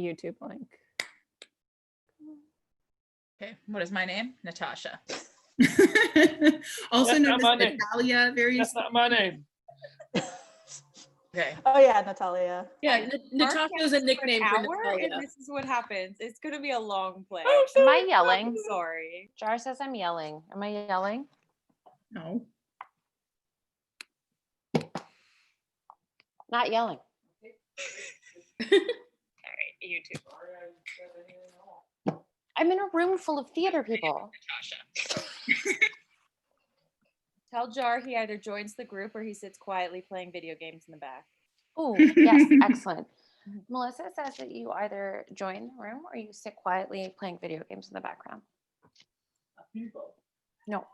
YouTube link. Okay, what is my name? Natasha. Also That's known not as my name. Natalia. That's not my name. Okay. Oh yeah, Natalia. Yeah, Natasha is a nickname for Hour, Natalia. and this is what happens. It's gonna be a long play. Am I yelling? Sorry. Jar says I'm yelling. Am I yelling? No. Not yelling. All right, YouTube. I'm in a room full of theater people. Tell Jar he either joins the group or he sits quietly playing video games in the back. Oh, yes, excellent. Melissa says that you either join the room or you sit quietly playing video games in the background. No.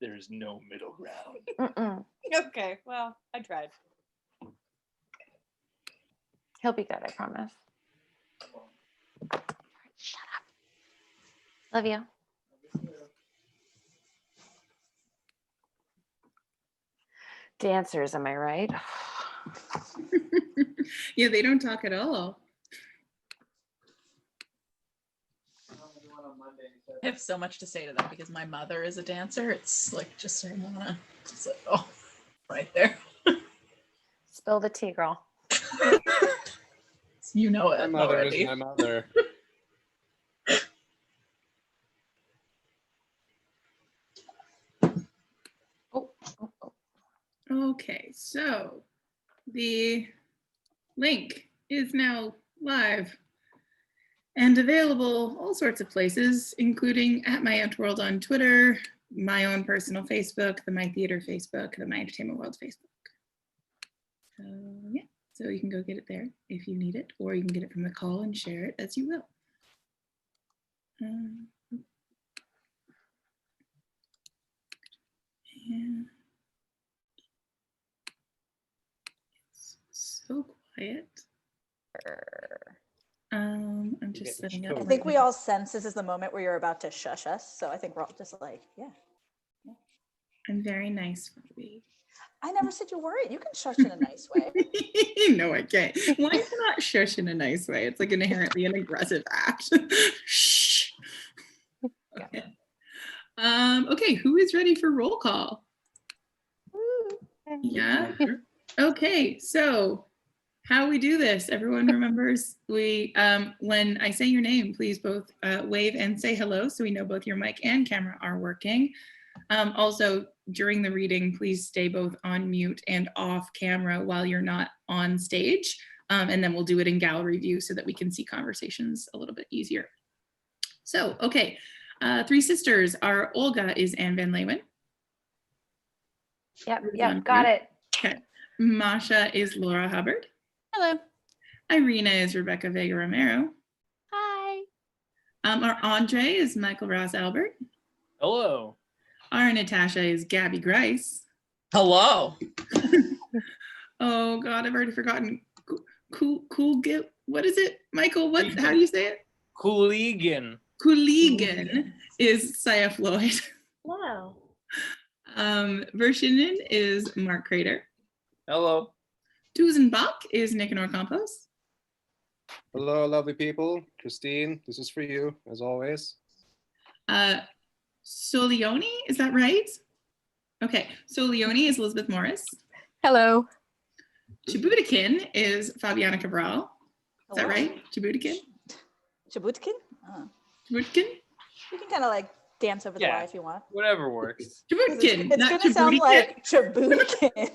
There's no middle ground. Mm-mm. Okay, well, I tried. He'll be good, I promise. Shut up. Love you. Dancers, am I right? Yeah, they don't talk at all. I have so much to say to that because my mother is a dancer. It's like just I wanna just like, oh, right there. Spill the tea, girl. You know it My mother already. is my mother. Okay, so the link is now live and available all sorts of places, including at My Antworld on Twitter, my own personal Facebook, the My Theater Facebook, the My Entertainment World Facebook. So yeah, so you can go get it there if you need it, or you can get it from the call and share it as you will. And it's so quiet. I'm just setting up. I think we all sense this is the moment where you're about to shush us. So I think we're all just like, yeah. I'm very nice, Bobby. I never said you weren't. You can shush in a nice way. No, I can't. Why is it not shush in a nice way? It's like inherently an aggressive act. Shh. Okay. Okay, who is ready for roll call? Yeah. Okay, so how we do this, everyone remembers we when I say your name, please both wave and say hello so we know both your mic and camera are working. Also, during the reading, please stay both on mute and off camera while you're not on stage. And then we'll do it in gallery view so that we can see conversations a little bit easier. So, okay, three sisters. Our Olga is Anne Van Leeuwen. Yep, got it. Okay. Masha is Laura Hubbard. Hello. Irina is Rebecca Vega Romero. Hi. Our Andre is Michael Ross Albert. Hello. Our Natasha is Gabby Grice. Hello. Oh God, I've already forgotten. Cool. What is it, Michael? How do you say it? Cooligan. Cooligan is Saya Floyd. Wow. Vershinen is Mark Crater. Hello. Tuzenbach is Nicanor Campos. Hello, lovely people. Christine, this is for you, as always. Solioni, is that right? Okay, Solioni is Elizabeth Morris. Hello. Chibutikin is Fabiana Cabral. Is that right? Chibutikin? Chibutkin? Chibutikin? You can kind of like dance over the Yeah. Y if you want. Whatever works. Chibutikin, It's not gonna sound Chibutikin. like Chibutkin.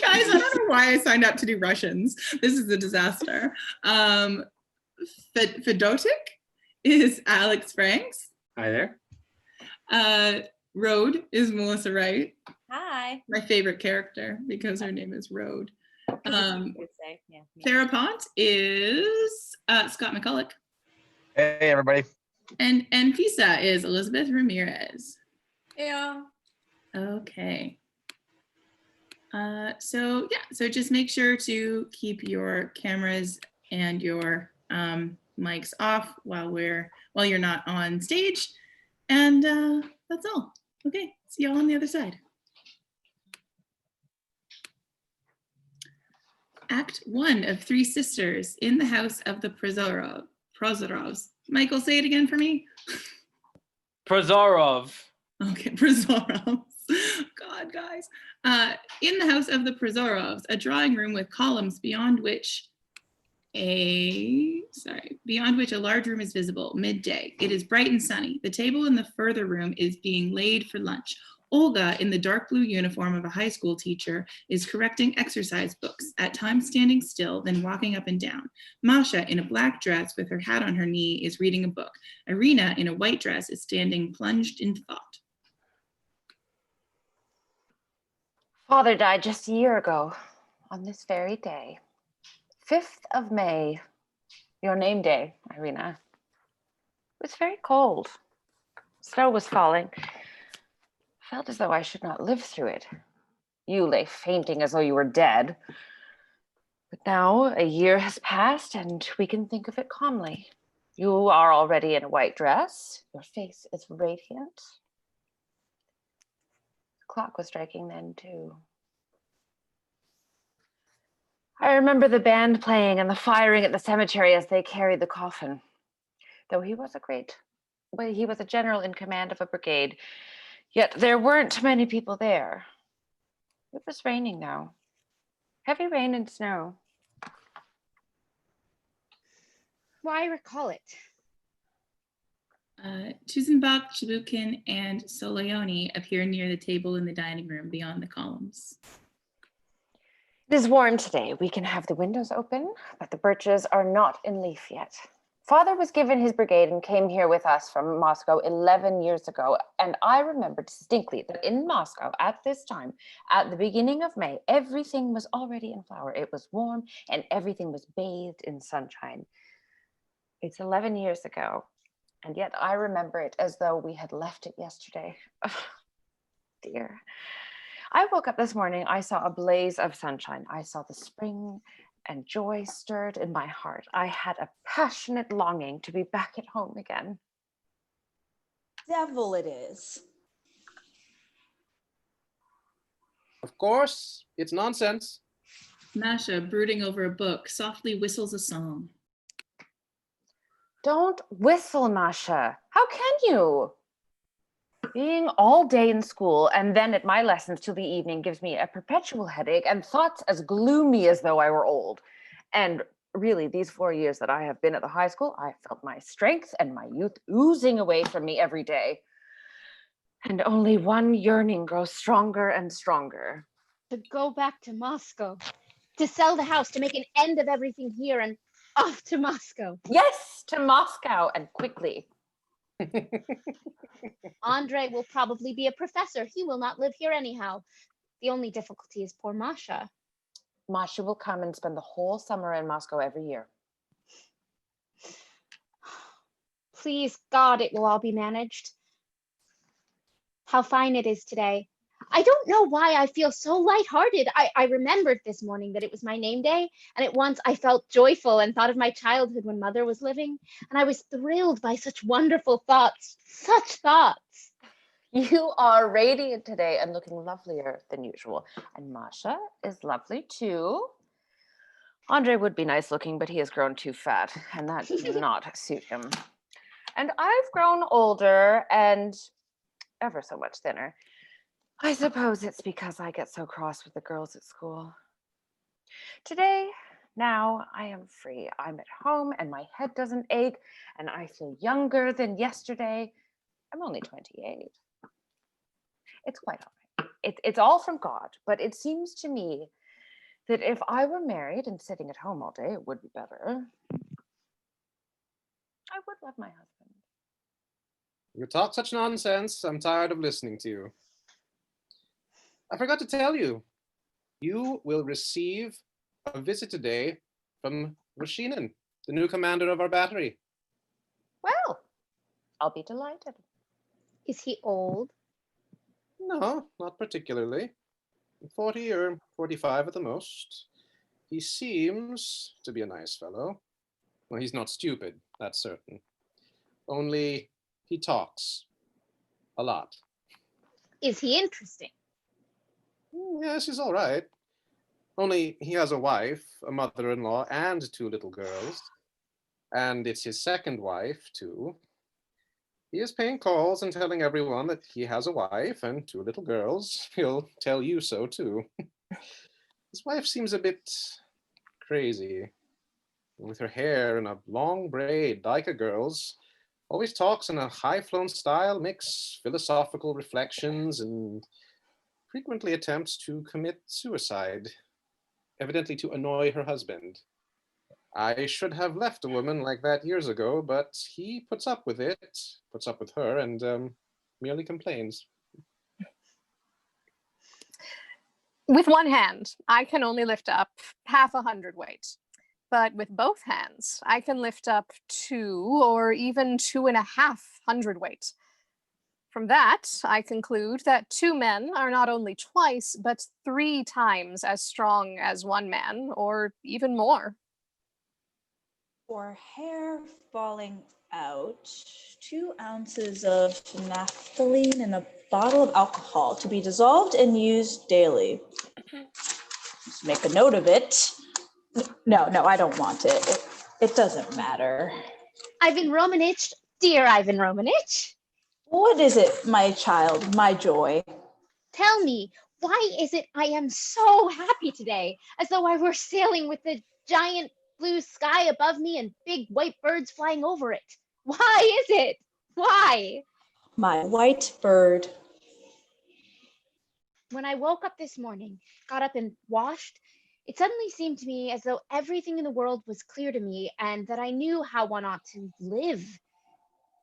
Guys, I don't know why I signed up to do Russians. This is a disaster. Fedotic is Alex Franks. Hi there. Rode is Melissa Wright. Hi. My favorite character because her name is Rode. Yeah. Therapont is Scott McCulloch. Hey, everybody. And Pisa is Elizabeth Ramirez. Yeah. Okay. So just make sure to keep your cameras and your mics off while you're not on stage. And that's all. Okay, see y'all on the other side. Act 1 of Three Sisters in the house of the Prozorovs. Michael, say it again for me. Prozorov. Okay, Prozorovs. God, guys. In the house of the Prozorovs, a drawing room with columns beyond which a large room is visible. Midday. It is bright and sunny. The table in the further room is being laid for lunch. Olga, in the dark blue uniform of a high school teacher, is correcting exercise books, at times standing still, then walking up and down. Masha, in a black dress with her hat on her knee, is reading a book. Irina, in a white dress, is standing plunged in thought. Father died just a year ago on this very day. 5th of May, your name day, Irina. It was very cold. Snow was falling. Felt as though I should not live through it. You lay fainting as though you were dead. But now a year has passed and we can think of it calmly. You are already in a white dress. Your face is radiant. The clock was striking then too. I remember the band playing and the firing at the cemetery as they carried the coffin. Though he was a general in command of a brigade, yet there weren't many people there. It was raining now. Heavy rain and snow. Why recall it? Tuzenbach, Chibukin, and Soloyoni appear near the table in the dining room beyond the columns. It is warm today. We can have the windows open, but the birches are not in leaf yet. Father was given his brigade and came here with us from Moscow 11 years ago. And I remember distinctly that in Moscow at this time, at the beginning of May, everything was already in flower. It was warm and everything was bathed in sunshine. It's 11 years ago. And yet I remember it as though we had left it yesterday. Oh, dear. I woke up this morning, I saw a blaze of sunshine. I saw the spring and joy stirred in my heart. I had a passionate longing to be back at home again. Devil it is. Of course, it's nonsense. Masha, brooding over a book, softly whistles a song. Don't whistle, Masha. How can you? Being all day in school and then at my lessons till the evening gives me a perpetual headache and thoughts as gloomy as though I were old. And really, these 4 years that I have been at the high school, I felt my strength and my youth oozing away from me every day. And only one yearning grows stronger and stronger. To go back to Moscow, to sell the house, to make an end of everything here and off to Moscow. Yes, to Moscow, and quickly. Andre will probably be a professor. He will not live here anyhow. The only difficulty is poor Masha. Masha will come and spend the whole summer in Moscow every year. Please, God, it will all be managed. How fine it is today. I don't know why I feel so lighthearted. I remembered this morning that it was my name day, and at once I felt joyful and thought of my childhood when Mother was living, and I was thrilled by such wonderful thoughts, such thoughts. You are radiant today and looking lovelier than usual. And Masha is lovely too. Andre would be nice looking, but he has grown too fat, and that does not suit him. And I've grown older and ever so much thinner. I suppose it's because I get so cross with the girls at school. Today, now I am free. I'm at home and my head doesn't ache and I feel younger than yesterday. I'm only 28. It's quite all right. It's all from God, but it seems to me that if I were married and sitting at home all day, it would be better. I would love my husband. You talk such nonsense. I'm tired of listening to you. I forgot to tell you, you will receive a visit today from Rashinin, the new commander of our battery. Well, I'll be delighted. Is he old? No, not particularly. 40 or 45 at the most. He seems to be a nice fellow. Well, he's not stupid, that's certain. Only he talks a lot. Is he interesting? Yes, he's all right. Only he has a wife, a mother-in-law, and 2 little girls. And it's his second wife, too. He is paying calls and telling everyone that he has a wife and 2 little girls. He'll tell you so, too. His wife seems a bit crazy, with her hair in a long braid like a girl's. Always talks in a high-flown style, makes philosophical reflections, and frequently attempts to commit suicide, evidently to annoy her husband. I should have left a woman like that years ago, but he puts up with it, puts up with her, and merely complains. With one hand, I can only lift up half a hundredweight. But with both hands, I can lift up 2 or even 2.5 hundredweight. From that, I conclude that 2 men are not only twice, but 3 times as strong as 1 man, or even more. For hair falling out, 2 ounces of naphthalene in a bottle of alcohol to be dissolved and used daily. Just make a note of it. No, I don't want it. It doesn't matter. Ivan Romanich, dear Ivan Romanich. What is it, my child, my joy? Tell me, why is it I am so happy today, as though I were sailing with the giant blue sky above me and big white birds flying over it? Why is it? Why? My white bird. When I woke up this morning, got up and washed, it suddenly seemed to me as though everything in the world was clear to me and that I knew how one ought to live.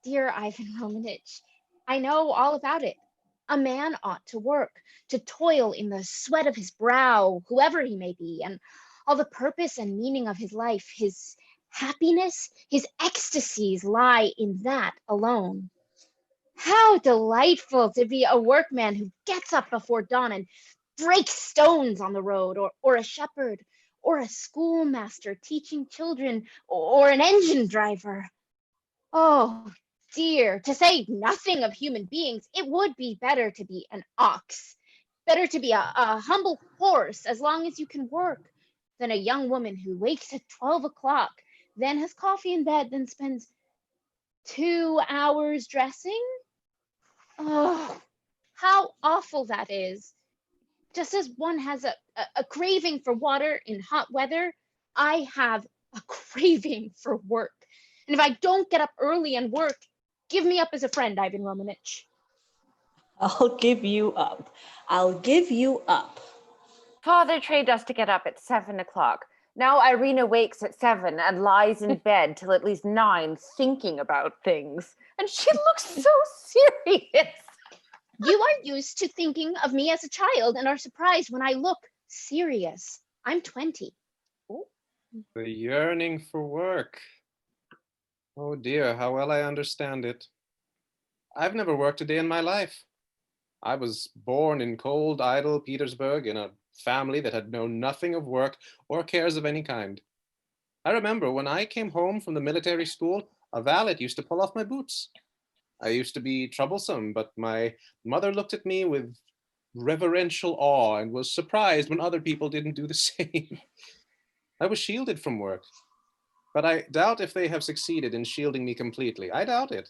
Dear Ivan Romanich, I know all about it. A man ought to work, to toil in the sweat of his brow, whoever he may be, and all the purpose and meaning of his life, his happiness, his ecstasies lie in that alone. How delightful to be a workman who gets up before dawn and breaks stones on the road, or a shepherd, or a schoolmaster teaching children, or an engine driver. Oh, dear, to say nothing of human beings, it would be better to be an ox, better to be a humble horse as long as you can work, than a young woman who wakes at 12 o'clock, then has coffee in bed, then spends 2 hours dressing. Oh, how awful that is. Just as one has a craving for water in hot weather, I have a craving for work. And if I don't get up early and work, give me up as a friend, Ivan Romanich. I'll give you up. I'll give you up. Father trained us to get up at 7 o'clock. Now Irina wakes at 7 and lies in bed till at least 9 thinking about things. And she looks so serious. You are used to thinking of me as a child and are surprised when I look serious. I'm 20. The yearning for work. Oh dear, how well I understand it. I've never worked a day in my life. I was born in cold, idle Petersburg in a family that had known nothing of work or cares of any kind. I remember when I came home from the military school, a valet used to pull off my boots. I used to be troublesome, but my mother looked at me with reverential awe and was surprised when other people didn't do the same. I was shielded from work, but I doubt if they have succeeded in shielding me completely. I doubt it.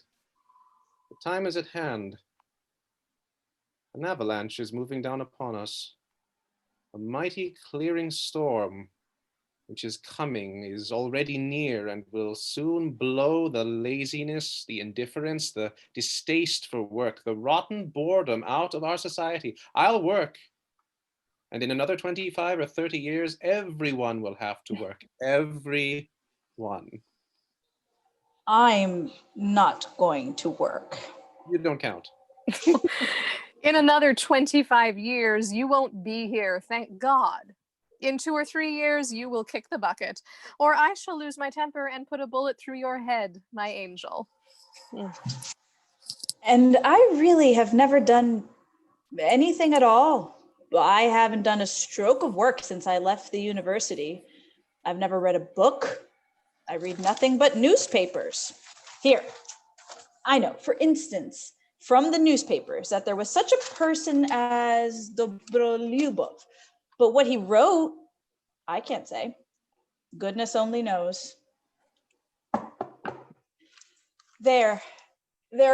The time is at hand. An avalanche is moving down upon us. A mighty clearing storm, which is coming, is already near and will soon blow the laziness, the indifference, the distaste for work, the rotten boredom out of our society. I'll work. And in another 25 or 30 years, everyone will have to work. Everyone. I'm not going to work. You don't count. In another 25 years, you won't be here, thank God. In 2 or 3 years, you will kick the bucket, or I shall lose my temper and put a bullet through your head, my angel. And I really have never done anything at all. I haven't done a stroke of work since I left the university. I've never read a book. I read nothing but newspapers. Here, I know, for instance, from the newspapers that there was such a person as Dobrolyubov. But what he wrote I can't say. Goodness only knows. They're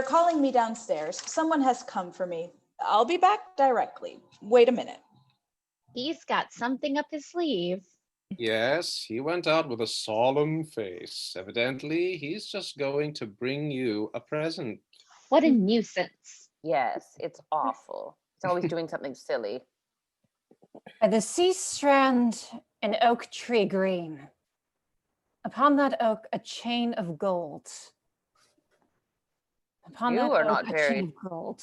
calling me downstairs. Someone has come for me. I'll be back directly. Wait a minute. He's got something up his sleeve. Yes, he went out with a solemn face. Evidently, he's just going to bring you a present. What a nuisance. Yes, it's awful. He's always doing something silly. By the sea strand, an oak tree green. Upon that oak, a chain of gold. Upon You that are oak, not a very- chain of gold.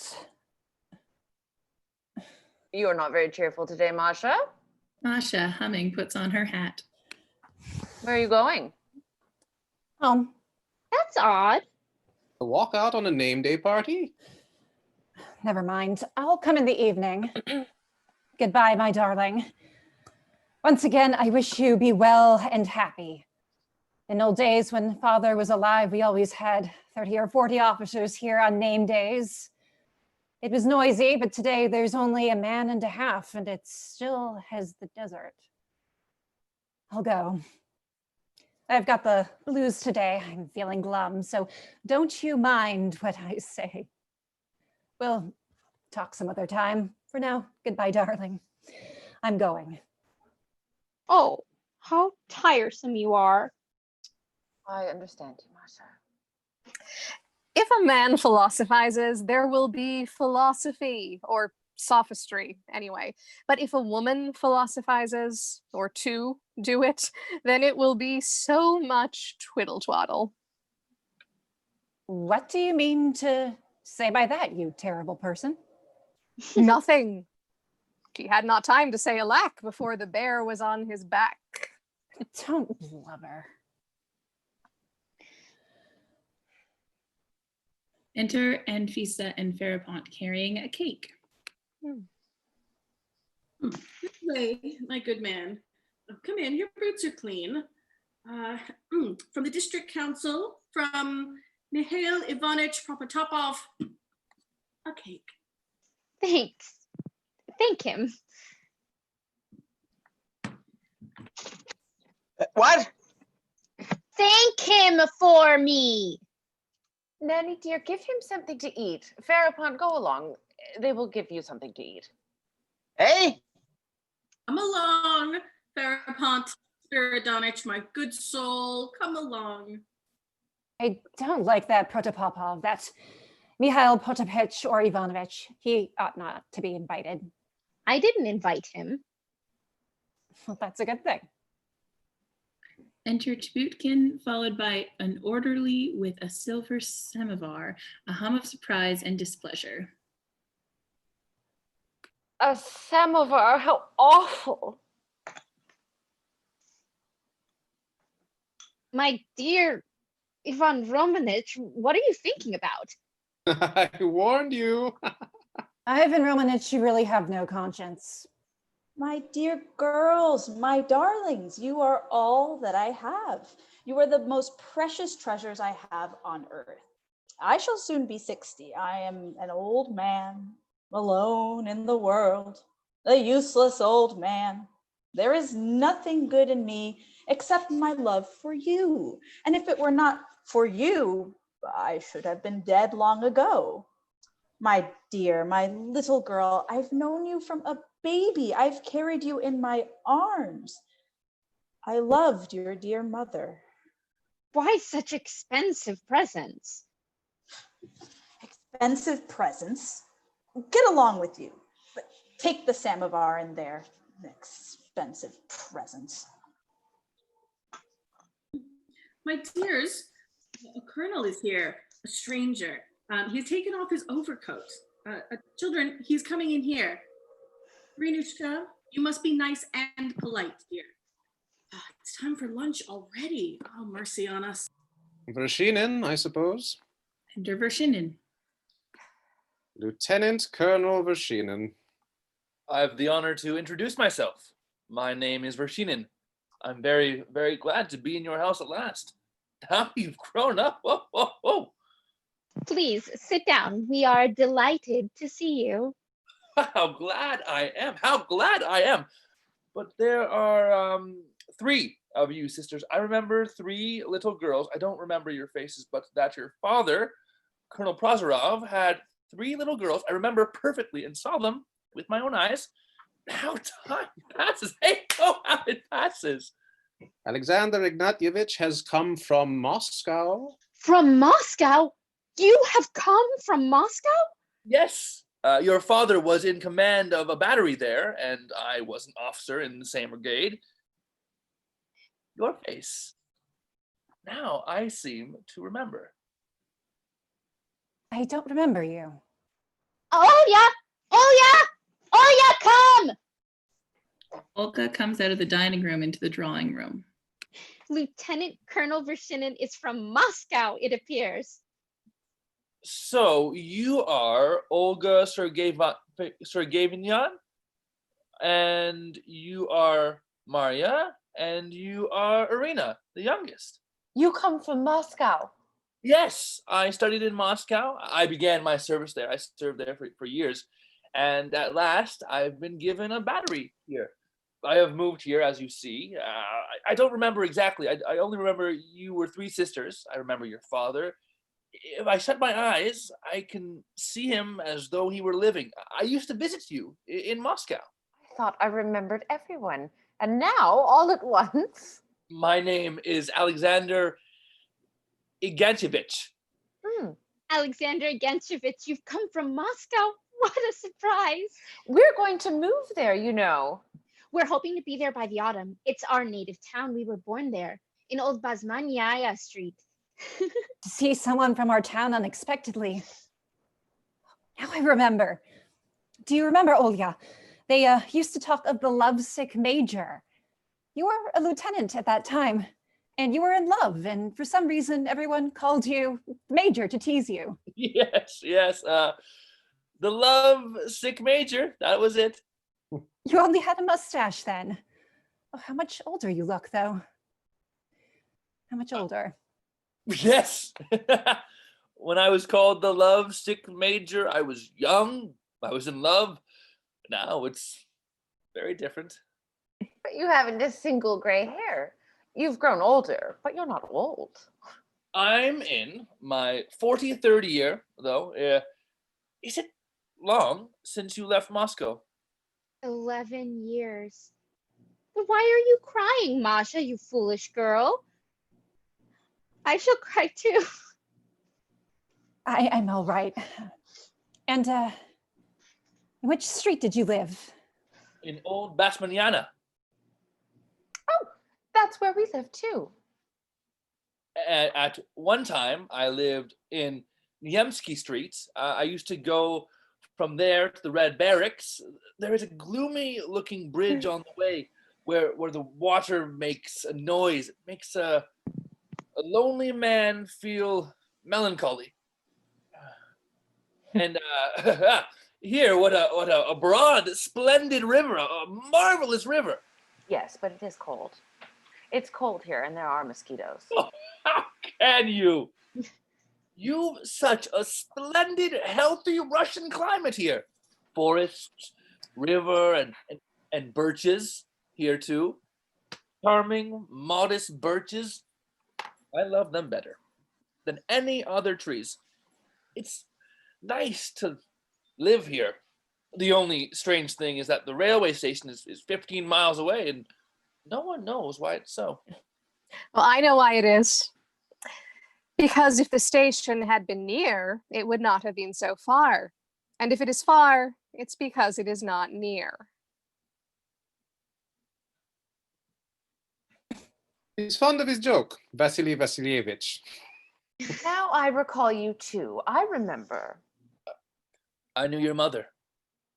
You are not very cheerful today, Masha. Masha, humming, puts on her hat. Where are you going? Home. That's odd. A walk out on a name day party? Never mind. I'll come in the evening. Goodbye, my darling. Once again, I wish you be well and happy. In old days when father was alive, we always had 30 or 40 officers here on name days. It was noisy, but today there's only a man and a half, and it's still as the desert. I'll go. I've got the blues today. I'm feeling glum, so don't you mind what I say. We'll talk some other time. For now, goodbye, darling. I'm going. Oh, how tiresome you are. I understand you, Masha. If a man philosophizes, there will be philosophy or sophistry anyway. But if a woman philosophizes, or two do it, then it will be so much twiddle twaddle. What do you mean to say by that, you terrible person? Nothing. He had not time to say alack before the bear was on his back. Don't blubber. Enter Anfisa and Farapont carrying a cake. This way, my good man. Oh, come in, your boots are clean. From the district council, from Mikhail Ivanich Propotopov, a cake. Thanks. Thank him. What? Thank him for me. Nanny dear, give him something to eat. Farapont, go along. They will give you something to eat. Hey? Come along, Farapont Spiridonich, my good soul. Come along. I don't like that Protopopov, that Mikhail Potapich or Ivanovich. He ought not to be invited. I didn't invite him. Well, that's a good thing. Enter Tibutkin, followed by an orderly with a silver samovar, a hum of surprise and displeasure. A samovar, how awful. My dear Ivan Romanich, what are you thinking about? I warned you. Ivan Romanich, you really have no conscience. My dear girls, my darlings, you are all that I have. You are the most precious treasures I have on earth. I shall soon be 60. I am an old man, alone in the world, a useless old man. There is nothing good in me except my love for you. And if it were not for you, I should have been dead long ago. My dear, my little girl, I've known you from a baby. I've carried you in my arms. I loved your dear mother. Why such expensive presents? Expensive presents? Get along with you. But take the samovar in there. Expensive presents. My dears, a colonel is here, a stranger. He's taken off his overcoat. Children, he's coming in here. Renushka, you must be nice and polite, dear. It's time for lunch already. Oh, mercy on us. Vershinin, I suppose. Enter Vershinin. Lieutenant Colonel Vershinin. I have the honor to introduce myself. My name is Vershinin. I'm very, very glad to be in your house at last. How you've grown up. Whoa, whoa, whoa. Please sit down. We are delighted to see you. How glad I am. How glad I am. but there are three of you sisters. I remember three little girls. I don't remember your faces, but that your father, Colonel Prozorov, had three little girls. I remember perfectly and saw them with my own eyes. How time passes. Hey, oh, how it passes. Alexander Ignatievich has come from Moscow. From Moscow? You have come from Moscow? Yes. Your father was in command of a battery there, and I was an officer in the same brigade. Your face. Now I seem to remember. I don't remember you. Oh yeah! Oh yeah! Oh yeah, come! Olga comes out of the dining room into the drawing room. Lieutenant Colonel Vershinin is from Moscow, it appears. So you are Olga Sergeyevna, and you are Maria, and you are Irina, the youngest. You come from Moscow. Yes, I studied in Moscow. I began my service there. I served there for years. And at last, I've been given a battery here. I have moved here, as you see. I don't remember exactly. I only remember you were three sisters. I remember your father. If I shut my eyes, I can see him as though he were living. I used to visit you in Moscow. I thought I remembered everyone. And now, all at once. My name is Alexander Ignatievich. Alexander Genshevich, you've come from Moscow. What a surprise. We're going to move there, you know. We're hoping to be there by the autumn. It's our native town. We were born there, in Old Basmanyaya Street. To see someone from our town unexpectedly. Now I remember. Do you remember, Olya? They used to talk of the lovesick major. You were a lieutenant at that time, and you were in love, and for some reason, everyone called you Major to tease you. Yes. The love-sick major, that was it. You only had a mustache then. Oh, how much older you look, though. How much older? Yes. When I was called the love-sick major, I was young, I was in love. Now it's very different. But you haven't a single gray hair. You've grown older, but you're not old. I'm in my 43rd year, though. Is it long since you left Moscow? 11 years. But why are you crying, Masha, you foolish girl? I shall cry too. I'm all right. And in which street did you live? In Old Basmanyana. Oh, that's where we live too. At one time, I lived in Niemsky Street. I used to go from there to the Red Barracks. There is a gloomy-looking bridge on the way where the water makes a noise. It makes a lonely man feel melancholy. And here, what a broad, splendid river, a marvelous river. Yes, but it is cold. It's cold here, and there are mosquitoes. Oh, how can you? You've such a splendid, healthy Russian climate here. Forests, river, and birches here too. Charming, modest birches. I love them better than any other trees. It's nice to live here. The only strange thing is that the railway station is 15 miles away, and no one knows why it's so. Well, I know why it is. Because if the station had been near, it would not have been so far. And if it is far, it's because it is not near. He's fond of his joke, Vasily Vasilievich. Now I recall you too. I remember. I knew your mother.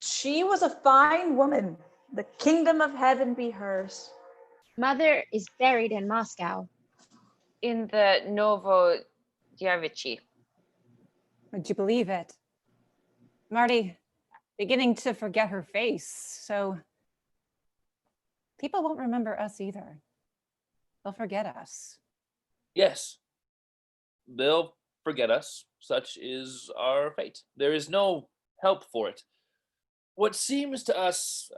She was a fine woman. The kingdom of heaven be hers. Mother is buried in Moscow. In the Novodevichy. Would you believe it? Marty, beginning to forget her face, so people won't remember us either. They'll forget us. Yes, they'll forget us. Such is our fate. There is no help for it. What seems to us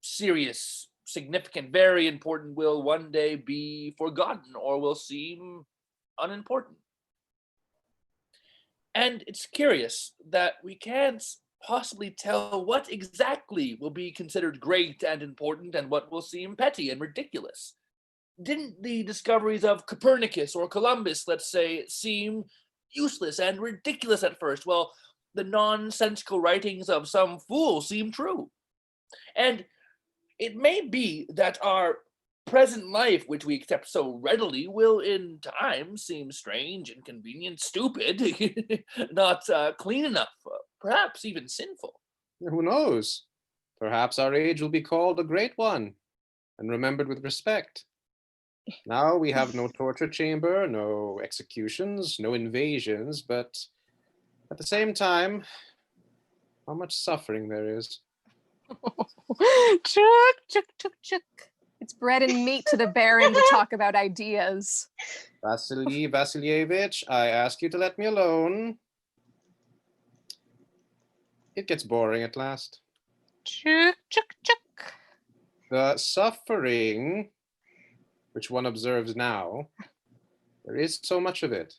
serious significant, very important will one day be forgotten or will seem unimportant. And it's curious that we can't possibly tell what exactly will be considered great and important and what will seem petty and ridiculous. Didn't the discoveries of Copernicus or Columbus, let's say, seem useless and ridiculous at first, while the nonsensical writings of some fool seem true? And it may be that our present life, which we accept so readily, will in time seem strange, inconvenient, stupid, not clean enough, perhaps even sinful. Who knows? Perhaps our age will be called a great one and remembered with respect. Now we have no torture chamber, no executions, no invasions, but at the same time, how much suffering there is. Chuk, chuk, chuk, chuk. It's bread and meat to the Baron to talk about ideas. Vasily Vasilyevich, I ask you to let me alone. It gets boring at last. Chuk, chuk, chuk. The suffering which one observes now, there is so much of it,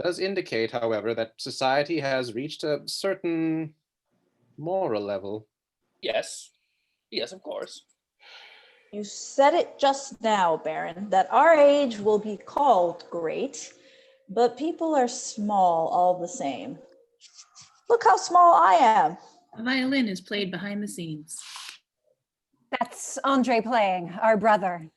does indicate, however, that society has reached a certain moral level. Yes, of course. You said it just now, Baron, that our age will be called great, but people are small all the same. Look how small I am. A violin is played behind the scenes. That's Andre playing, our brother.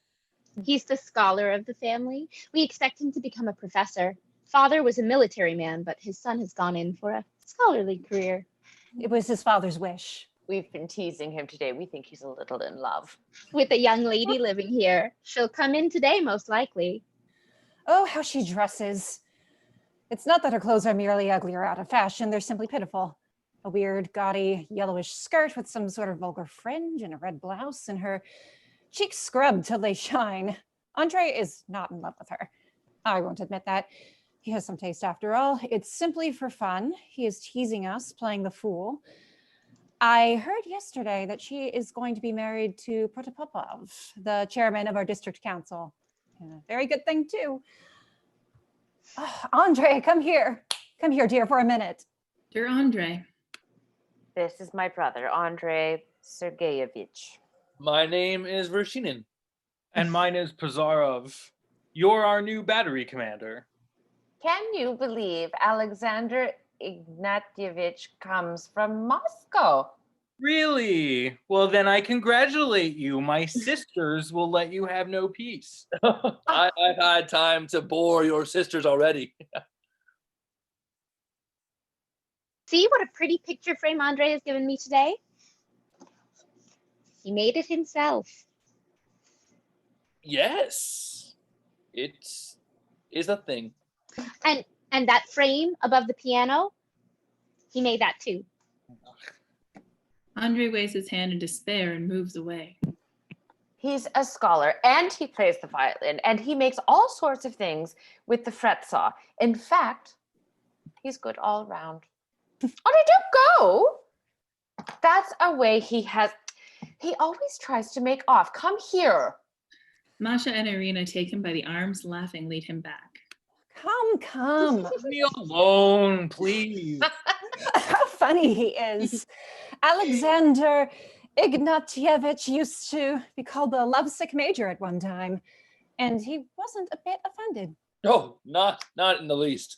He's the scholar of the family. We expect him to become a professor. Father was a military man, but his son has gone in for a scholarly career. It was his father's wish. We've been teasing him today. We think he's a little in love. With a young lady living here. She'll come in today, most likely. Oh, how she dresses. It's not that her clothes are merely ugly or out of fashion. They're simply pitiful. A weird, gaudy, yellowish skirt with some sort of vulgar fringe and a red blouse, and her cheeks scrubbed till they shine. Andre is not in love with her. I won't admit that. He has some taste after all. It's simply for fun. He is teasing us, playing the fool. I heard yesterday that she is going to be married to Protopopov, the chairman of our district council. A very good thing, too. Oh, Andre, come here. Come here, dear, for a minute. Dear Andre. This is my brother, Andre Sergeyevich. My name is Vershinin. And mine is Pizarov. You're our new battery commander. Can you believe Alexander Ignatievich comes from Moscow? Really? Well, then I congratulate you. My sisters will let you have no peace. I've had time to bore your sisters already. See what a pretty picture frame Andre has given me today? He made it himself. Yes, it is a thing. And that frame above the piano, he made that too. Andre waves his hand in despair and moves away. He's a scholar and he plays the violin and he makes all sorts of things with the fret saw. In fact, he's good all around. Andre, don't go. That's a way he always tries to make off. Come here. Masha and Irina take him by the arms, laughing, lead him back. Come. Leave me alone, please. How funny he is. Alexander Ignatievich used to be called the lovesick major at one time, and he wasn't a bit offended. Oh, not in the least.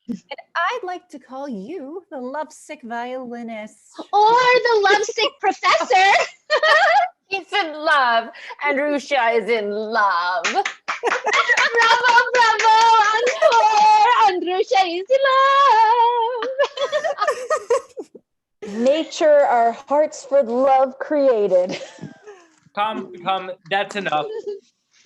And I'd like to call you the lovesick violinist. Or the lovesick professor. He's in love. Andrusha is in love. Bravo, bravo, encore. Andrusha is in love. Nature, our hearts for love created. Come, that's enough.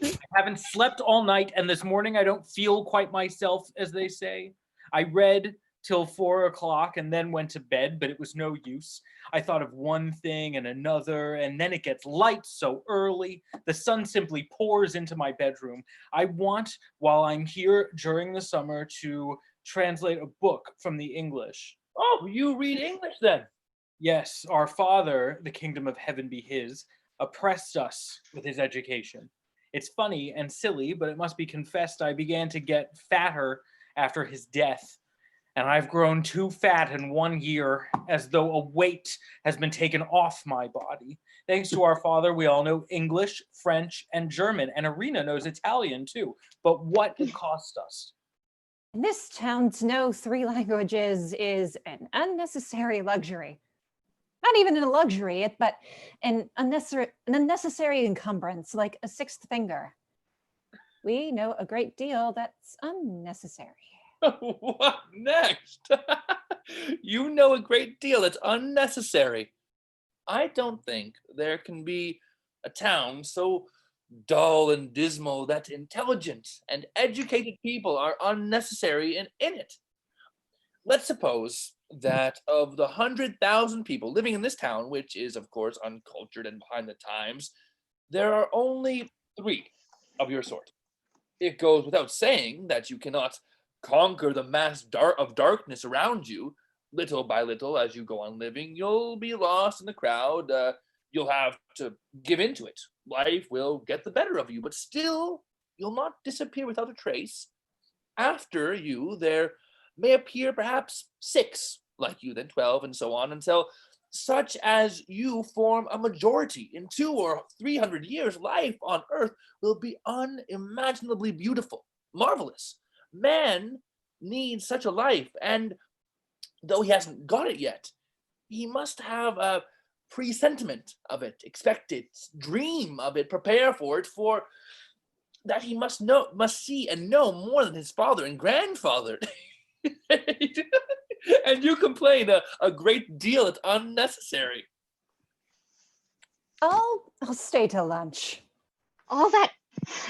I haven't slept all night, and this morning I don't feel quite myself, as they say. I read till 4 o'clock and then went to bed, but it was no use. I thought of one thing and another, and then it gets light so early. The sun simply pours into my bedroom. I want, while I'm here during the summer, to translate a book from the English. Oh, you read English then? Yes, our Father, the kingdom of heaven be his, oppressed us with his education. It's funny and silly, but it must be confessed I began to get fatter after his death. And I've grown too fat in 1 year, as though a weight has been taken off my body. Thanks to our father, we all know English, French, and German, and Irina knows Italian too. But what it cost us. In this town, to know 3 languages is an unnecessary luxury. Not even a luxury, but an unnecessary encumbrance, like a 6th finger. We know a great deal that's unnecessary. What next? You know a great deal that's unnecessary. I don't think there can be a town so dull and dismal that intelligent and educated people are unnecessary in it. Let's suppose that of the 100,000 people living in this town, which is of course uncultured and behind the times, there are only 3 of your sort. It goes without saying that you cannot conquer the mass of darkness around you. Little by little, as you go on living, you'll be lost in the crowd. You'll have to give into it. Life will get the better of you, but still, you'll not disappear without a trace. After you, there may appear perhaps 6 like you, then 12, and so on, until such as you form a majority. In 200 or 300 years, life on Earth will be unimaginably beautiful, marvelous. Man needs such a life, and though he hasn't got it yet, he must have a presentiment of it, expect it, dream of it, prepare for it, for that he must see and know more than his father and grandfather. And you complain a great deal. It's unnecessary. I'll stay till lunch. All that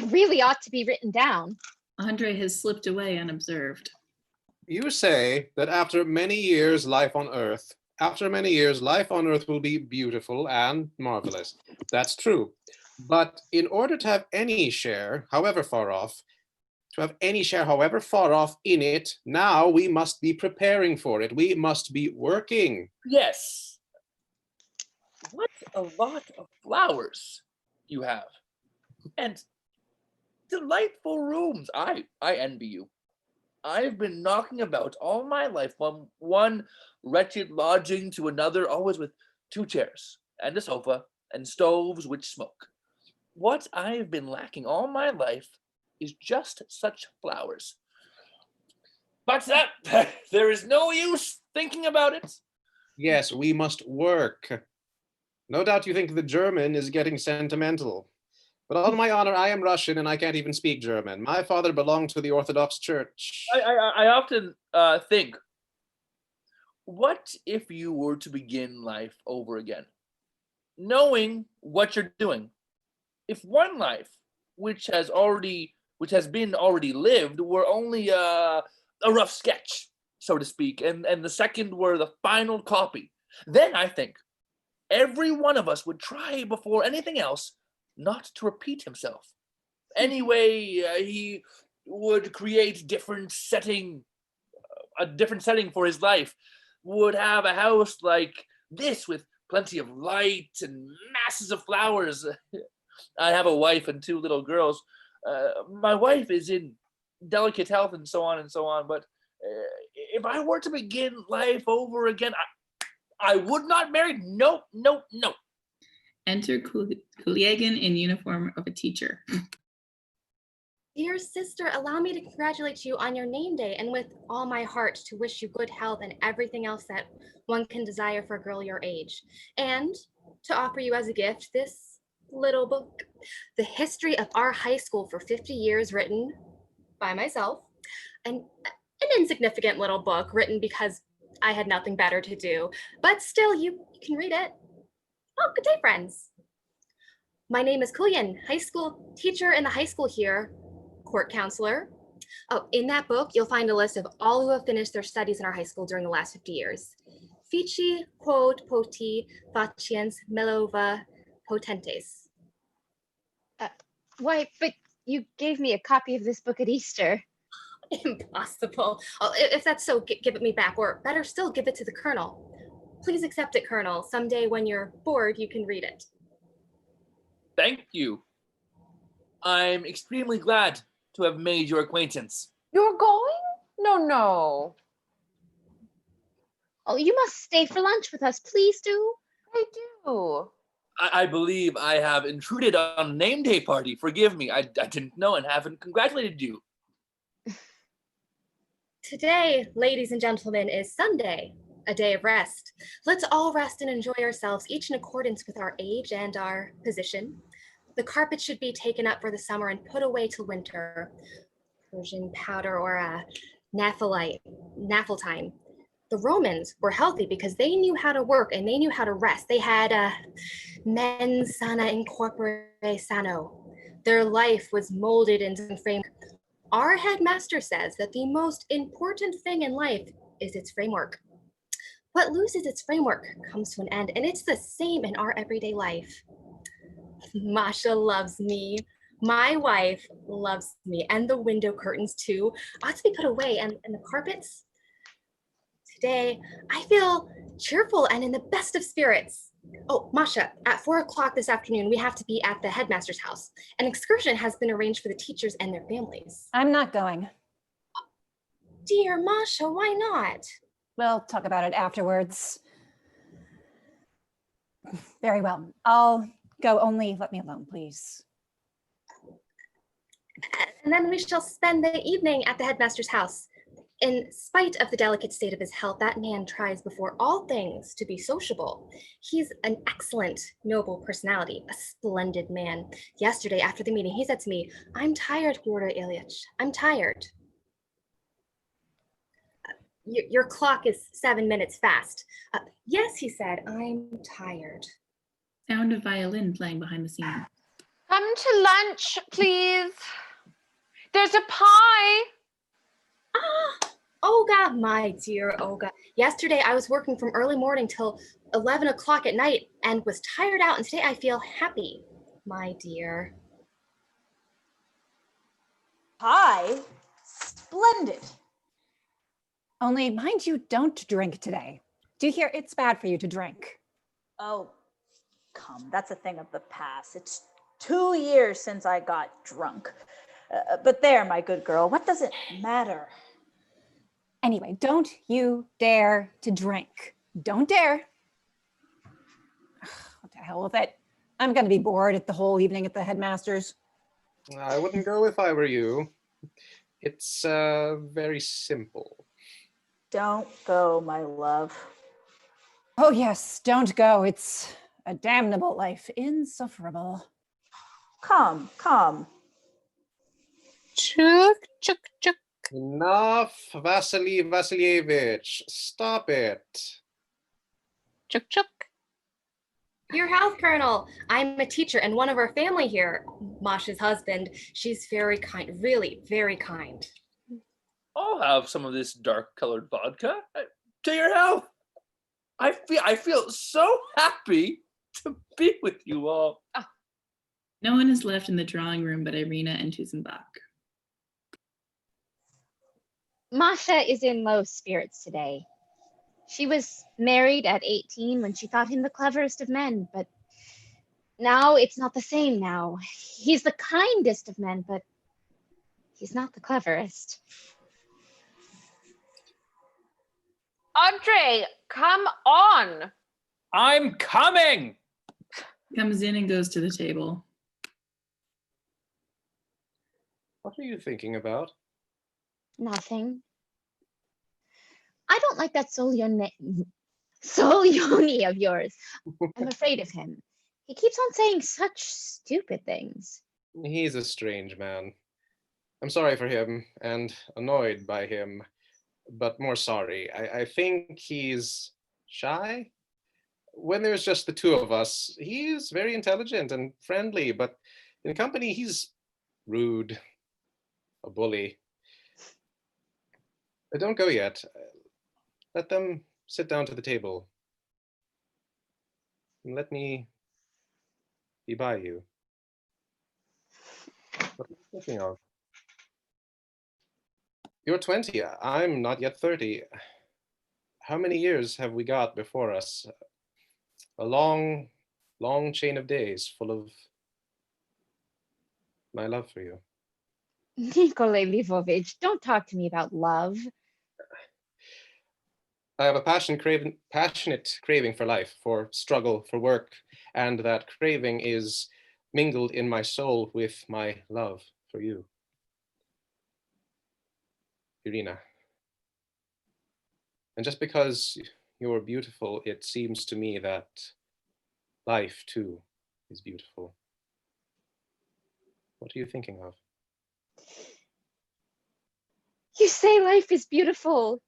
really ought to be written down. Andre has slipped away unobserved. You say that after many years life on Earth will be beautiful and marvelous. That's true. But in order to have any share, however far off, in it, now we must be preparing for it. We must be working. Yes. What a lot of flowers you have. And delightful rooms. I envy you. I've been knocking about all my life from one wretched lodging to another, always with 2 chairs and a sofa and stoves which smoke. What I've been lacking all my life is just such flowers. But there is no use thinking about it. Yes, we must work. No doubt you think the German is getting sentimental. But on my honor, I am Russian and I can't even speak German. My father belonged to the Orthodox Church. I often think, what if you were to begin life over again, knowing what you're doing? If one life, which has been already lived, were only a rough sketch, so to speak, and the second were the final copy, then I think every one of us would try before anything else not to repeat himself. Anyway, he would create a different setting for his life, would have a house like this with plenty of light and masses of flowers. I have a wife and 2 little girls. My wife is in delicate health and so on, but if I were to begin life over again, I would not marry. No. Enter Kuliagin in uniform of a teacher. Dear sister, allow me to congratulate you on your name day, and with all my heart to wish you good health and everything else that one can desire for a girl your age. And to offer you as a gift this little book, The History of Our High School for 50 Years, written by myself. An insignificant little book written because I had nothing better to do, but still you can read it. Oh, good day, friends. My name is Kulian, high school teacher in the high school here, court counselor. Oh, in that book, you'll find a list of all who have finished their studies in our high school during the last 50 years. Fici, quod, poti, faciens, melova, potentes. Why, but you gave me a copy of this book at Easter. Impossible. Oh, if that's so, give it me back, or better still, give it to the Colonel. Please accept it, Colonel. Someday when you're bored, you can read it. Thank you. I'm extremely glad to have made your acquaintance. You're going? No. Oh, you must stay for lunch with us. Please do. I do. I believe I have intruded on a name day party. Forgive me. I didn't know and haven't congratulated you. Today, ladies and gentlemen, is Sunday, a day of rest. Let's all rest and enjoy ourselves, each in accordance with our age and our position. The carpet should be taken up for the summer and put away till winter. Persian powder or naphal time. The Romans were healthy because they knew how to work and they knew how to rest. They had mens sana in corpore sano. Their life was molded into some framework. Our headmaster says that the most important thing in life is its framework. What loses its framework comes to an end, and it's the same in our everyday life. Masha loves me. My wife loves me, and the window curtains too ought to be put away, and the carpets. Today, I feel cheerful and in the best of spirits. Oh, Masha, at 4 o'clock this afternoon, we have to be at the headmaster's house. An excursion has been arranged for the teachers and their families. I'm not going. Dear Masha, why not? We'll talk about it afterwards. Very well. I'll go, only let me alone, please. And then we shall spend the evening at the headmaster's house. In spite of the delicate state of his health, that man tries before all things to be sociable. He's an excellent, noble personality, a splendid man. Yesterday, after the meeting, he said to me, "I'm tired, Fyodor Ilyich. I'm tired." Your clock is 7 minutes fast. Yes, he said, I'm tired. Sound of violin playing behind the scenes. Come to lunch, please. There's a pie. Olga, my dear Olga. Yesterday, I was working from early morning till 11 o'clock at night and was tired out, and today I feel happy, my dear. Pie? Splendid. Only mind you don't drink today. Do you hear? It's bad for you to drink. Oh, come, that's a thing of the past. It's 2 years since I got drunk. But there, my good girl, what does it matter? Anyway, don't you dare to drink. Don't dare. What the hell with it? I'm going to be bored at the whole evening at the headmaster's. I wouldn't go if I were you. It's very simple. Don't go, my love. Oh yes, don't go. It's a damnable life, insufferable. Come, come. Chuk, chuk, chuk. Enough, Vasily Vasilievich. Stop it. Chuk, chuk. Your health, Colonel. I'm a teacher and one of our family here, Masha's husband. She's very kind, really very kind. I'll have some of this dark-colored vodka. To your health. I feel so happy to be with you all. No one is left in the drawing room but Irina and Tusenbach. Masha is in low spirits today. She was married at 18 when she thought him the cleverest of men, but now it's not the same now. He's the kindest of men, but he's not the cleverest. Andre, come on. I'm coming. Comes in and goes to the table. What are you thinking about? Nothing. I don't like that Solioni of yours. I'm afraid of him. He keeps on saying such stupid things. He's a strange man. I'm sorry for him and annoyed by him, but more sorry. I think he's shy. When there's just the two of us, he's very intelligent and friendly, but in company, he's rude, a bully. But don't go yet. Let them sit down to the table. And let me be by you. What are you thinking of? You're 20. I'm not yet 30. How many years have we got before us? A long, long chain of days full of my love for you. Nikolay Livovich, don't talk to me about love. I have a passionate craving for life, for struggle, for work, and that craving is mingled in my soul with my love for you. Irina. And just because you're beautiful, it seems to me that life too is beautiful. What are you thinking of? You say life is beautiful.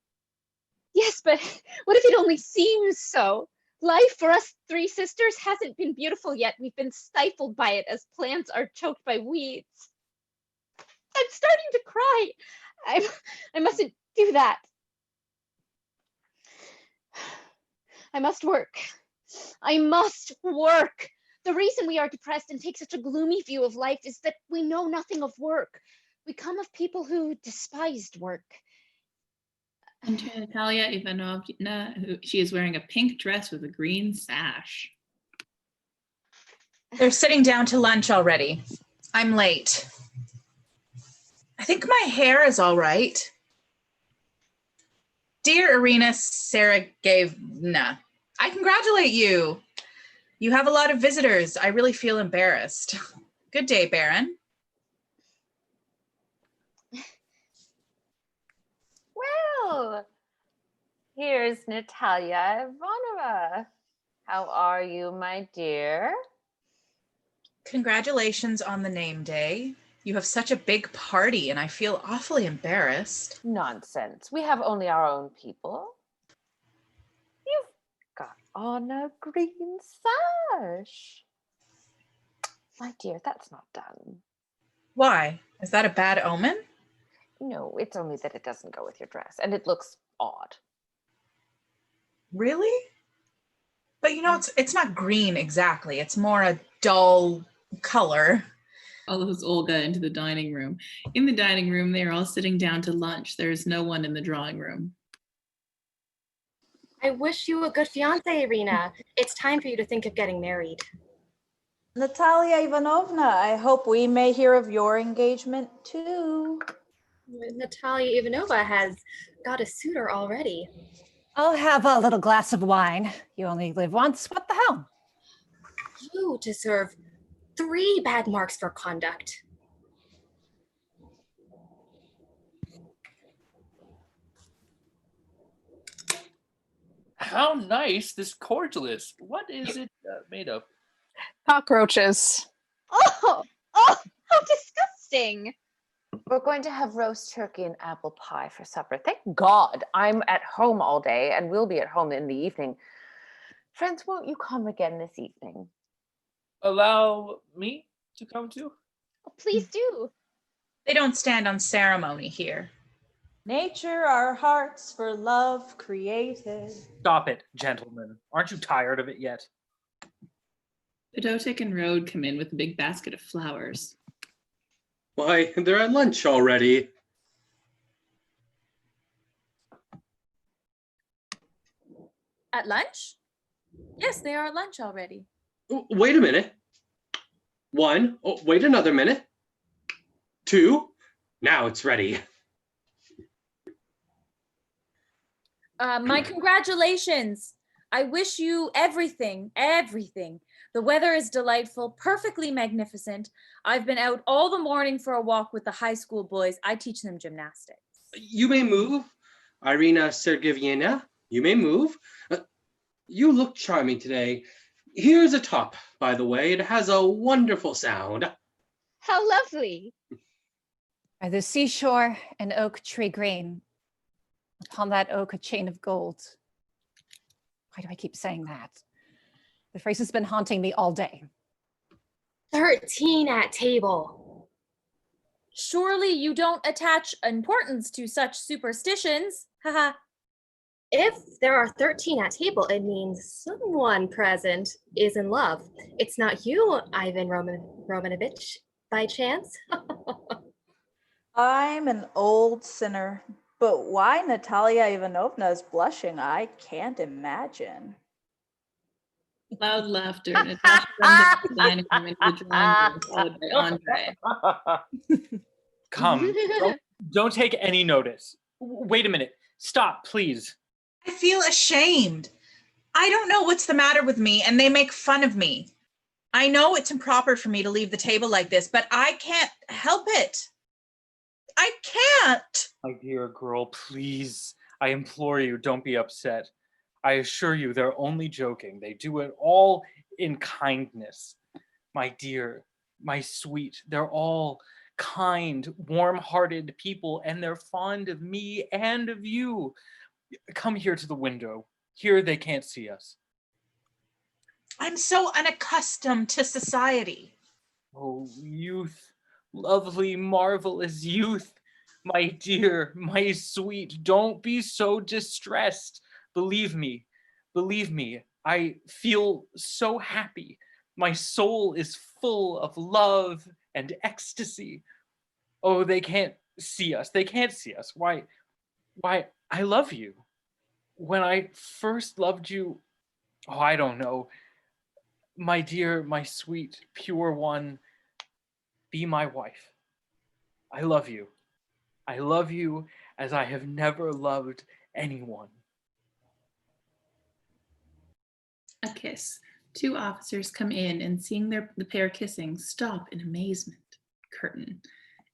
Yes, but what if it only seems so? Life for us three sisters hasn't been beautiful yet. We've been stifled by it as plants are choked by weeds. I'm starting to cry. I mustn't do that. I must work. I must work. The reason we are depressed and take such a gloomy view of life is that we know nothing of work. We come of people who despised work. Enter Natalia Ivanovna, she is wearing a pink dress with a green sash. They're sitting down to lunch already. I'm late. I think my hair is all right. Dear Irina Sergeyevna, I congratulate you. You have a lot of visitors. I really feel embarrassed. Good day, Baron. Well, here's Natalia Ivanova. How are you, my dear? Congratulations on the name day. You have such a big party and I feel awfully embarrassed. Nonsense. We have only our own people. You've got on a green sash. My dear, that's not done. Why? Is that a bad omen? No, it's only that it doesn't go with your dress and it looks odd. Really? But you know, it's not green exactly. It's more a dull color. Follows Olga into the dining room. In the dining room, they are all sitting down to lunch. There is no one in the drawing room. I wish you a good fiance, Irina. It's time for you to think of getting married. Natalia Ivanovna, I hope we may hear of your engagement too. Natalia Ivanova has got a suitor already. I'll have a little glass of wine. You only live once. What the hell? You deserve 3 bad marks for conduct. How nice this cordial is. What is it made of? Cockroaches. Oh, how disgusting. We're going to have roast turkey and apple pie for supper. Thank God I'm at home all day and we'll be at home in the evening. Friends, won't you come again this evening? Allow me to come too? Oh, please do. They don't stand on ceremony here. Nature our hearts for love created. Stop it, gentlemen. Aren't you tired of it yet? Podotic and Rode come in with a big basket of flowers. Why, they're at lunch already. At lunch? Yes, they are at lunch already. Wait a minute. 1, oh, wait another minute. 2, now it's ready. My congratulations. I wish you everything, everything. The weather is delightful, perfectly magnificent. I've been out all the morning for a walk with the high school boys. I teach them gymnastics. You may move. Irina Sergeyevna, you may move. You look charming today. Here's a top, by the way. It has a wonderful sound. How lovely. By the seashore, an oak tree green. Upon that oak, a chain of gold. Why do I keep saying that? The phrase has been haunting me all day. 13 at table. Surely you don't attach importance to such superstitions. Haha. If there are 13 at table, it means someone present is in love. It's not you, Ivan Romanovich, by chance. I'm an old sinner, but why Natalia Ivanovna is blushing, I can't imagine. Loud laughter. Natasha runs out of the dining room into the drawing room, followed by Andre. Come, don't take any notice. Wait a minute. Stop, please. I feel ashamed. I don't know what's the matter with me, and they make fun of me. I know it's improper for me to leave the table like this, but I can't help it. I can't. My dear girl, please. I implore you, don't be upset. I assure you, they're only joking. They do it all in kindness. My dear, my sweet, they're all kind, warm-hearted people, and they're fond of me and of you. Come here to the window. Here they can't see us. I'm so unaccustomed to society. Oh, youth, lovely, marvelous youth. My dear, my sweet, don't be so distressed. Believe me, I feel so happy. My soul is full of love and ecstasy. Oh, they can't see us. They can't see us. Why, I love you. When I first loved you, oh, I don't know. My dear, my sweet, pure one, be my wife. I love you. I love you as I have never loved anyone. A kiss. Two officers come in and seeing the pair kissing, stop in amazement. Curtain.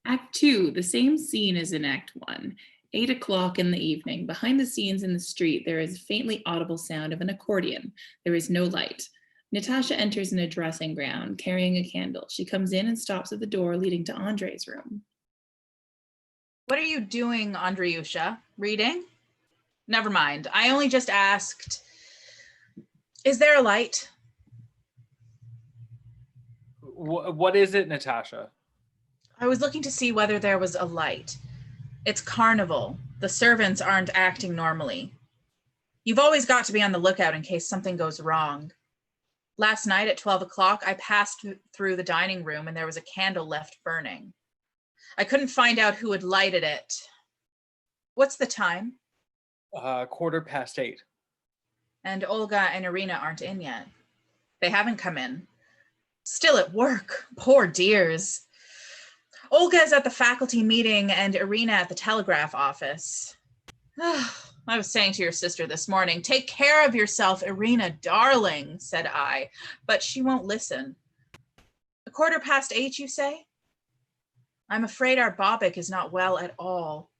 Act 2, the same scene as in Act 1. 8 o'clock in the evening. Behind the scenes in the street, there is a faintly audible sound of an accordion. There is no light. Natasha enters in a dressing gown, carrying a candle. She comes in and stops at the door leading to Andre's room. What are you doing, Andreyusha? Reading? Never mind. I only just asked, is there a light? What is it, Natasha? I was looking to see whether there was a light. It's carnival. The servants aren't acting normally. You've always got to be on the lookout in case something goes wrong. Last night at 12 o'clock, I passed through the dining room and there was a candle left burning. I couldn't find out who had lighted it. What's the time? 8:15. And Olga and Irina aren't in yet. They haven't come in. Still at work. Poor dears. Olga's at the faculty meeting and Irina at the telegraph office. I was saying to your sister this morning, take care of yourself, Irina, darling, said I, but she won't listen. 8:15, you say? I'm afraid our Bobik is not well at all.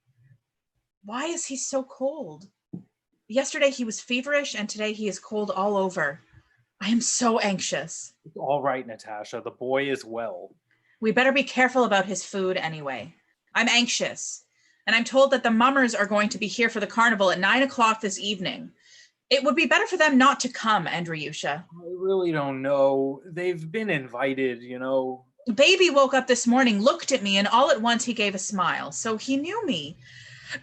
Why is he so cold? Yesterday he was feverish and today he is cold all over. I am so anxious. It's all right, Natasha. The boy is well. We better be careful about his food anyway. I'm anxious. And I'm told that the mummers are going to be here for the carnival at 9 o'clock this evening. It would be better for them not to come, Andreyusha. I really don't know. They've been invited, you know. Baby woke up this morning, looked at me, and all at once he gave a smile. So he knew me.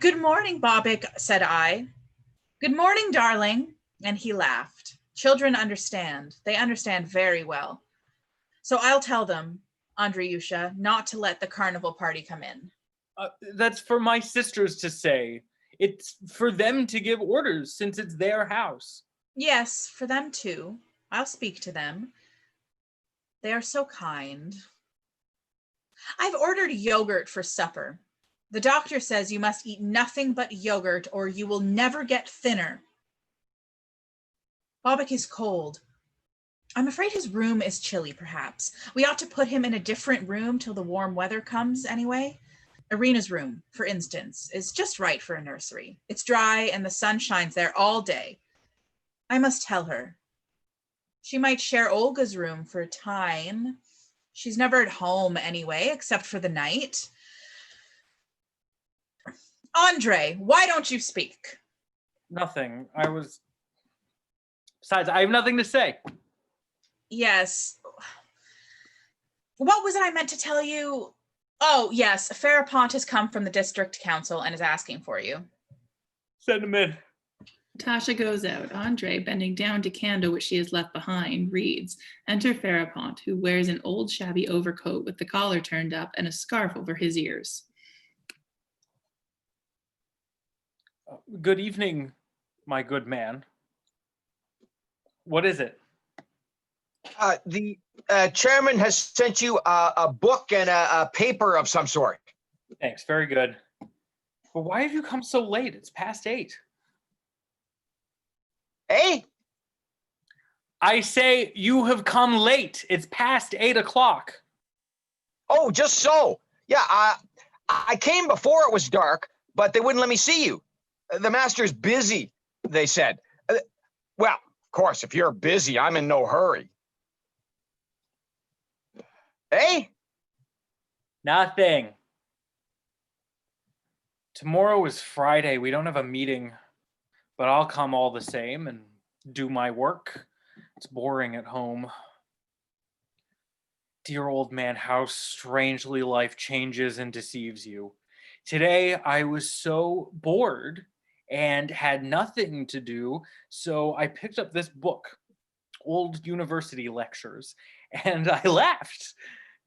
Good morning, Bobik, said I. Good morning, darling. And he laughed. Children understand. They understand very well. So I'll tell them, Andreyusha, not to let the carnival party come in. That's for my sisters to say. It's for them to give orders since it's their house. Yes, for them too. I'll speak to them. They are so kind. I've ordered yogurt for supper. The doctor says you must eat nothing but yogurt or you will never get thinner. Bobik is cold. I'm afraid his room is chilly, perhaps. We ought to put him in a different room till the warm weather comes anyway. Irina's room, for instance, is just right for a nursery. It's dry and the sun shines there all day. I must tell her. She might share Olga's room for a time. She's never at home anyway, except for the night. Andre, why don't you speak? Nothing. Besides, I have nothing to say. Yes. What was it I meant to tell you? Oh, yes. Farapont has come from the district council and is asking for you. Send him in. Natasha goes out. Andre, bending down to candle which she has left behind, reads. Enter Farapont, who wears an old shabby overcoat with the collar turned up and a scarf over his ears. Good evening, my good man. What is it? The chairman has sent you a book and a paper of some sort. Thanks, very good. But why have you come so late? It's past 8. Hey? I say you have come late. It's past 8 o'clock. Oh, just so. Yeah, I came before it was dark, but they wouldn't let me see you. The master's busy, they said. Well, of course, if you're busy, I'm in no hurry. Hey? Nothing. Tomorrow is Friday. We don't have a meeting, but I'll come all the same and do my work. It's boring at home. Dear old man, how strangely life changes and deceives you. Today, I was so bored and had nothing to do, so I picked up this book, old university lectures, and I laughed.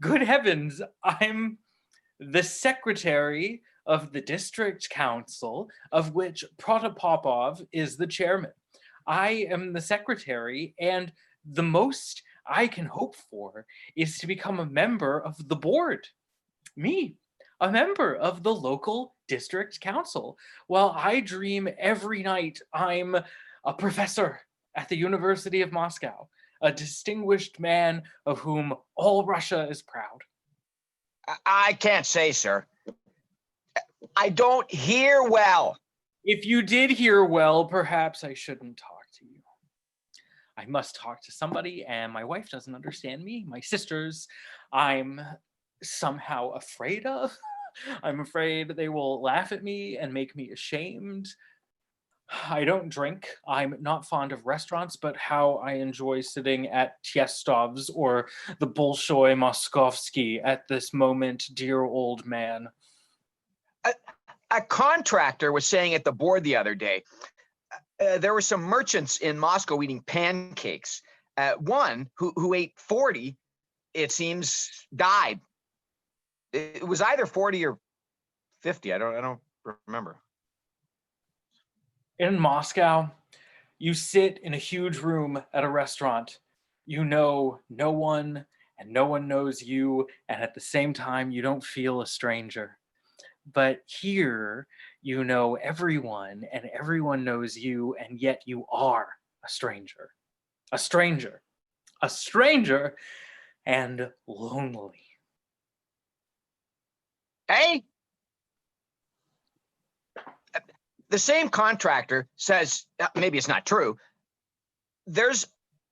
Good heavens, I'm the secretary of the district council, of which Protopopov is the chairman. I am the secretary, and the most I can hope for is to become a member of the board. Me, a member of the local district council. While I dream every night I'm a professor at the University of Moscow, a distinguished man of whom all Russia is proud. I can't say, sir. I don't hear well. If you did hear well, perhaps I shouldn't talk to you. I must talk to somebody, and my wife doesn't understand me. My sisters, I'm somehow afraid of. I'm afraid they will laugh at me and make me ashamed. I don't drink. I'm not fond of restaurants, but how I enjoy sitting at Tiestov's or the Bolshoi Moskovsky at this moment, dear old man. A contractor was saying at the board the other day, there were some merchants in Moscow eating pancakes. One who ate 40, it seems, died. It was either 40 or 50. I don't remember. In Moscow, you sit in a huge room at a restaurant. You know no one, and no one knows you, and at the same time, you don't feel a stranger. But here, you know everyone, and everyone knows you, and yet you are a stranger. A stranger. A stranger, and lonely. Hey? The same contractor says, maybe it's not true, there's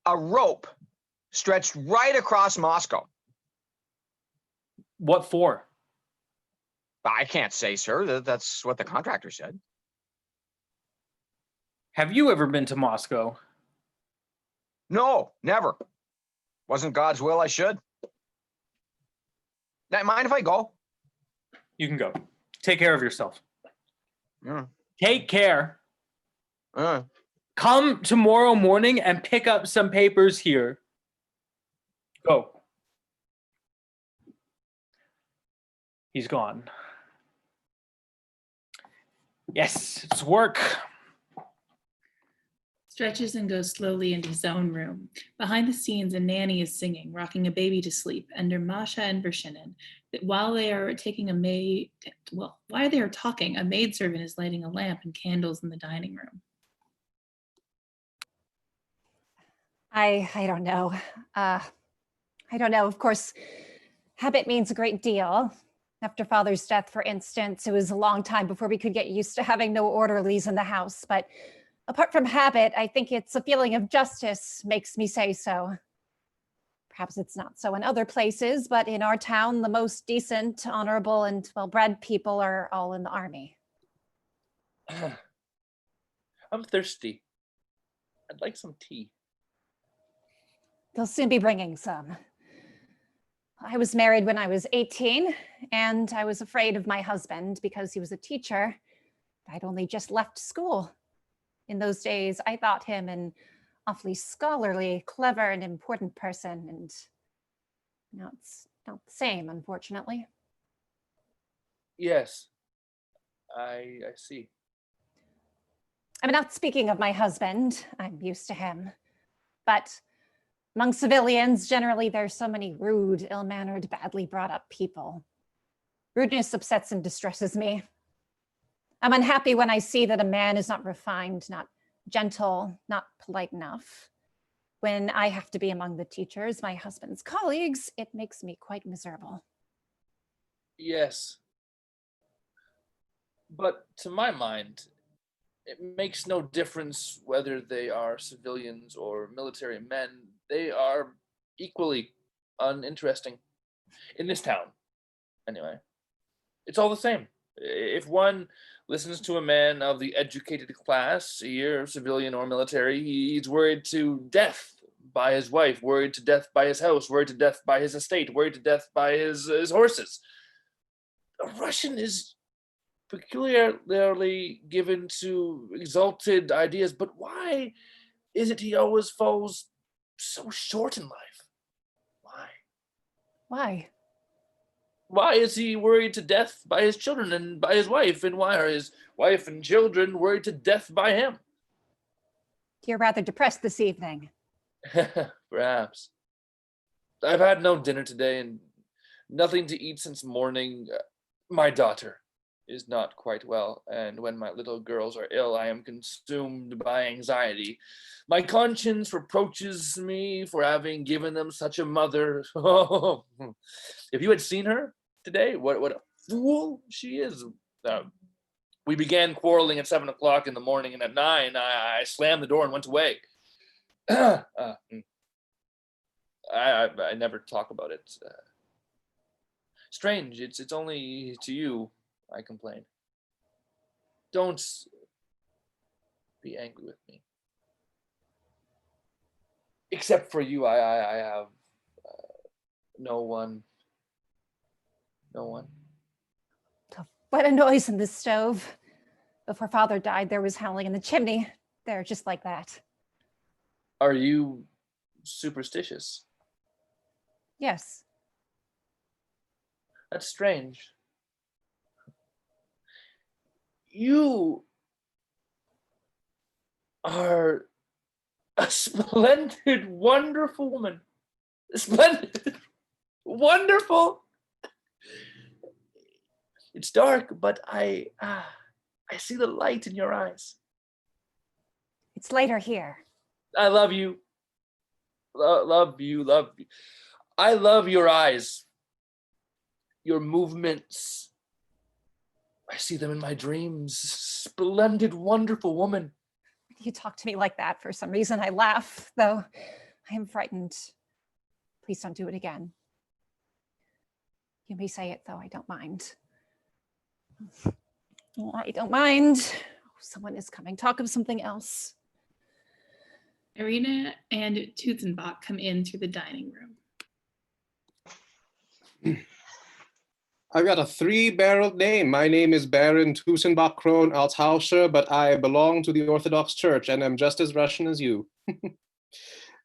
a rope stretched right across Moscow. What for? I can't say, sir. That's what the contractor said. Have you ever been to Moscow? No, never. Wasn't God's will I should. Mind if I go? You can go. Take care of yourself. Yeah. Take care. Come tomorrow morning and pick up some papers here. Go. He's gone. Yes, it's work. Stretches and goes slowly into his own room. Behind the scenes, a nanny is singing, rocking a baby to sleep under Masha and Vershinin. While they are talking, a maidservant is lighting a lamp and candles in the dining room. I don't know. I don't know. Of course, habit means a great deal. After Father's death, for instance, it was a long time before we could get used to having no orderlies in the house. But apart from habit, I think it's a feeling of justice makes me say so. Perhaps it's not so in other places, but in our town, the most decent, honorable, and well-bred people are all in the army. I'm thirsty. I'd like some tea. They'll soon be bringing some. I was married when I was 18, and I was afraid of my husband because he was a teacher. I'd only just left school. In those days, I thought him an awfully scholarly, clever, and important person, and now it's not the same, unfortunately. Yes, I see. I'm not speaking of my husband. I'm used to him. But Among civilians, generally, there's so many rude, ill-mannered, badly brought up people. Rudeness upsets and distresses me. I'm unhappy when I see that a man is not refined, not gentle, not polite enough. When I have to be among the teachers, my husband's colleagues, it makes me quite miserable. Yes. But to my mind, it makes no difference whether they are civilians or military men. They are equally uninteresting. In this town, anyway. It's all the same. If one listens to a man of the educated class, here, civilian or military, he's worried to death by his wife, worried to death by his house, worried to death by his estate, worried to death by his horses. A Russian is peculiarly given to exalted ideas, but why is it he always falls so short in life? Why? Why? Why is he worried to death by his children and by his wife? And why are his wife and children worried to death by him? You're rather depressed this evening. Perhaps. I've had no dinner today and nothing to eat since morning. My daughter is not quite well, and when my little girls are ill, I am consumed by anxiety. My conscience reproaches me for having given them such a mother. If you had seen her today, what a fool she is. We began quarreling at 7 o'clock in the morning, and at 9, I slammed the door and went away. I never talk about it. Strange, it's only to you I complain. Don't be angry with me. Except for you, I have no one. No one. What a noise in the stove. Before Father died, there was howling in the chimney. There, just like that. Are you superstitious? Yes. That's strange. You are a splendid, wonderful woman. Splendid, wonderful. It's dark, but I see the light in your eyes. It's later here. I love you. Love you. I love your eyes. Your movements. I see them in my dreams. Splendid, wonderful woman. You talk to me like that. For some reason, I laugh, though I am frightened. Please don't do it again. You may say it, though I don't mind. Oh, I don't mind. Oh, someone is coming. Talk of something else. Irina and Tutzenbach come in through the dining room. I've got a 3-barreled name. My name is Baron Tusenbach Kron Althauscher, but I belong to the Orthodox Church and am just as Russian as you.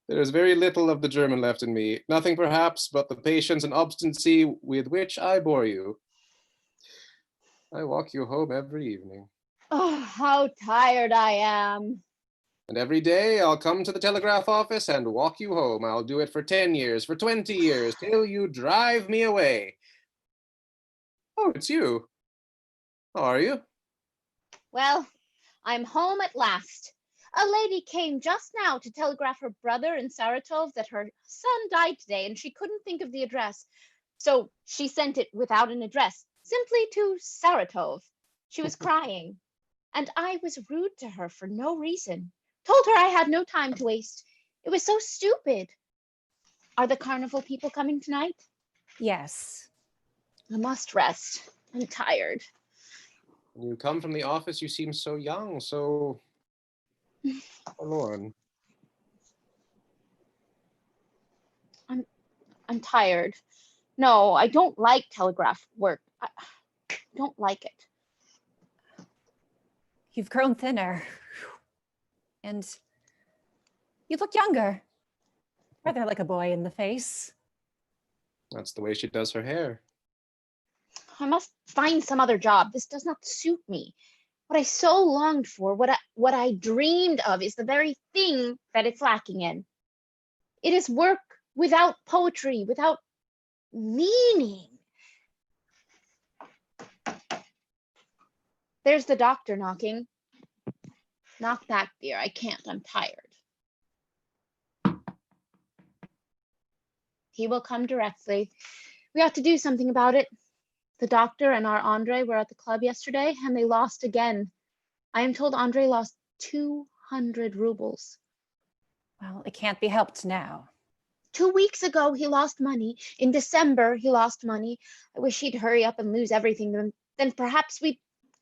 There is very little of the German left in me. Nothing perhaps but the patience and obstinacy with which I bore you. I walk you home every evening. Oh, how tired I am. And every day I'll come to the telegraph office and walk you home. I'll do it for 10 years, for 20 years, till you drive me away. Oh, it's you. How are you? Well, I'm home at last. A lady came just now to telegraph her brother in Saratov that her son died today and she couldn't think of the address. So she sent it without an address, simply to Saratov. She was crying, and I was rude to her for no reason. Told her I had no time to waste. It was so stupid. Are the carnival people coming tonight? Yes. I must rest. I'm tired. When you come from the office, you seem so young, so forlorn. I'm tired. No, I don't like telegraph work. I don't like it. You've grown thinner. And you look younger. Rather like a boy in the face. That's the way she does her hair. I must find some other job. This does not suit me. What I so longed for, what I dreamed of, is the very thing that it's lacking in. It is work without poetry, without meaning. There's the doctor knocking. Knock back, dear. I can't. I'm tired. He will come directly. We ought to do something about it. The doctor and our Andre were at the club yesterday, and they lost again. I am told Andre lost 200 rubles. Well, it can't be helped now. 2 weeks ago, he lost money. In December, he lost money. I wish he'd hurry up and lose everything. Then perhaps we'd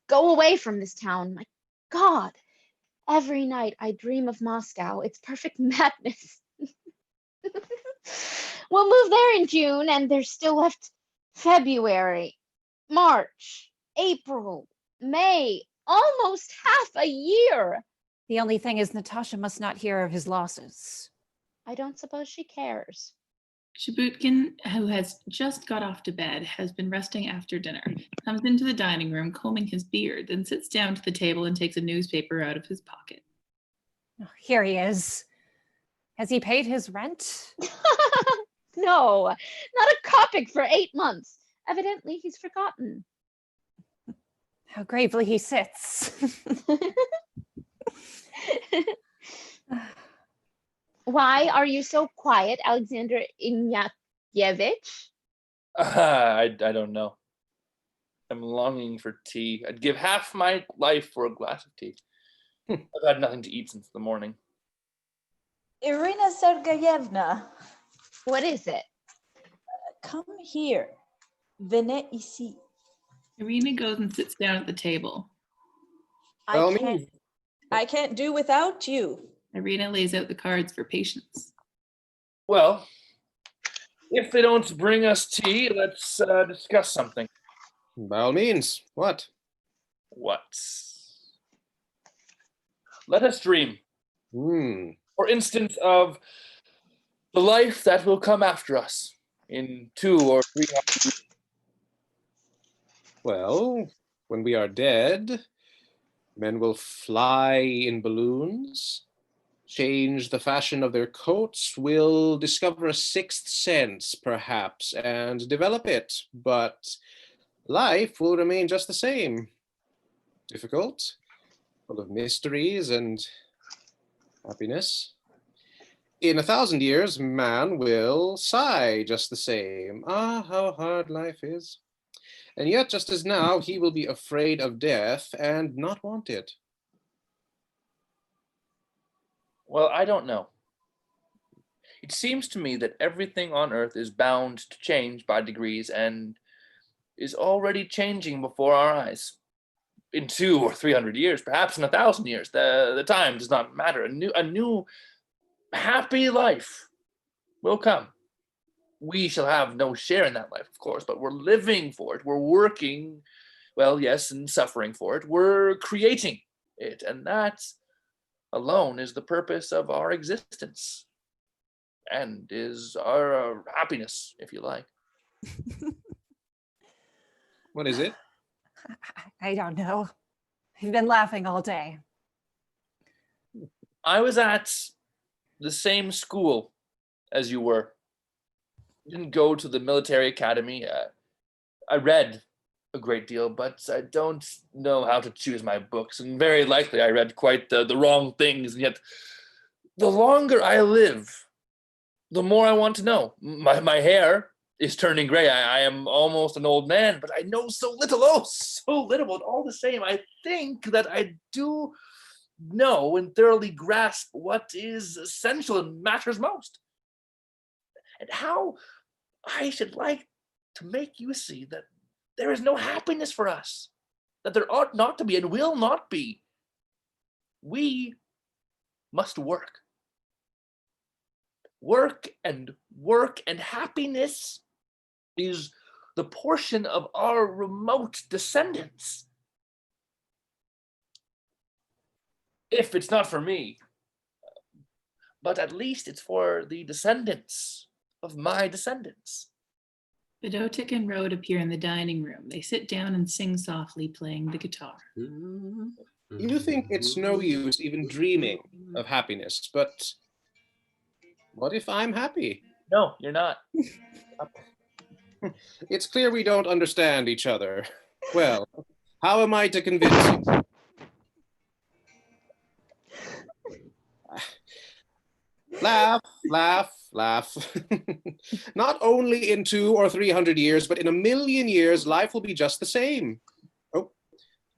go away from this town. My God, every night I dream of Moscow. It's perfect madness. We'll move there in June, and there's still left February, March, April, May, almost half a year. The only thing is Natasha must not hear of his losses. I don't suppose she cares. Shabutkin, who has just got off to bed, has been resting after dinner, comes into the dining room combing his beard, then sits down to the table and takes a newspaper out of his pocket. Oh, here he is. Has he paid his rent? No, not a kopeck for 8 months. Evidently, he's forgotten. How gravely he sits. Why are you so quiet, Alexander Ignatyevich? I don't know. I'm longing for tea. I'd give half my life for a glass of tea. I've had nothing to eat since the morning. Irina Sergeyevna. What is it? Come here. Venez ici. Irina goes and sits down at the table. I can't do without you. Irina lays out the cards for patience. Well, if they don't bring us tea, let's discuss something. By all means. What? What? Let us dream. For instance, of the life that will come after us in 2 or 3 years. Well, when we are dead, men will fly in balloons, change the fashion of their coats, will discover a sixth sense, perhaps, and develop it. But life will remain just the same. Difficult, full of mysteries and happiness. In 1,000 years, man will sigh just the same. Ah, how hard life is. And yet, just as now, he will be afraid of death and not want it. Well, I don't know. It seems to me that everything on earth is bound to change by degrees and is already changing before our eyes. In 200 or 300 years, perhaps in 1,000 years, the time does not matter. A new happy life will come. We shall have no share in that life, of course, but we're living for it. We're working, well, yes, and suffering for it. We're creating it, and that alone is the purpose of our existence and is our happiness, if you like. What is it? I don't know. I've been laughing all day. I was at the same school as you were. Didn't go to the military academy. I read a great deal, but I don't know how to choose my books. And very likely I read quite the wrong things. And yet, the longer I live, the more I want to know. My hair is turning gray. I am almost an old man, but I know so little. Oh, so little. But all the same, I think that I do know and thoroughly grasp what is essential and matters most. And how I should like to make you see that there is no happiness for us, that there ought not to be and will not be. We must work. Work, and happiness is the portion of our remote descendants. If it's not for me, but at least it's for the descendants of my descendants. Bedotik and Rode appear in the dining room. They sit down and sing softly, playing the guitar. You think it's no use even dreaming of happiness, but What if I'm happy? No, you're not. It's clear we don't understand each other. Well, how am I to convince you? Laugh, laugh, laugh. Not only in 200 or 300 years, but in 1,000,000 years, life will be just the same. Oh,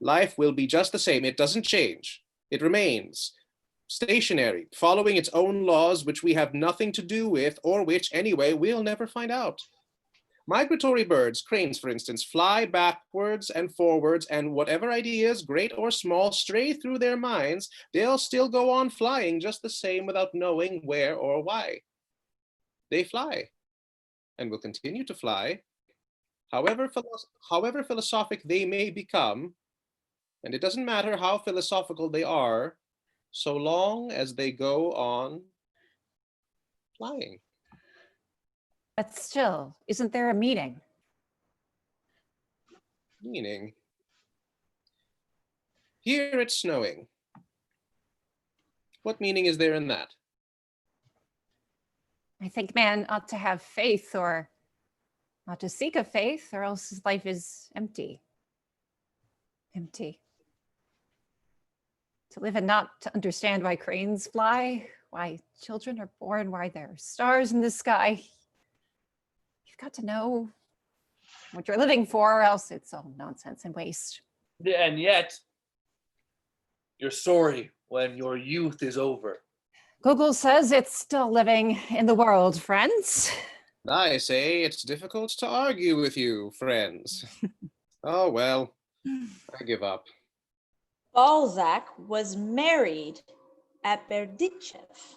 life will be just the same. It doesn't change. It remains stationary, following its own laws, which we have nothing to do with, or which, anyway, we'll never find out. Migratory birds, cranes, for instance, fly backwards and forwards, and whatever ideas, great or small, stray through their minds, they'll still go on flying just the same without knowing where or why. They fly, and will continue to fly, however philosophic they may become, and it doesn't matter how philosophical they are, so long as they go on flying. But still, isn't there a meaning? Meaning? Here it's snowing. What meaning is there in that? I think man ought to have faith, or not to seek a faith, or else his life is empty. Empty. To live and not to understand why cranes fly, why children are born, why there are stars in the sky. You've got to know what you're living for, or else it's all nonsense and waste. And yet, you're sorry when your youth is over. Google says it's still living in the world, friends. I say it's difficult to argue with you, friends. Oh, well, I give up. Balzac was married at Berdichev.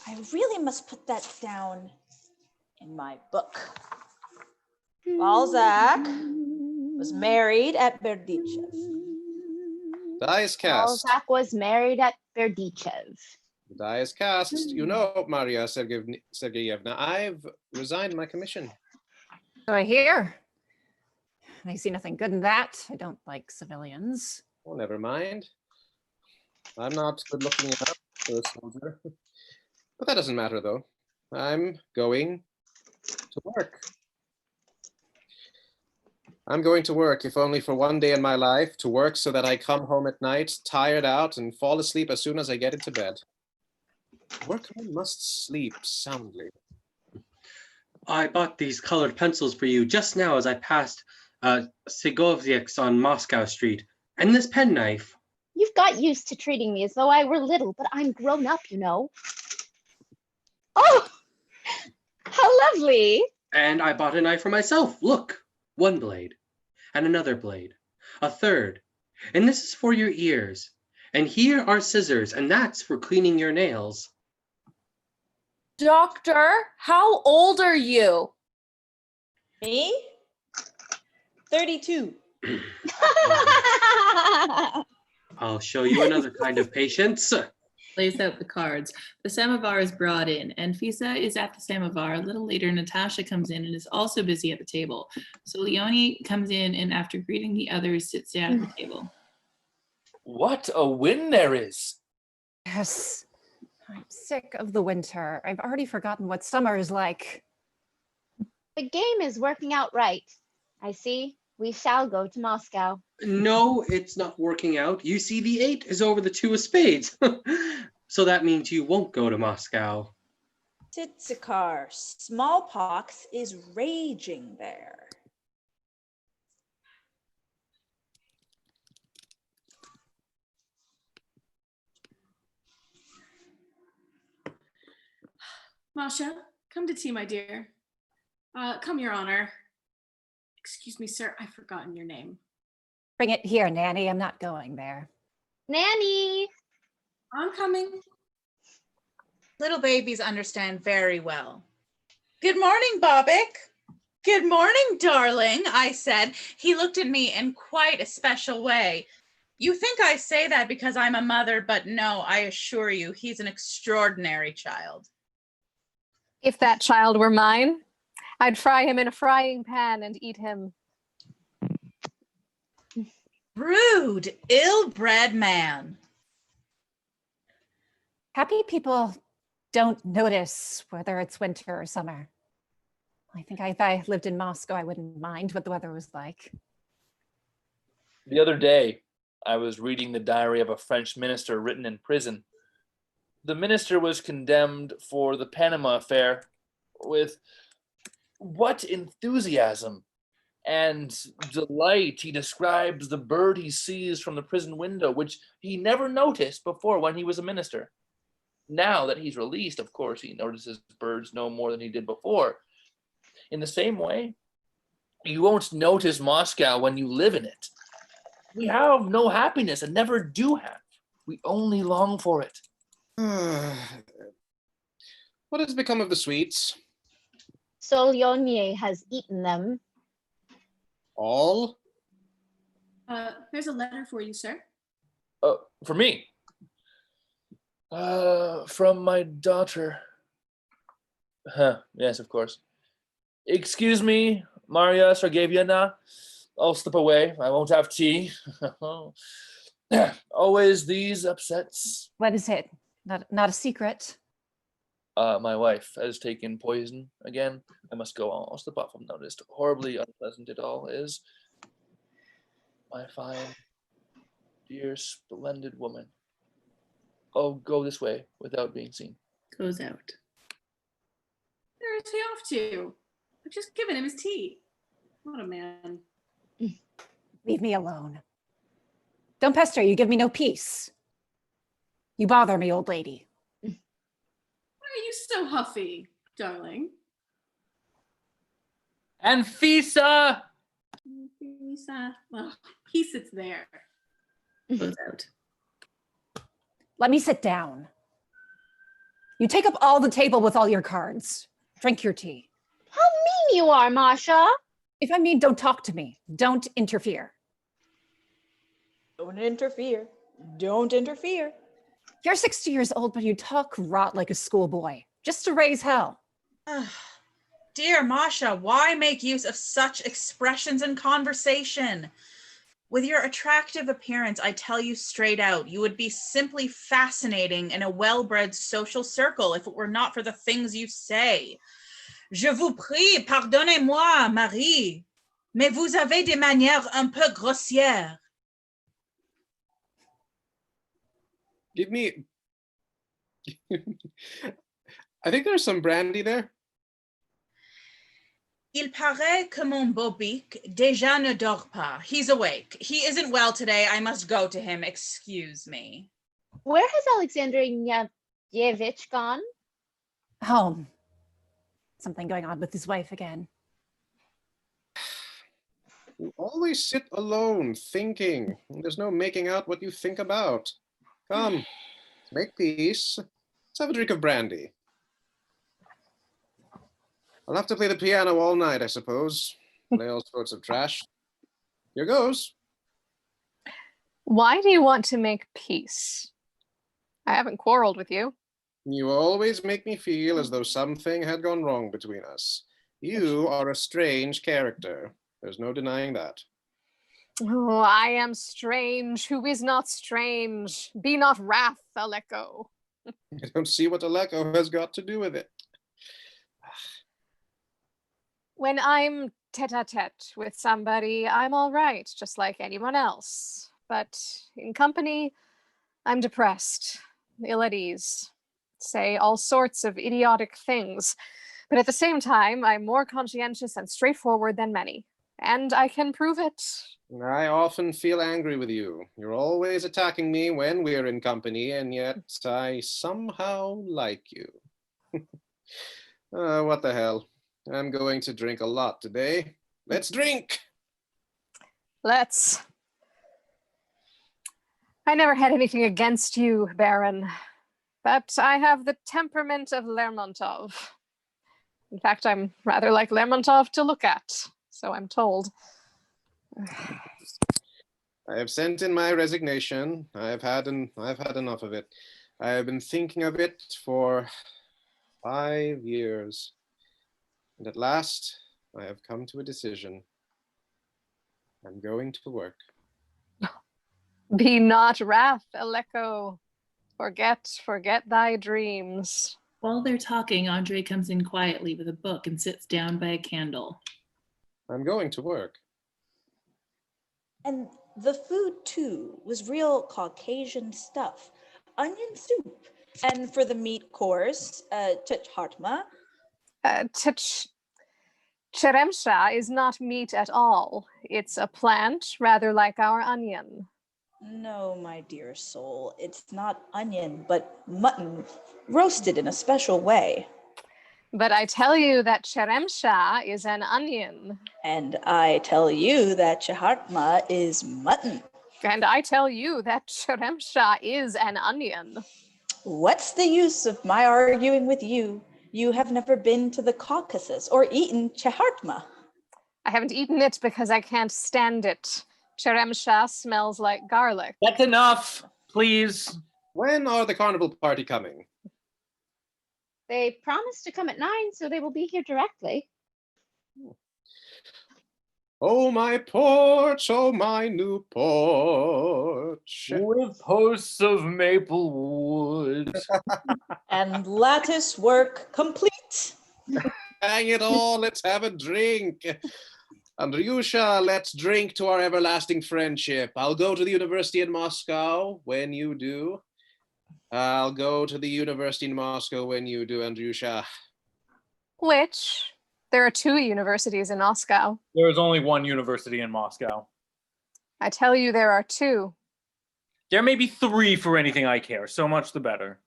I really must put that down in my book. Balzac was married at Berdichev. Die is cast. Balzac was married at Berdichev. The die is cast. You know, Maria Sergeyevna, I've resigned my commission. So I hear. I see nothing good in that. I don't like civilians. Oh, never mind. I'm not good looking enough for a soldier. But that doesn't matter, though. I'm going to work. I'm going to work, if only for one day in my life, to work so that I come home at night, tired out, and fall asleep as soon as I get into bed. Workmen must sleep soundly. I bought these colored pencils for you just now as I passed Segovyek's on Moscow Street, and this penknife. You've got used to treating me as though I were little, but I'm grown up, you know. Oh, how lovely. And I bought a knife for myself. Look, one blade, and another blade, a third, and this is for your ears. And here are scissors, and that's for cleaning your nails. Doctor, how old are you? Me? 32. I'll show you another kind of patience. Lays out the cards. The samovar is brought in, and Fisa is at the samovar. A little later, Natasha comes in and is also busy at the table. So Leonie comes in and after greeting the others, sits down at the table. What a wind there is. Yes, I'm sick of the winter. I've already forgotten what summer is like. The game is working out right. I see. We shall go to Moscow. No, it's not working out. You see, the 8 is over the 2 of spades. So that means you won't go to Moscow. Titsikar, smallpox is raging there. Masha, come to tea, my dear. Come, Your Honor. Excuse me, sir, I've forgotten your name. Bring it here, Nanny. I'm not going there. Nanny! I'm coming. Little babies understand very well. Good morning, Bobik. Good morning, darling, I said. He looked at me in quite a special way. You think I say that because I'm a mother, but no, I assure you, he's an extraordinary child. If that child were mine, I'd fry him in a frying pan and eat him. Rude, ill-bred man. Happy people don't notice whether it's winter or summer. I think if I lived in Moscow, I wouldn't mind what the weather was like. The other day, I was reading the diary of a French minister written in prison. The minister was condemned for the Panama affair with what enthusiasm and delight he describes the bird he sees from the prison window, which he never noticed before when he was a minister. Now that he's released, of course, he notices birds no more than he did before. In the same way, you won't notice Moscow when you live in it. We have no happiness and never do have. We only long for it. What has become of the sweets? Solyonye has eaten them. All? There's a letter for you, sir. For me? From my daughter. Yes, of course. Excuse me, Maria Sergeyevna. I'll slip away. I won't have tea. Always these upsets. What is it? Not a secret. My wife has taken poison again. I must go. I'll slip off unnoticed. Horribly unpleasant it all is. My fine, dear, splendid woman. Oh, go this way without being seen. Goes out. Where is he off to? I've just given him his tea. What a man. Leave me alone. Don't pester, you give me no peace. You bother me, old lady. Why are you so huffy, darling? Anfisa! Lisa. Well, he sits there. Goes out. Let me sit down. You take up all the table with all your cards. Drink your tea. How mean you are, Masha. If I mean, don't talk to me. Don't interfere. Don't interfere. Don't interfere. You're 60 years old, but you talk rot like a schoolboy, just to raise hell. Dear Masha, why make use of such expressions in conversation? With your attractive appearance, I tell you straight out, you would be simply fascinating in a well-bred social circle if it were not for the things you say. Je vous prie, pardonnez-moi, Marie, mais vous avez des manières un peu grossières. Give me... I think there's some brandy there. Il paraît que mon beau-bic déjà ne dort pas. He's awake. He isn't well today. I must go to him. Excuse me. Where has Alexander Ignatyevich gone? Home. Something going on with his wife again. You always sit alone, thinking. There's no making out what you think about. Come, make peace. Let's have a drink of brandy. I'll have to play the piano all night, I suppose. Play all sorts of trash. Here goes. Why do you want to make peace? I haven't quarreled with you. You always make me feel as though something had gone wrong between us. You are a strange character. There's no denying that. Oh, I am strange. Who is not strange? Be not wrath, Aleko. I don't see what Aleko has got to do with it. When I'm tete-a-tete with somebody, I'm all right, just like anyone else. But in company, I'm depressed, ill at ease, say all sorts of idiotic things. But at the same time, I'm more conscientious and straightforward than many. And I can prove it. I often feel angry with you. You're always attacking me when we're in company, and yet I somehow like you. What the hell? I'm going to drink a lot today. Let's drink! Let's. I never had anything against you, Baron, but I have the temperament of Lermontov. In fact, I'm rather like Lermontov to look at, so I'm told. I have sent in my resignation. I've had enough of it. I have been thinking of it for 5 years. And at last, I have come to a decision. I'm going to work. Be not wrath, Aleko. Forget thy dreams. While they're talking, Andre comes in quietly with a book and sits down by a candle. I'm going to work. And the food, too, was real Caucasian stuff. Onion soup. And for the meat course, chichartma. Cheremsha is not meat at all. It's a plant, rather like our onion. No, my dear soul, it's not onion, but mutton, roasted in a special way. But I tell you that cheremsha is an onion. And I tell you that chahartma is mutton. And I tell you that cheremsha is an onion. What's the use of my arguing with you? You have never been to the Caucasus or eaten chahartma. I haven't eaten it because I can't stand it. Cheremsha smells like garlic. That's enough, please. When are the carnival party coming? They promised to come at 9, so they will be here directly. Oh, my porch, oh, my new porch. With posts of maple wood. And lattice work complete. Hang it all, let's have a drink. Andryusha, let's drink to our everlasting friendship. I'll go to the university in Moscow when you do. I'll go to the university in Moscow when you do, Andryusha. Which? There are 2 universities in Moscow. There is only one university in Moscow. I tell you there are 2. There may be 3 for anything I care. So much the better.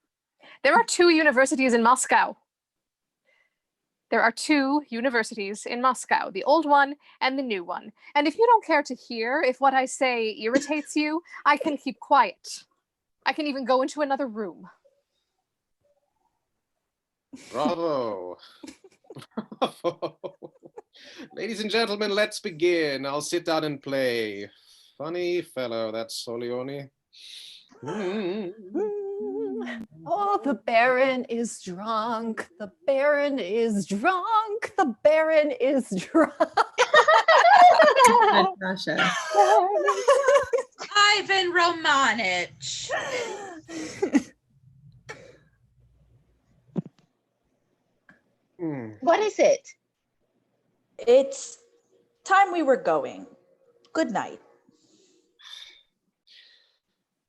There are 2 universities in Moscow. There are 2 universities in Moscow, the old one and the new one. And if you don't care to hear, if what I say irritates you, I can keep quiet. I can even go into another room. Bravo. Bravo. Ladies and gentlemen, let's begin. I'll sit down and play. Funny fellow, that's Solioni. Oh, the Baron is drunk. The Baron is drunk. The Baron is drunk. Natasha. Ivan Romanich. What is it? It's time we were going. Good night.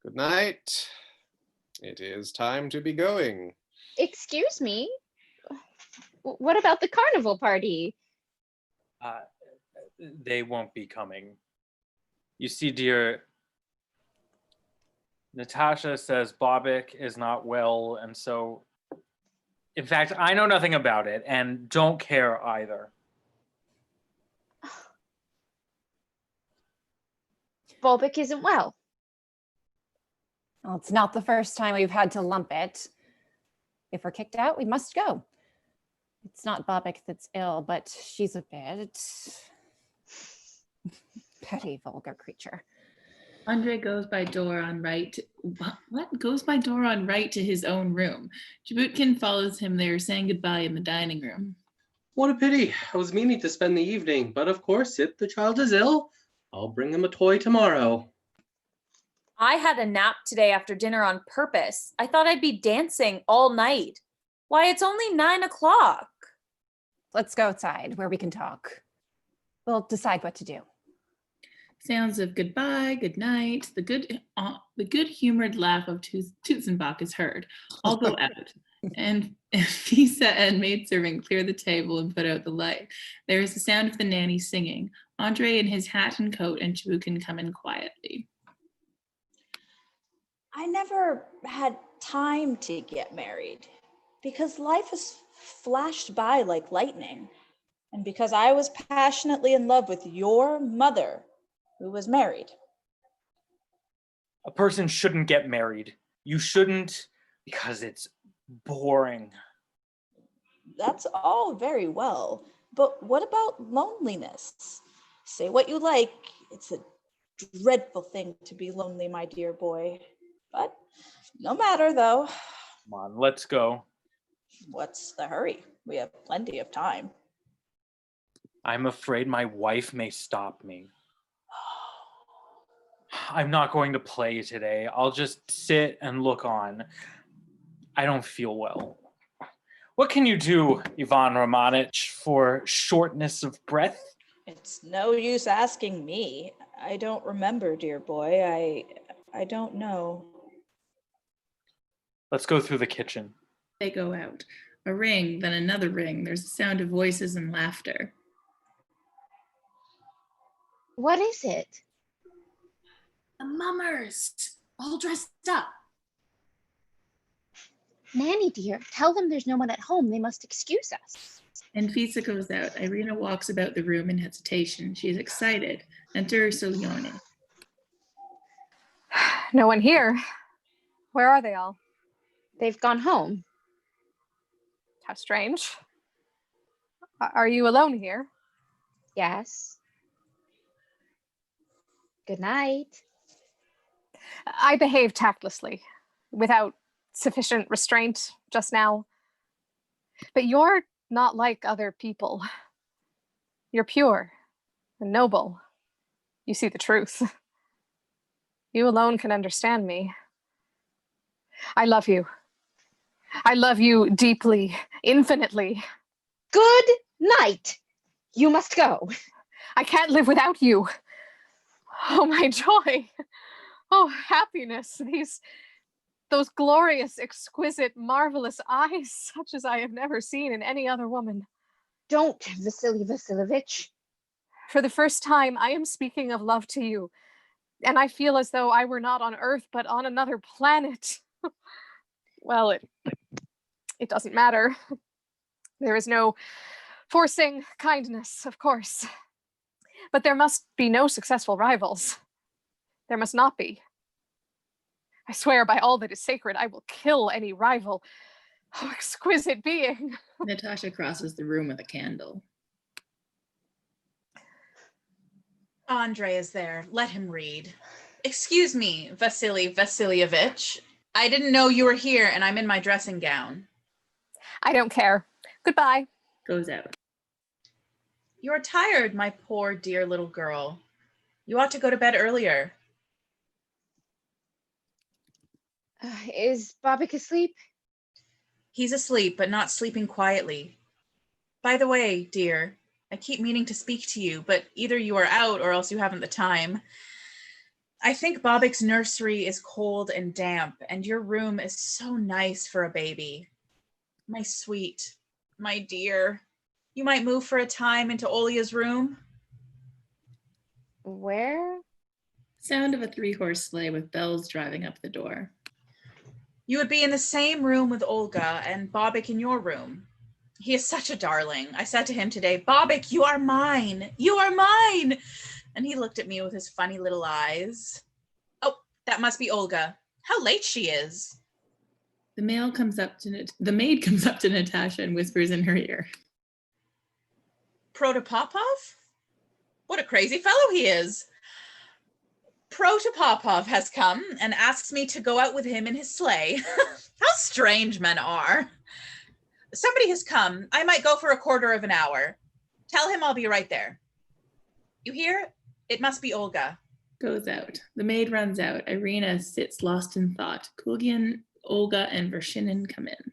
Good night. It is time to be going. Excuse me? What about the carnival party? They won't be coming. You see, dear, Natasha says Bobik is not well, and so, in fact, I know nothing about it and don't care either. Bobik isn't well. Well, it's not the first time we've had to lump it. If we're kicked out, we must go. It's not Bobik that's ill, but she's a bit petty, vulgar creature. Andre goes by door on right. What goes by door on right to his own room? Jabutkin follows him there, saying goodbye in the dining room. What a pity. I was meaning to spend the evening, but of course, if the child is ill, I'll bring him a toy tomorrow. I had a nap today after dinner on purpose. I thought I'd be dancing all night. Why, it's only 9 o'clock. Let's go outside where we can talk. We'll decide what to do. Sounds of goodbye, good night. The good-humored laugh of Tutzenbach is heard. All go out, and Fisa and maidservant clear the table and put out the light. There is the sound of the nanny singing. Andre in his hat and coat and Chabutkin come in quietly. I never had time to get married because life has flashed by like lightning. And because I was passionately in love with your mother, who was married. A person shouldn't get married. You shouldn't because it's boring. That's all very well, but what about loneliness? Say what you like, it's a dreadful thing to be lonely, my dear boy. But no matter though. Come on, let's go. What's the hurry? We have plenty of time. I'm afraid my wife may stop me. I'm not going to play today. I'll just sit and look on. I don't feel well. What can you do, Ivan Romanich, for shortness of breath? It's no use asking me. I don't remember, dear boy. I don't know. Let's go through the kitchen. They go out. A ring, then another ring. There's a sound of voices and laughter. What is it? The mummers, all dressed up. Nanny dear, tell them there's no one at home. They must excuse us. And Fisa goes out. Irina walks about the room in hesitation. She is excited. Enter Solione. No one here. Where are they all? They've gone home. How strange. Are you alone here? Yes. Good night. I behaved tactlessly, without sufficient restraint just now. But you're not like other people. You're pure and noble. You see the truth. You alone can understand me. I love you. I love you deeply, infinitely. Good night. You must go. I can't live without you. Oh, my joy. Oh, happiness. Those glorious, exquisite, marvelous eyes, such as I have never seen in any other woman. Don't, Vasily Vasilovich. For the first time, I am speaking of love to you, and I feel as though I were not on Earth, but on another planet. Well, it doesn't matter. There is no forcing kindness, of course. But there must be no successful rivals. There must not be. I swear by all that is sacred, I will kill any rival. Oh, exquisite being. Natasha crosses the room with a candle. Andre is there. Let him read. Excuse me, Vasily Vasilyevich. I didn't know you were here and I'm in my dressing gown. I don't care. Goodbye. Goes out. You're tired, my poor dear little girl. You ought to go to bed earlier. Is Bobik asleep? He's asleep, but not sleeping quietly. By the way, dear, I keep meaning to speak to you, but either you are out or else you haven't the time. I think Bobik's nursery is cold and damp, and your room is so nice for a baby. My sweet, my dear, you might move for a time into Olia's room? Where? Sound of a three-horse sleigh with bells driving up the door. You would be in the same room with Olga and Bobik in your room. He is such a darling. I said to him today, Bobik, you are mine. You are mine. And he looked at me with his funny little eyes. Oh, that must be Olga. How late she is. The maid comes up to Natasha and whispers in her ear. Protopopov? What a crazy fellow he is. Protopopov has come and asks me to go out with him in his sleigh. How strange men are. Somebody has come. I might go for a quarter of an hour. Tell him I'll be right there. You hear? It must be Olga. Goes out. The maid runs out. Irina sits lost in thought. Kulgin, Olga, and Vershinin come in.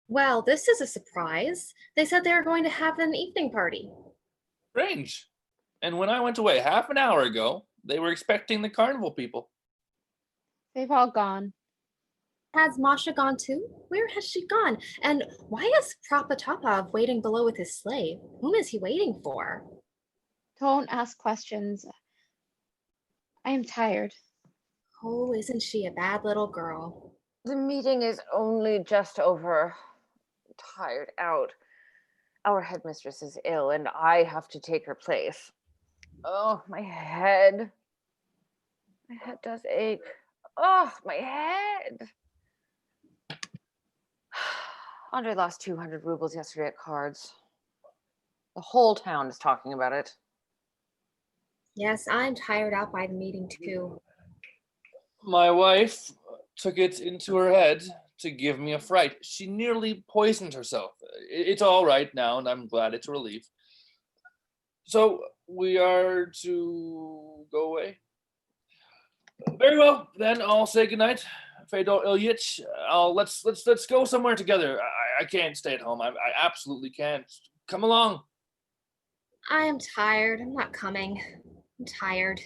Well, this is a surprise. They said they were going to have an evening party. Strange. And when I went away half an hour ago, they were expecting the carnival people. They've all gone. Has Masha gone too? Where has she gone? And why is Propotopov waiting below with his slave? Whom is he waiting for? Don't ask questions. I am tired. Oh, isn't she a bad little girl? The meeting is only just over. Tired out. Our headmistress is ill and I have to take her place. Oh, my head. My head does ache. Oh, my head. Andre lost 200 rubles yesterday at cards. The whole town is talking about it. Yes, I'm tired out by the meeting too. My wife took it into her head to give me a fright. She nearly poisoned herself. It's all right now, and I'm glad it's a relief. So we are to go away? Very well, then I'll say goodnight. Fedor Ilyich, let's go somewhere together. I can't stay at home. I absolutely can't. Come along. I am tired. I'm not coming. I'm tired.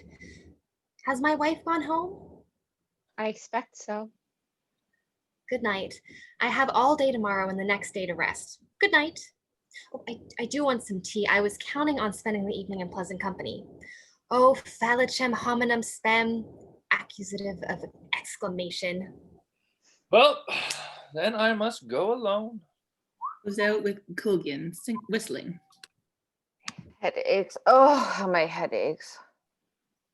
Has my wife gone home? I expect so. Good night. I have all day tomorrow and the next day to rest. Good night. Oh, I do want some tea. I was counting on spending the evening in pleasant company. Oh, falicem hominum spem, accusative of exclamation. Well, then I must go alone. Goes out with Kulgin whistling. Headaches. Oh, my headaches.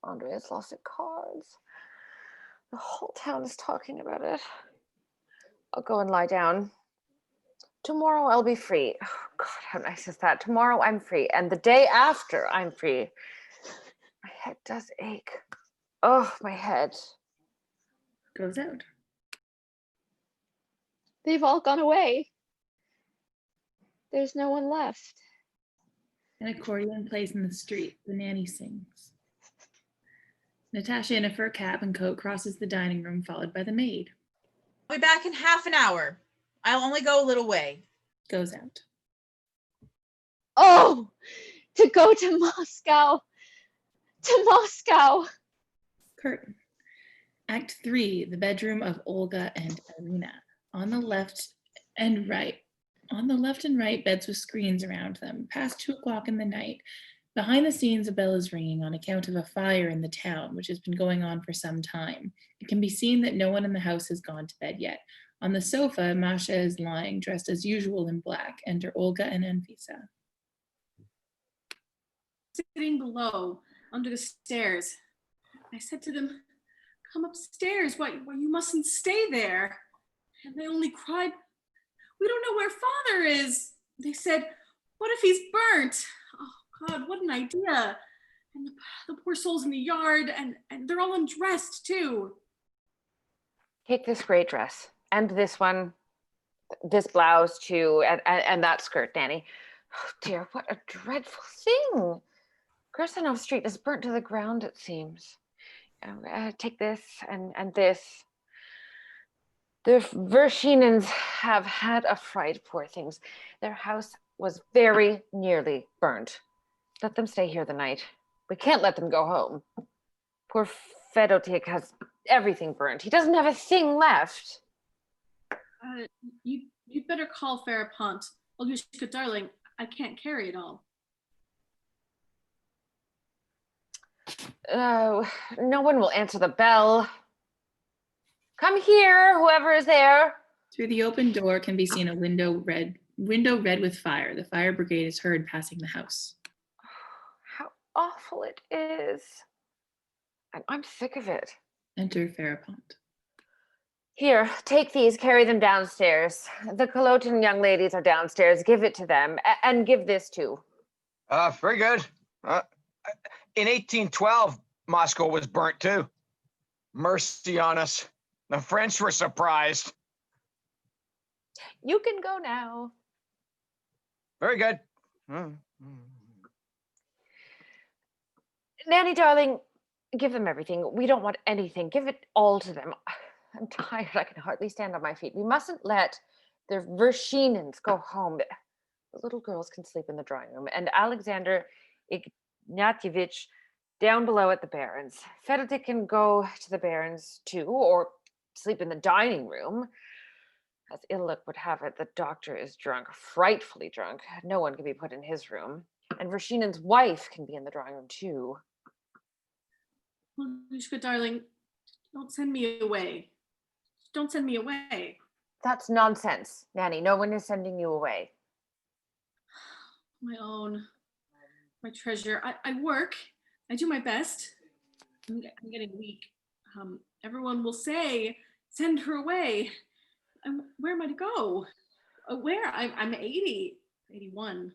Andre has lost at cards. The whole town is talking about it. I'll go and lie down. Tomorrow I'll be free. Oh, God, how nice is that? Tomorrow I'm free. And the day after I'm free. My head does ache. Oh, my head. Goes out. They've all gone away. There's no one left. An accordion plays in the street. The nanny sings. Natasha in a fur cap and coat crosses the dining room, followed by the maid. I'll be back in half an hour. I'll only go a little way. Goes out. Oh, to go to Moscow. To Moscow. Curtain. Act 3, the bedroom of Olga and Irina. On the left and right, beds with screens around them. Past 2 o'clock in the night. Behind the scenes, a bell is ringing on account of a fire in the town, which has been going on for some time. It can be seen that no one in the house has gone to bed yet. On the sofa, Masha is lying, dressed as usual in black. Enter Olga and Anfisa. Sitting below, under the stairs. I said to them, come upstairs. Why, you mustn't stay there. And they only cried, we don't know where father is. They said, what if he's burnt? Oh God, what an idea. And the poor soul's in the yard, and they're all undressed too. Take this gray dress and this one, this blouse too, and that skirt, Nanny. Oh dear, what a dreadful thing. Kirsanov Street is burnt to the ground, it seems. Take this and this. The Vershinins have had a fright, poor things. Their house was very nearly burnt. Let them stay here the night. We can't let them go home. Poor Fedotik has everything burnt. He doesn't have a thing left. You'd better call Farapont. Olgushka, darling, I can't carry it all. No one will answer the bell. Come here, whoever is there. Through the open door can be seen a window red with fire. The fire brigade is heard passing the house. How awful it is. And I'm sick of it. Enter Farapont. Here, take these, carry them downstairs. The Kolotin young ladies are downstairs. Give it to them, and give this too. Very good. In 1812, Moscow was burnt too. Mercy on us. The French were surprised. You can go now. Very good. Nanny, darling, give them everything. We don't want anything. Give it all to them. I'm tired. I can hardly stand on my feet. We mustn't let the Vershinins go home. The little girls can sleep in the drawing room. And Alexander Ignatyevich down below at the Baron's. Fedotik can go to the Baron's too, or sleep in the dining room. As ill luck would have it, the doctor is drunk, frightfully drunk. No one can be put in his room. And Vershinin's wife can be in the drawing room too. Olgushka, darling, don't send me away. Don't send me away. That's nonsense, Nanny. No one is sending you away. My own, my treasure. I work. I do my best. I'm getting weak. Everyone will say, send her away. Where am I to go? Where? I'm 80, 81.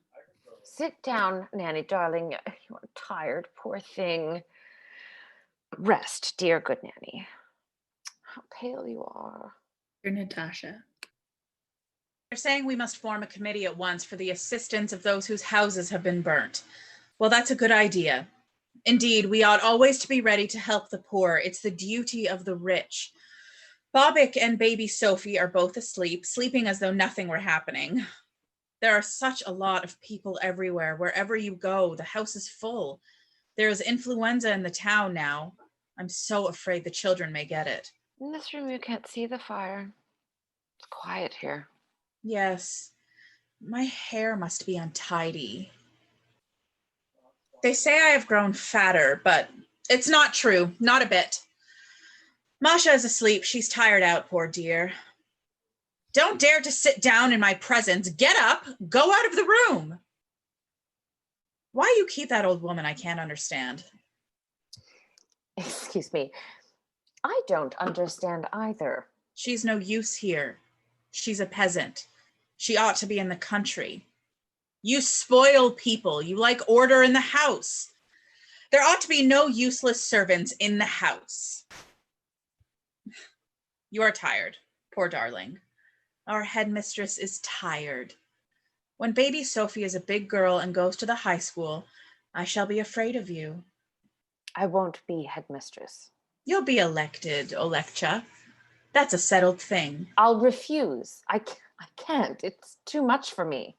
Sit down, Nanny, darling. You are tired, poor thing. Rest, dear good Nanny. How pale you are. You're Natasha. They're saying we must form a committee at once for the assistance of those whose houses have been burnt. Well, that's a good idea. Indeed, we ought always to be ready to help the poor. It's the duty of the rich. Bobik and baby Sophie are both asleep, sleeping as though nothing were happening. There are such a lot of people everywhere. Wherever you go, the house is full. There is influenza in the town now. I'm so afraid the children may get it. In this room, you can't see the fire. It's quiet here. Yes, my hair must be untidy. They say I have grown fatter, but it's not true, not a bit. Masha is asleep. She's tired out, poor dear. Don't dare to sit down in my presence. Get up, go out of the room. Why you keep that old woman, I can't understand. Excuse me. I don't understand either. She's no use here. She's a peasant. She ought to be in the country. You spoil people. You like order in the house. There ought to be no useless servants in the house. You are tired, poor darling. Our headmistress is tired. When baby Sophie is a big girl and goes to the high school, I shall be afraid of you. I won't be headmistress. You'll be elected, Olekcha. That's a settled thing. I'll refuse. I can't. It's too much for me.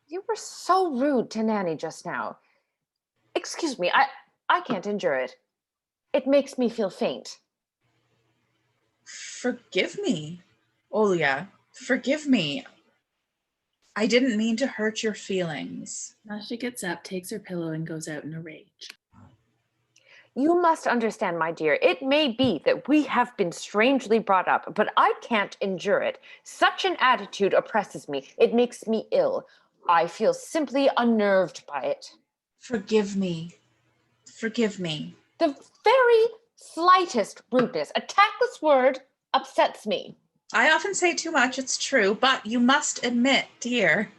You were so rude to Nanny just now. Excuse me, I can't endure it. It makes me feel faint. Forgive me, Olya. Forgive me. I didn't mean to hurt your feelings. Masha gets up, takes her pillow, and goes out in a rage. You must understand, my dear, it may be that we have been strangely brought up, but I can't endure it. Such an attitude oppresses me. It makes me ill. I feel simply unnerved by it. Forgive me. Forgive me. The very slightest rudeness, a tactless word, upsets me. I often say too much, it's true, but you must admit, dear,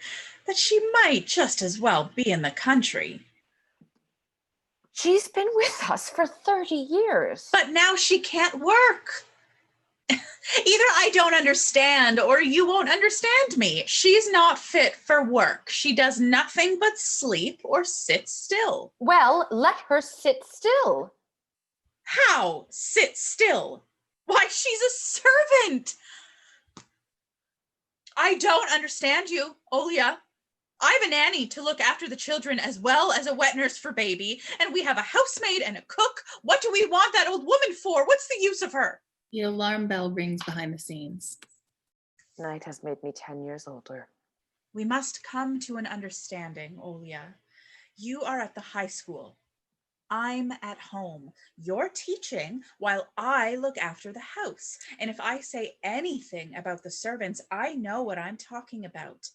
that she might just as well be in the country. She's been with us for 30 years. But now she can't work. Either I don't understand or you won't understand me. She's not fit for work. She does nothing but sleep or sit still. Well, let her sit still. How? Sit still? Why, she's a servant. I don't understand you, Olya. I have a nanny to look after the children as well as a wet nurse for baby, and we have a housemaid and a cook. What do we want that old woman for? What's the use of her? The alarm bell rings behind the scenes. Night has made me 10 years older. We must come to an understanding, Olya. You are at the high school. I'm at home. You're teaching while I look after the house. And if I say anything about the servants, I know what I'm talking about.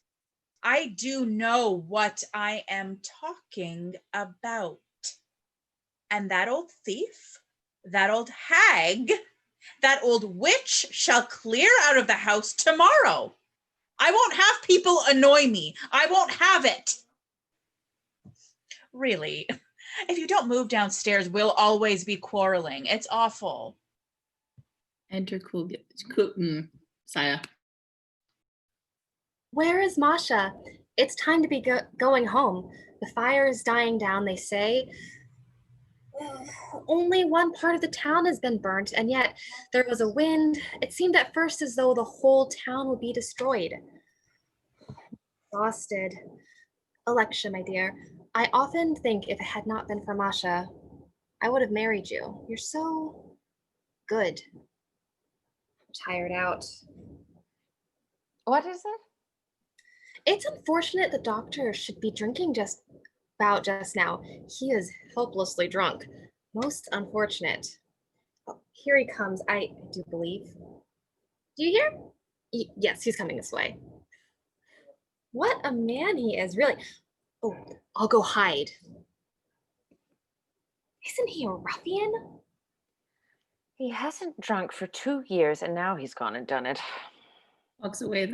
I do know what I am talking about. And that old thief, that old hag, that old witch shall clear out of the house tomorrow. I won't have people annoy me. I won't have it. Really, if you don't move downstairs, we'll always be quarreling. It's awful. Enter Saya. Where is Masha? It's time to be going home. The fire is dying down, they say. Only one part of the town has been burnt, and yet there was a wind. It seemed at first as though the whole town would be destroyed. Exhausted. Alexia, my dear, I often think if it had not been for Masha, I would have married you. You're so good. I'm tired out. What is it? It's unfortunate the doctor should be drinking just now. He is hopelessly drunk. Most unfortunate. Oh, here he comes, I do believe. Do you hear? Yes, he's coming this way. What a man he is, really. Oh, I'll go hide. Isn't he a ruffian? He hasn't drunk for 2 years, and now he's gone and done it. Walks away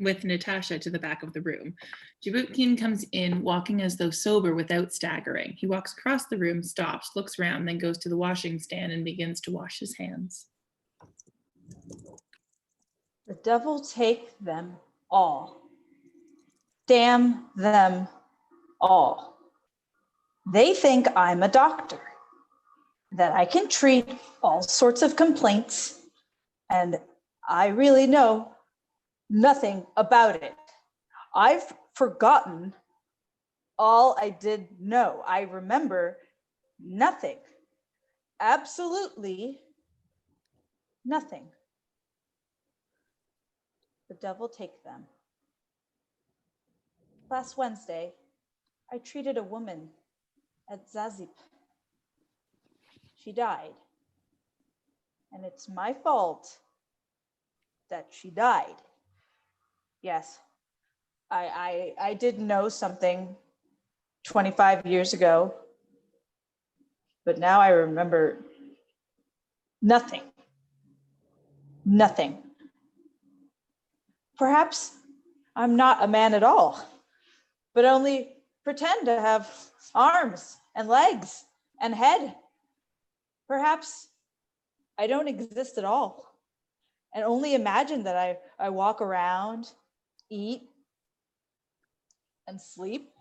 with Natasha to the back of the room. Jabutkin comes in, walking as though sober without staggering. He walks across the room, stops, looks around, then goes to the washing stand and begins to wash his hands. The devil take them all. Damn them all. They think I'm a doctor. that I can treat all sorts of complaints, and I really know nothing about it. I've forgotten all I did know. I remember nothing. Absolutely nothing. The devil take them. Last Wednesday, I treated a woman at Zazip. She died. And it's my fault that she died. Yes, I did know something 25 years ago, but now I remember nothing. Nothing. Perhaps I'm not a man at all, but only pretend to have arms and legs and head. Perhaps I don't exist at all and only imagine that I walk around, eat, and sleep.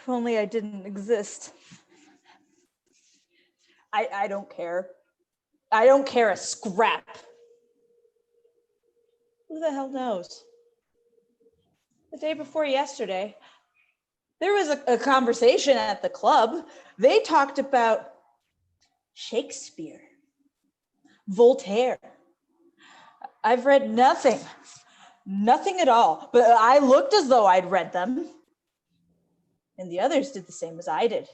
If only I didn't exist. I don't care. I don't care a scrap. Who the hell knows? The day before yesterday, there was a conversation at the club. They talked about Shakespeare, Voltaire. I've read nothing at all, but I looked as though I'd read them. And the others did the same as I did.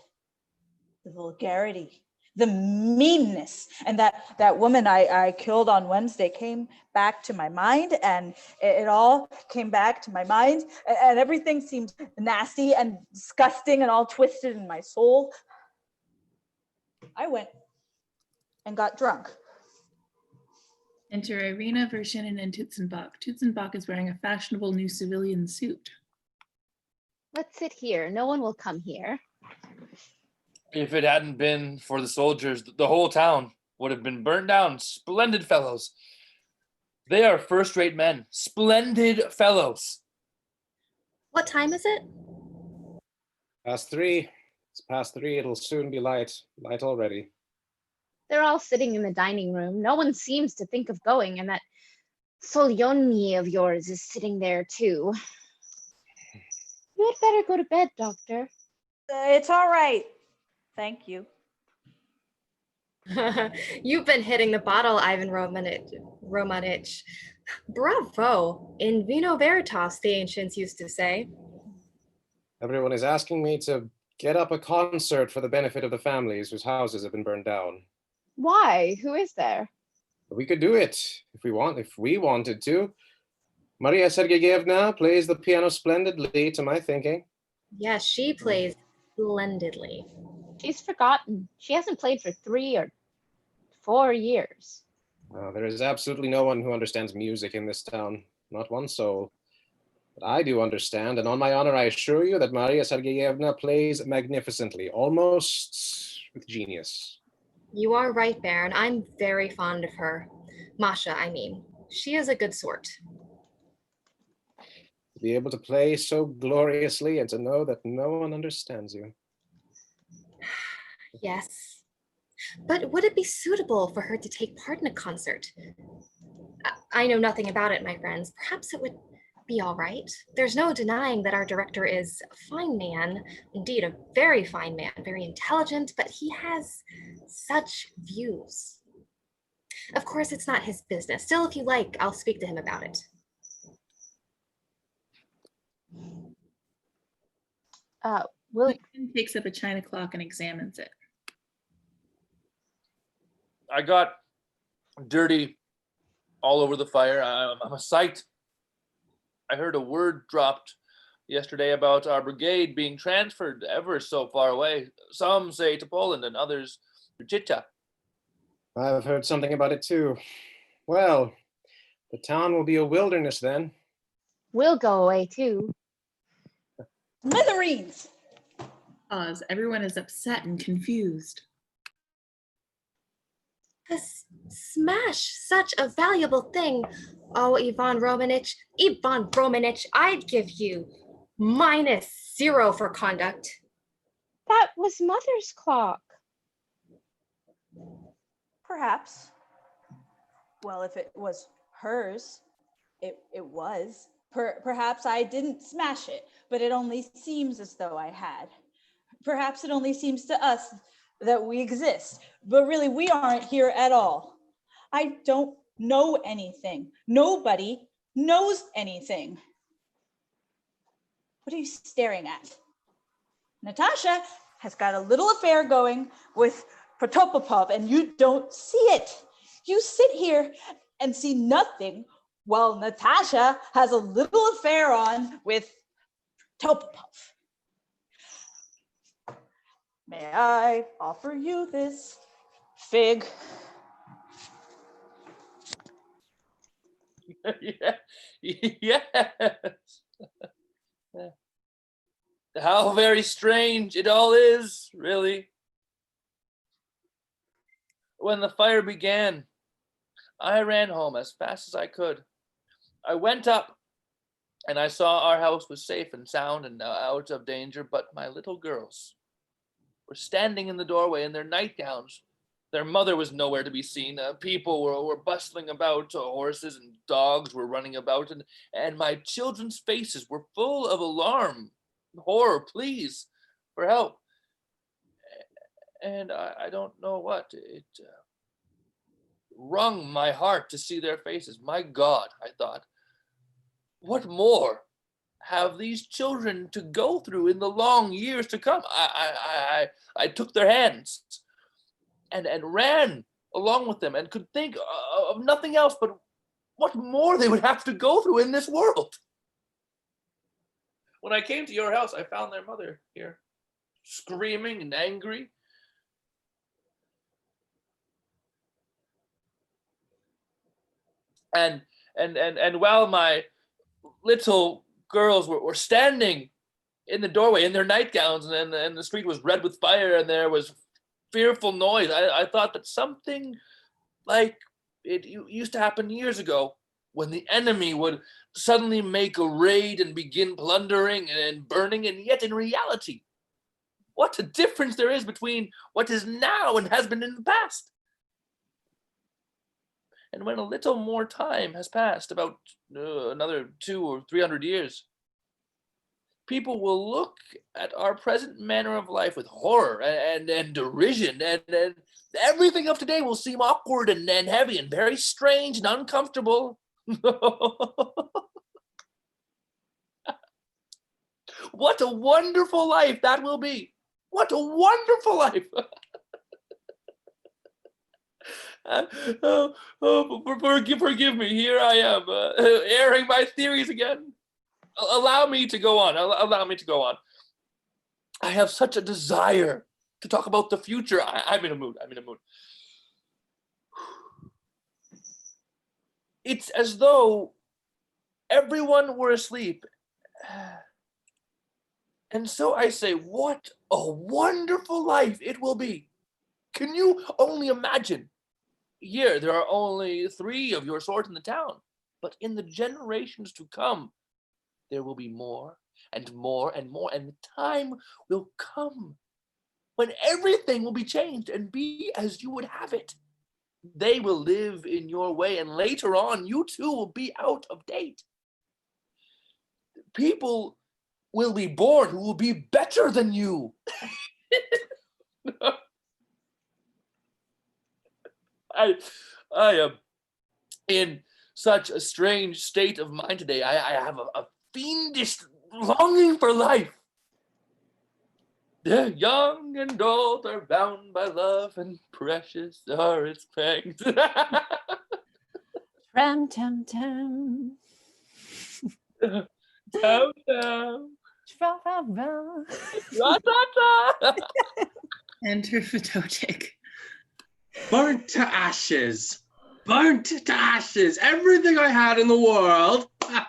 The vulgarity, the meanness, and that woman I killed on Wednesday came back to my mind, and it all came back to my mind, and everything seemed nasty and disgusting and all twisted in my soul. I went and got drunk. Enter Irina, Vershinin, and Tutsenbach. Tutsenbach is wearing a fashionable new civilian suit. Let's sit here. No one will come here. If it hadn't been for the soldiers, the whole town would have been burned down. Splendid fellows. They are first-rate men. Splendid fellows. What time is it? Past 3. It's past 3. It'll soon be light. Light already. They're all sitting in the dining room. No one seems to think of going, and that Solyoni of yours is sitting there too. You had better go to bed, Doctor. It's all right. Thank you. You've been hitting the bottle, Ivan Romanich. Bravo. In vino veritas, the ancients used to say. Everyone is asking me to get up a concert for the benefit of the families whose houses have been burned down. Why? Who is there? We could do it if we wanted to. Maria Sergeyevna plays the piano splendidly, to my thinking. Yes, she plays splendidly. She's forgotten. She hasn't played for 3 or 4 years. There is absolutely no one who understands music in this town. Not one soul. But I do understand, and on my honor, I assure you that Maria Sergeyevna plays magnificently, almost with genius. You are right, Baron. I'm very fond of her. Masha, I mean. She is a good sort. To be able to play so gloriously and to know that no one understands you. Yes. But would it be suitable for her to take part in a concert? I know nothing about it, my friends. Perhaps it would be all right. There's no denying that our director is a fine man, indeed a very fine man, very intelligent, but he has such views. Of course, it's not his business. Still, if you like, I'll speak to him about it. William takes up a china clock and examines it. I got dirty all over the fire. I'm a sight. I heard a word dropped yesterday about our brigade being transferred ever so far away. Some say to Poland and others to Chicha. I've heard something about it too. Well, the town will be a wilderness then. We'll go away too. Smithereens! Pause. Everyone is upset and confused. To smash such a valuable thing. Oh, Ivan Romanich, I'd give you -0 for conduct. that was Mother's clock. Perhaps. Well, if it was hers, it was. Perhaps I didn't smash it, but it only seems as though I had. Perhaps it only seems to us that we exist, but really we aren't here at all. I don't know anything. Nobody knows anything. What are you staring at? Natasha has got a little affair going with Protopopov, and you don't see it. You sit here and see nothing while Natasha has a little affair on with Protopopov. May I offer you this fig? Yes. How very strange it all is, really. When the fire began, I ran home as fast as I could. I went up and I saw our house was safe and sound and out of danger, but my little girls were standing in the doorway in their nightgowns. Their mother was nowhere to be seen. People were bustling about. Horses and dogs were running about, and my children's faces were full of alarm, horror, pleas for help. And I don't know what. It wrung my heart to see their faces. My God, I thought, what more have these children to go through in the long years to come? I took their hands and ran along with them and could think of nothing else but what more they would have to go through in this world. When I came to your house, I found their mother here, screaming and angry. And while my little girls were standing in the doorway in their nightgowns, and the street was red with fire, and there was fearful noise, I thought that something like it used to happen years ago, when the enemy would suddenly make a raid and begin plundering and burning, and yet in reality, what a difference there is between what is now and has been in the past. And when a little more time has passed, about another 200 or 300 years, people will look at our present manner of life with horror and derision, and everything of today will seem awkward and heavy and very strange and uncomfortable. What a wonderful life that will be. What a wonderful life. Forgive me. Here I am, airing my theories again. Allow me to go on. Allow me to go on. I have such a desire to talk about the future. I'm in a mood. It's as though everyone were asleep. And so I say, what a wonderful life it will be. Can you only imagine? Here, there are only 3 of your sort in the town, but in the generations to come, there will be more and more and more, and the time will come when everything will be changed and be as you would have it. They will live in your way, and later on, you too will be out of date. People will be born who will be better than you. I am in such a strange state of mind today. I have a fiendish longing for life. The young and old are bound by love, and precious are its pangs. Tram, tam, tam. Tam, tam. Tra, ra, ra. Ra, ta, ta. Enter Fatotic. Burnt to ashes. Burnt to ashes. Everything I had in the world. What?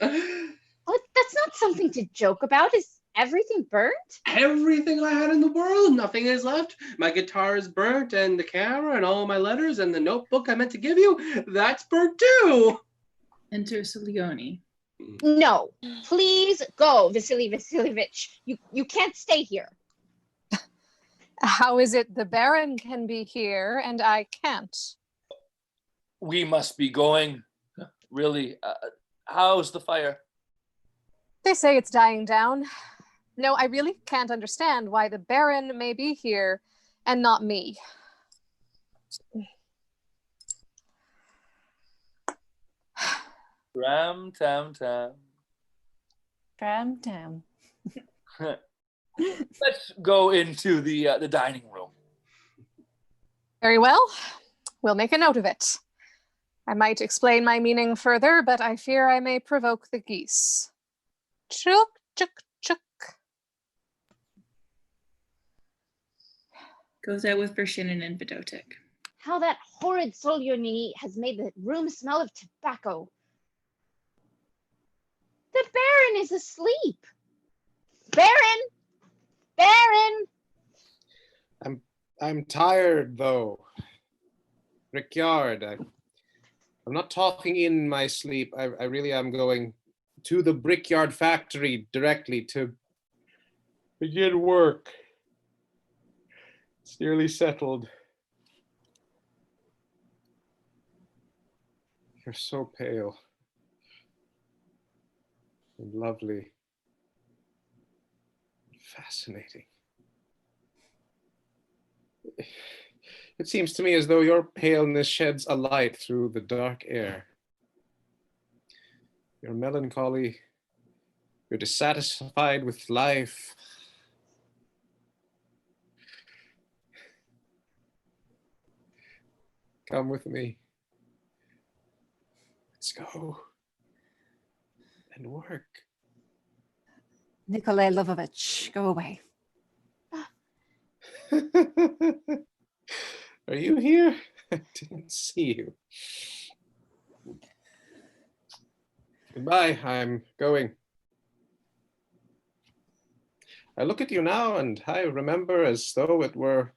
That's not something to joke about. Is everything burnt? Everything I had in the world. Nothing is left. My guitar is burnt, and the camera, and all my letters, and the notebook I meant to give you, that's burnt too. Enter Silioni. No, please go, Vasily Vasilievich. You can't stay here. How is it the Baron can be here and I can't? We must be going. Really, how's the fire? They say it's dying down. No, I really can't understand why the Baron may be here and not me. Ram tam tam. Tram tam. Let's go into the dining room. Very well. We'll make a note of it. I might explain my meaning further, but I fear I may provoke the geese. Chuk, chuk, chuk. Goes out with Vershinnen and Vidotic. How that horrid Solyoni has made the room smell of tobacco. The Baron is asleep. Baron! Baron! I'm tired though. Rickyard, I'm not talking in my sleep. I really am going to the brickyard factory directly to begin work. It's nearly settled. You're so pale and lovely, fascinating. It seems to me as though your paleness sheds a light through the dark air. You're melancholy, you're dissatisfied with life. Come with me. Let's go and work. Nikolai Lovovich, go away. Are you here? I didn't see you. Goodbye, I'm going. I look at you now and I remember as though it were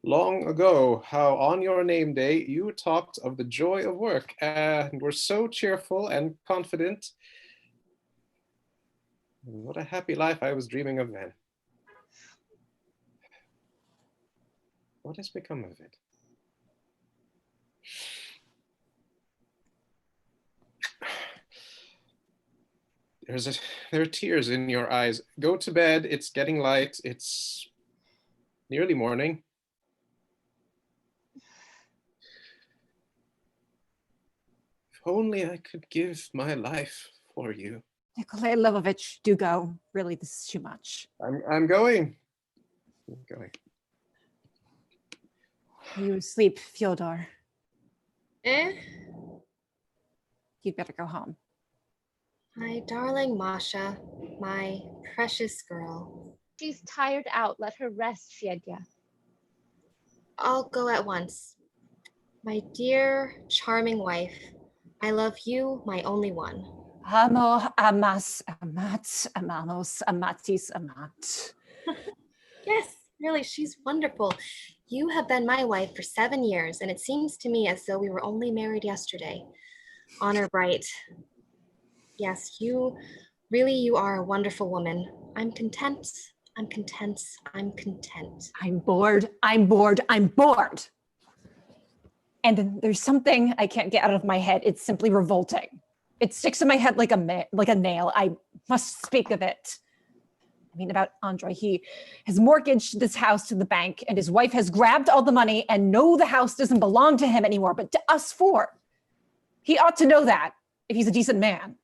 long ago how on your name day you talked of the joy of work and were so cheerful and confident. And what a happy life I was dreaming of then. What has become of it? There are tears in your eyes. Go to bed. It's getting light. It's nearly morning. If only I could give my life for you. Nikolai Lovovich, do go. Really, this is too much. I'm going. I'm going. You asleep, Fyodor. Eh? You'd better go home. My darling Masha, my precious girl. She's tired out. Let her rest, Fyodor. I'll go at once. My dear, charming wife, I love you, my only one. Amo, amas, amat, amanos, amatis, amat. Yes, really, she's wonderful. You have been my wife for 7 years, and it seems to me as though we were only married yesterday. Honor bright. Yes, you are a wonderful woman. I'm content. I'm content. I'm content. I'm bored. I'm bored. I'm bored. And then there's something I can't get out of my head. It's simply revolting. It sticks in my head like a nail. I must speak of it. I mean, about Andre. He has mortgaged this house to the bank, and his wife has grabbed all the money, and no, the house doesn't belong to him anymore, but to us four. He ought to know that if he's a decent man.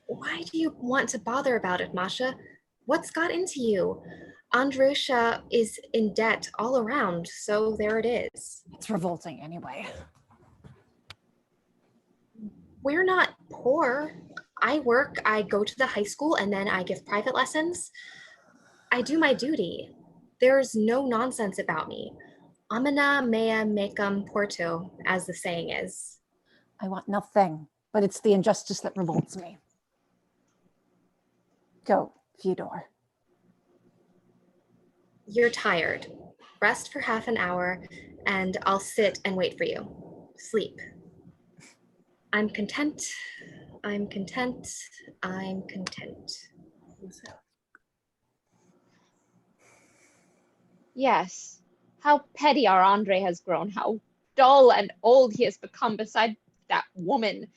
Why do you want to bother about it, Masha? What's got into you? Andrusha is in debt all around, so there it is. It's revolting anyway. We're not poor. I work, I go to the high school, and then I give private lessons. I do my duty. There's no nonsense about me. Amina mea mecum porto, as the saying is. I want nothing, but it's the injustice that revolts me. Go, Fyodor. You're tired. Rest for half an hour, and I'll sit and wait for you. Sleep. I'm content. I'm content. I'm content. Yes, how petty our Andre has grown, how dull and old he has become beside that woman.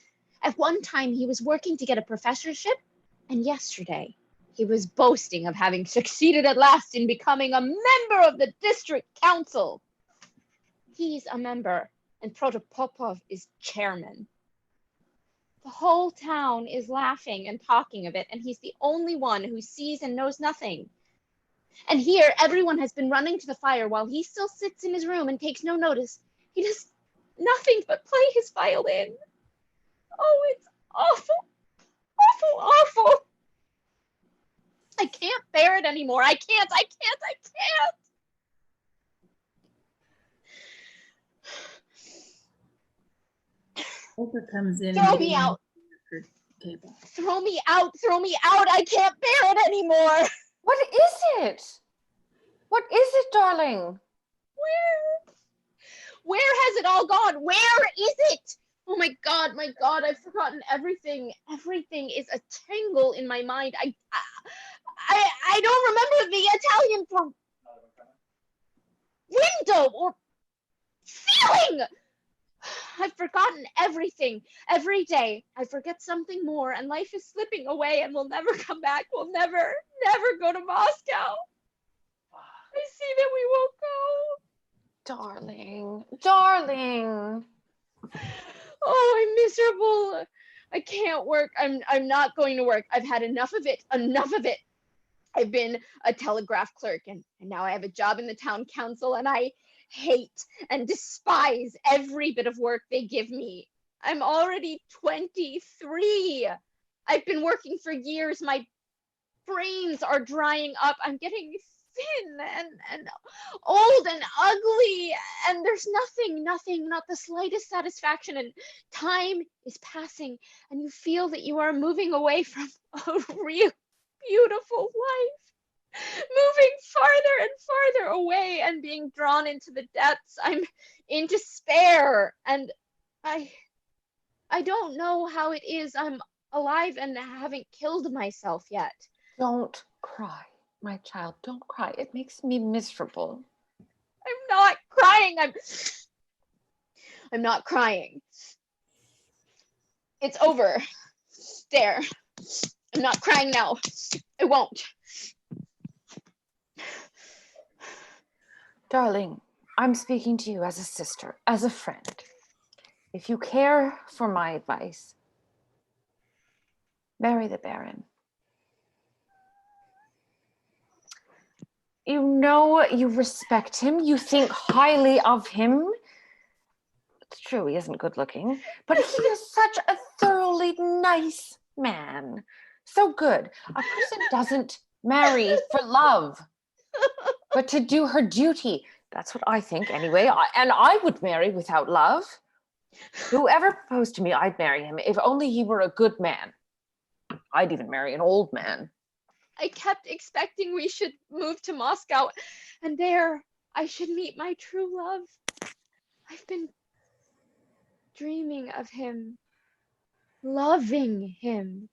At one time, he was working to get a professorship, and yesterday, he was boasting of having succeeded at last in becoming a member of the district council. He's a member, and Protopopov is chairman. The whole town is laughing and talking of it, and he's the only one who sees and knows nothing. And here, everyone has been running to the fire while he still sits in his room and takes no notice. He does nothing but play his violin. Oh, it's awful, awful, awful. I can't bear it anymore. I can't. Olga comes in. Throw me out. Throw me out. I can't bear it anymore. What is it? What is it, darling? Where has it all gone? Where is it? Oh my God, I've forgotten everything. Everything is a tangle in my mind. I don't remember the Italian for window or ceiling. I've forgotten everything. Every day I forget something more and life is slipping away and we'll never come back. We'll never go to Moscow. I see that we won't go. Darling. Oh, I'm miserable. I can't work. I'm not going to work. I've had enough of it. I've been a telegraph clerk and now I have a job in the town council and I hate and despise every bit of work they give me. I'm already 23. I've been working for years. My brains are drying up. I'm getting thin and old and ugly, and there's nothing, not the slightest satisfaction, and time is passing and you feel that you are moving away from a real beautiful life, moving farther and farther away and being drawn into the depths. I'm in despair and I don't know how it is I'm alive and haven't killed myself yet. Don't cry, my child. Don't cry. It makes me miserable. I'm not crying. I'm not crying. It's over. There. I'm not crying now. I won't. Darling, I'm speaking to you as a sister, as a friend. If you care for my advice, marry the Baron. You know you respect him. You think highly of him. It's true, he isn't good looking, but he is such a thoroughly nice man. So good. A person doesn't marry for love, but to do her duty. That's what I think anyway. And I would marry without love. Whoever proposed to me, I'd marry him if only he were a good man. I'd even marry an old man. I kept expecting we should move to Moscow and there I should meet my true love. I've been dreaming of him, loving him.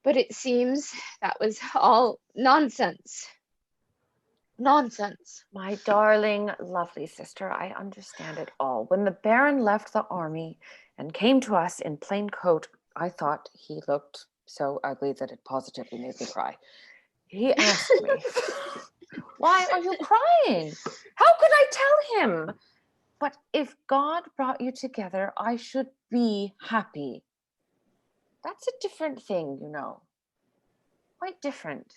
But it seems that was all nonsense. Nonsense. My darling, lovely sister, I understand it all. When the Baron left the army and came to us in plain coat, I thought he looked so ugly that it positively made me cry. He asked me, "Why are you crying? How could I tell him? But if God brought you together, I should be happy." That's a different thing, you know. Quite different.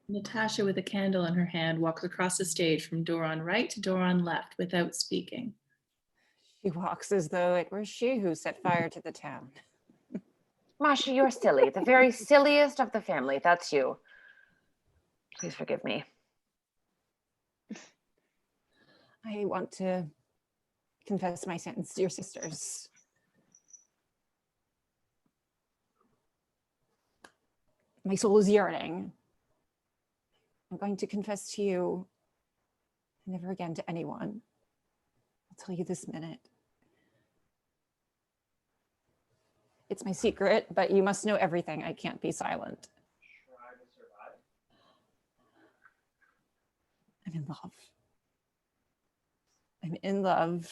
Natasha, with a candle in her hand, walks across the stage from door on right to door on left without speaking. She walks as though it were she who set fire to the town. Masha, you're silly. The very silliest of the family. That's you. Please forgive me. I want to confess my sins to your sisters. My soul is yearning. I'm going to confess to you, never again to anyone. I'll tell you this minute. It's my secret, but you must know everything. I can't be silent. I'm in love. I'm in love.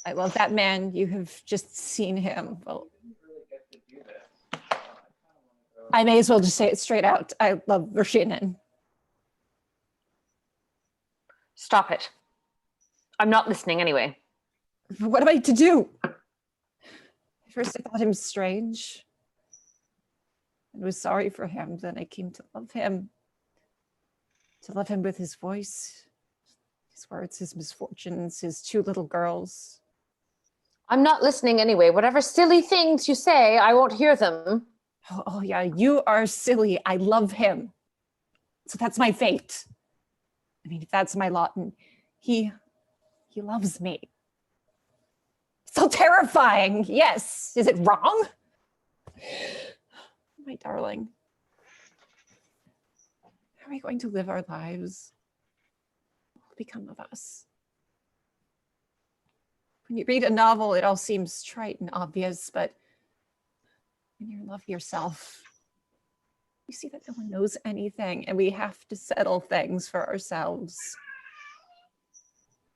I love that man. You have just seen him. Well, I may as well just say it straight out. I love Roshinan. Stop it. I'm not listening anyway. What am I to do? At first I thought him strange. I was sorry for him. Then I came to love him. To love him with his voice, his words, his misfortunes, his 2 little girls. I'm not listening anyway. Whatever silly things you say, I won't hear them. Oh yeah, you are silly. I love him. So that's my fate. I mean, if that's my lot, and he loves me. So terrifying. Yes. Is it wrong? My darling. How are we going to live our lives? What will become of us? When you read a novel, it all seems trite and obvious, but when you're in love with yourself, you see that no one knows anything, and we have to settle things for ourselves.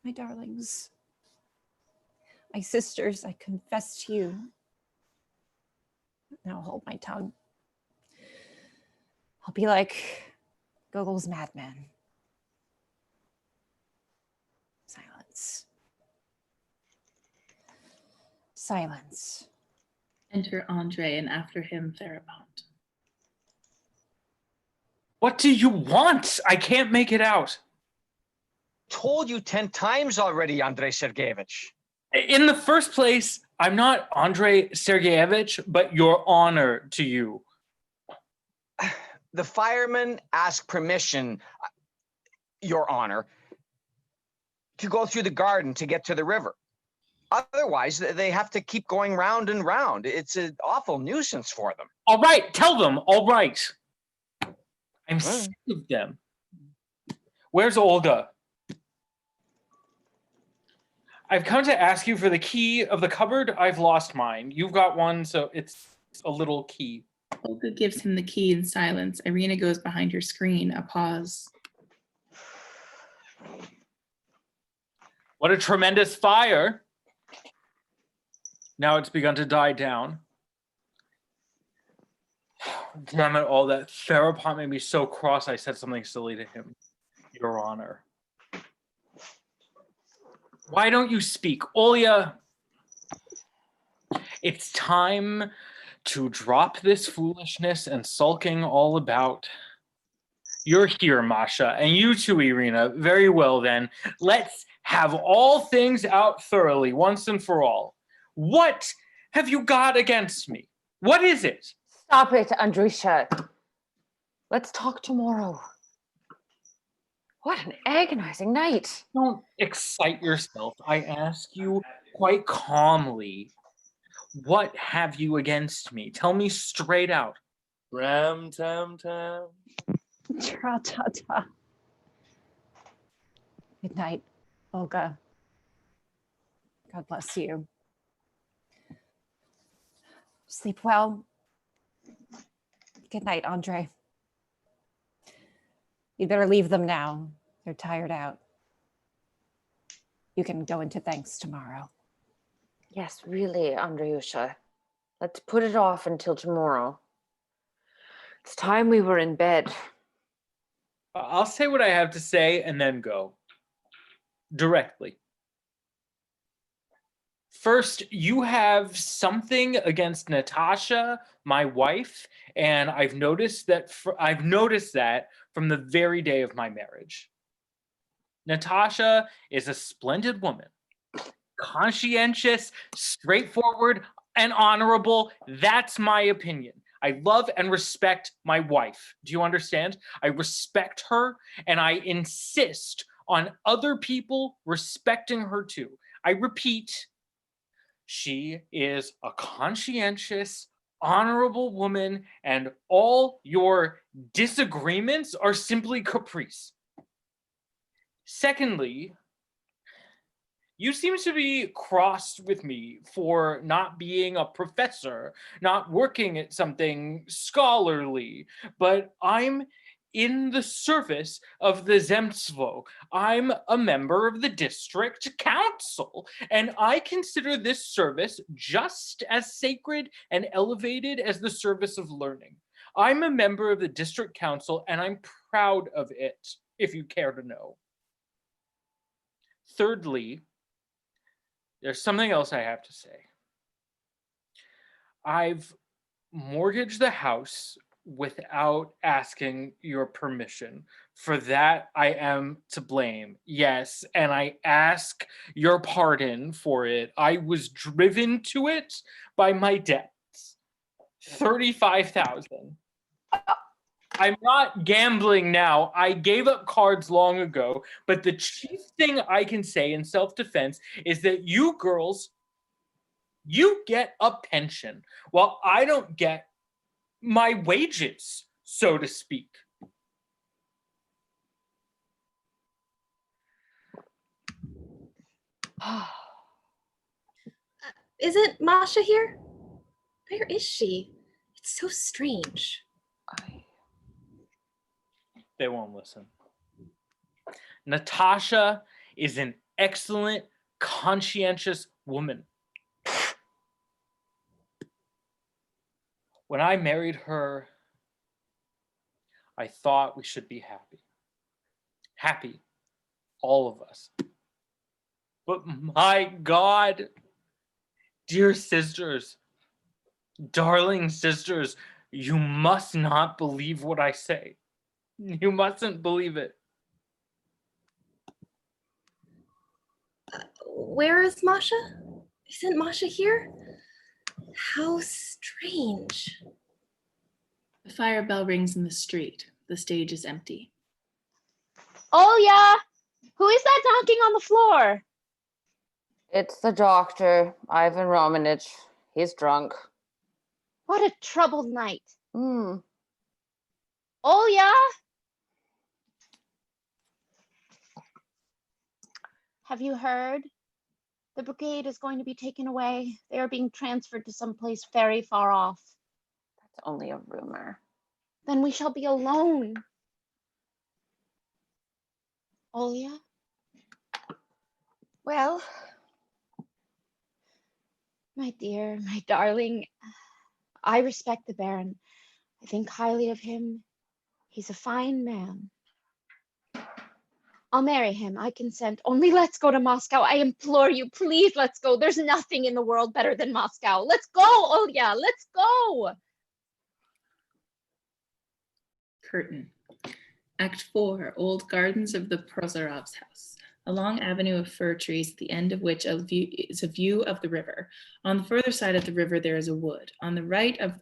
My darlings, my sisters, I confess to you. Now hold my tongue. I'll be like Gogol's madman. Silence. Silence. Enter Andre, and after him, Therapont. What do you want? I can't make it out. Told you 10 times already, Andrei Sergeyevich. In the first place, I'm not Andrei Sergeyevich, but your honor to you. The firemen ask permission, Your Honor, to go through the garden to get to the river. Otherwise, they have to keep going round and round. It's an awful nuisance for them. All right, tell them, all right. I'm sick of them. Where's Olga? I've come to ask you for the key of the cupboard. I've lost mine. You've got one, so it's a little key. Olga gives him the key in silence. Irina goes behind her screen, a pause. What a tremendous fire. Now it's begun to die down. Damn it all, that Therapont made me so cross I said something silly to him. Your Honor. Why don't you speak? Olya, it's time to drop this foolishness and sulking all about. You're here, Masha, and you too, Irina. Very well then. Let's have all things out thoroughly, once and for all. What have you got against me? What is it? Stop it, Andrisha. Let's talk tomorrow. What an agonizing night. Don't excite yourself. I ask you quite calmly. What have you against me? Tell me straight out. Ram tam tam. Tra-ta-ta. Good night, Olga. God bless you. Sleep well. Good night, Andre. You better leave them now. They're tired out. You can go into thanks tomorrow. Yes, really, Andreyusha. Let's put it off until tomorrow. It's time we were in bed. I'll say what I have to say and then go. Directly. First, you have something against Natasha, my wife, and I've noticed that from the very day of my marriage. Natasha is a splendid woman, conscientious, straightforward, and honorable. That's my opinion. I love and respect my wife. Do you understand? I respect her, and I insist on other people respecting her too. I repeat, she is a conscientious, honorable woman, and all your disagreements are simply caprice. Secondly, you seem to be crossed with me for not being a professor, not working at something scholarly, but I'm in the service of the Zemstvo. I'm a member of the district council, and I consider this service just as sacred and elevated as the service of learning. I'm a member of the district council, and I'm proud of it, if you care to know. Thirdly, there's something else I have to say. I've mortgaged the house without asking your permission. For that, I am to blame. Yes, and I ask your pardon for it. I was driven to it by my debts. 35,000. I'm not gambling now. I gave up cards long ago, but the chief thing I can say in self-defense is that you girls, you get a pension while I don't get my wages, so to speak. Isn't Masha here? Where is she? It's so strange. They won't listen. Natasha is an excellent, conscientious woman. When I married her, I thought we should be happy. Happy, all of us. But my God, dear sisters, darling sisters, you must not believe what I say. You mustn't believe it. Where is Masha? Isn't Masha here? How strange. The fire bell rings in the street. The stage is empty. Olya! Who is that knocking on the floor? It's the doctor, Ivan Romanich. He's drunk. What a troubled night. Hmm. Olya! Have you heard? The brigade is going to be taken away. They are being transferred to some place very far off. That's only a rumor. Then we shall be alone. Olya? Well, my dear, my darling, I respect the Baron. I think highly of him. He's a fine man. I'll marry him. I consent. Only let's go to Moscow. I implore you, please, let's go. There's nothing in the world better than Moscow. Let's go, Olya. Let's go. Curtain. Act 4, Old Gardens of the Prozorov's house. A long avenue of fir trees, at the end of which is a view of the river. On the further side of the river, there is a wood. On the right of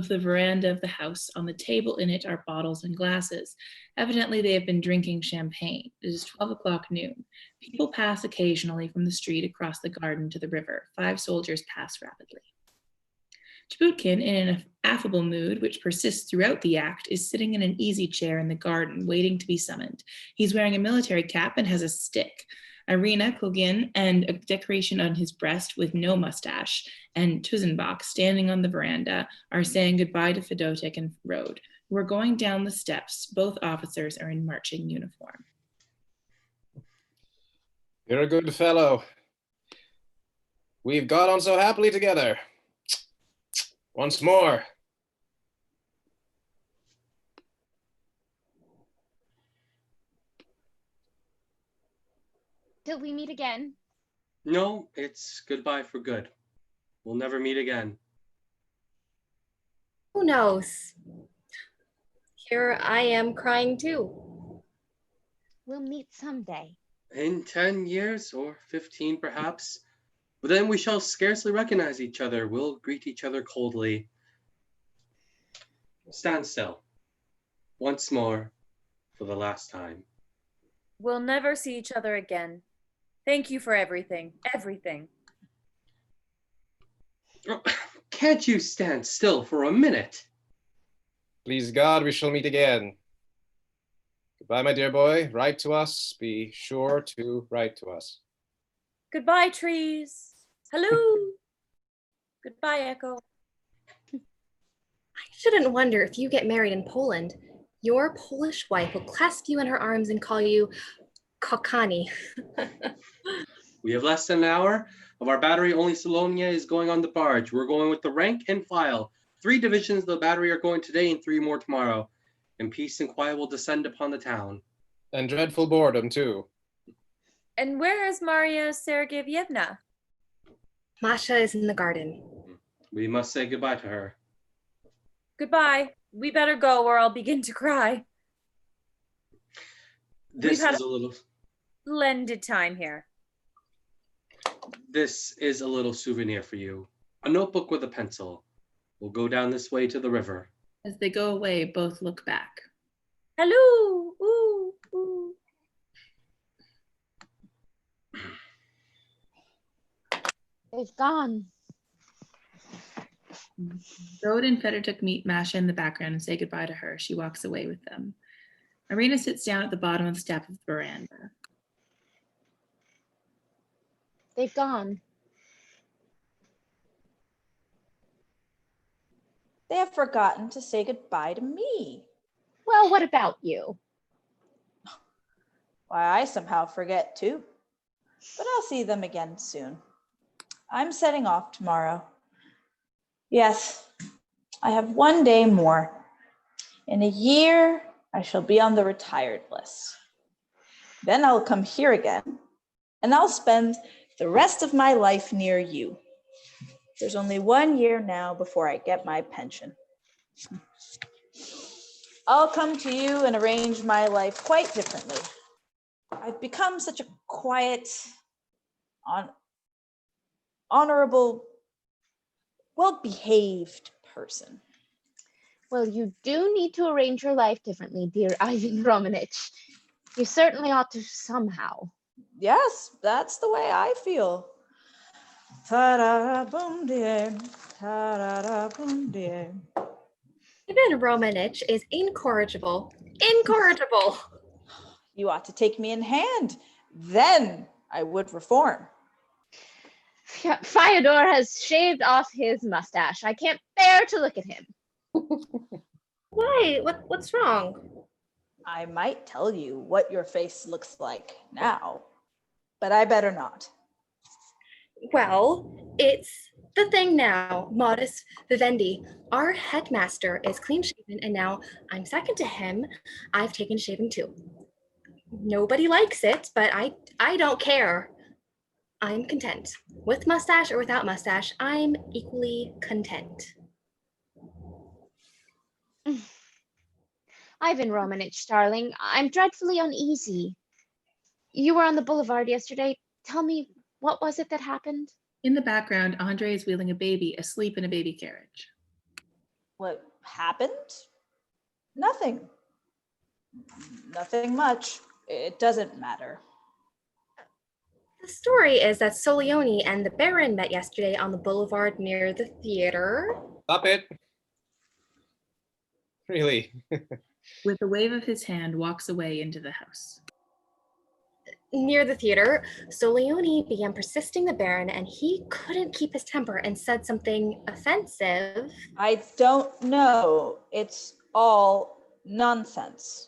the veranda of the house, on the table in it are bottles and glasses. Evidently, they have been drinking champagne. It is 12 o'clock noon. People pass occasionally from the street across the garden to the river. 5 soldiers pass rapidly. Chaputkin, in an affable mood which persists throughout the act, is sitting in an easy chair in the garden, waiting to be summoned. He's wearing a military cap and has a stick. Irina Kulgin, and a decoration on his breast with no mustache, and Tuzenbach, standing on the veranda, are saying goodbye to Fedotek and Rode, who are going down the steps. Both officers are in marching uniform. You're a good fellow. We've got on so happily together. Once more. Till we meet again. No, it's goodbye for good. We'll never meet again. Who knows? Here I am crying too. We'll meet someday. In 10 years or 15 perhaps. But then we shall scarcely recognize each other. We'll greet each other coldly. Stand still. Once more, for the last time. We'll never see each other again. Thank you for everything. Everything. Oh, can't you stand still for a minute? Please God, we shall meet again. Goodbye, my dear boy. Write to us. Be sure to write to us. Goodbye, trees. Hello. Goodbye, Echo. I shouldn't wonder if you get married in Poland, Your Polish wife will clasp you in her arms and call you Kokani. We have less than an hour. Of our battery, only Solonia is going on the barge. We're going with the rank and file. 3 divisions of the battery are going today and 3 more tomorrow. And peace and quiet will descend upon the town. And dreadful boredom, too. And where is Maria Sergeevna? Masha is in the garden. We must say goodbye to her. Goodbye. We better go or I'll begin to cry. This We've had is a little splendid time here. This is a little souvenir for you. A notebook with a pencil. We'll go down this way to the river. As they go away, both look back. Hello. Ooh, ooh. They've gone. Rode and Fedortuk meet Masha in the background and say goodbye to her. She walks away with them. Irina sits down at the bottom of the step of the veranda. They've gone. They have forgotten to say goodbye to me. Well, what about you? Why, I somehow forget too. But I'll see them again soon. I'm setting off tomorrow. Yes, I have 1 day more. In a year, I shall be on the retired list. Then I'll come here again, and I'll spend the rest of my life near you. There's only 1 year now before I get my pension. I'll come to you and arrange my life quite differently. I've become such a quiet, honorable, well-behaved person. Well, you do need to arrange your life differently, dear Ivan Romanich. You certainly ought to somehow. Yes, that's the way I feel. Ta-da-da-boom, dear. Ta-da-da-boom, dear. Ivan Romanich is incorrigible. Incorrigible. You ought to take me in hand. Then I would reform. Fyodor has shaved off his mustache. I can't bear to look at him. Why? What's wrong? I might tell you what your face looks like now, but I better not. Well, it's the thing now. Modus vivendi. Our headmaster is clean shaven, and now I'm second to him. I've taken shaving too. Nobody likes it, but I don't care. I'm content. With mustache or without mustache, I'm equally content. Ivan Romanich, darling, I'm dreadfully uneasy. You were on the boulevard yesterday. Tell me, what was it that happened? In the background, Andre is wheeling a baby asleep in a baby carriage. What happened? Nothing. Nothing much. It doesn't matter. The story is that Solioni and the Baron met yesterday on the boulevard near the theater. Stop it. Really? With a wave of his hand, walks away into the house. Near the theater, Solioni began persisting the Baron, and he couldn't keep his temper and said something offensive. I don't know. It's all nonsense.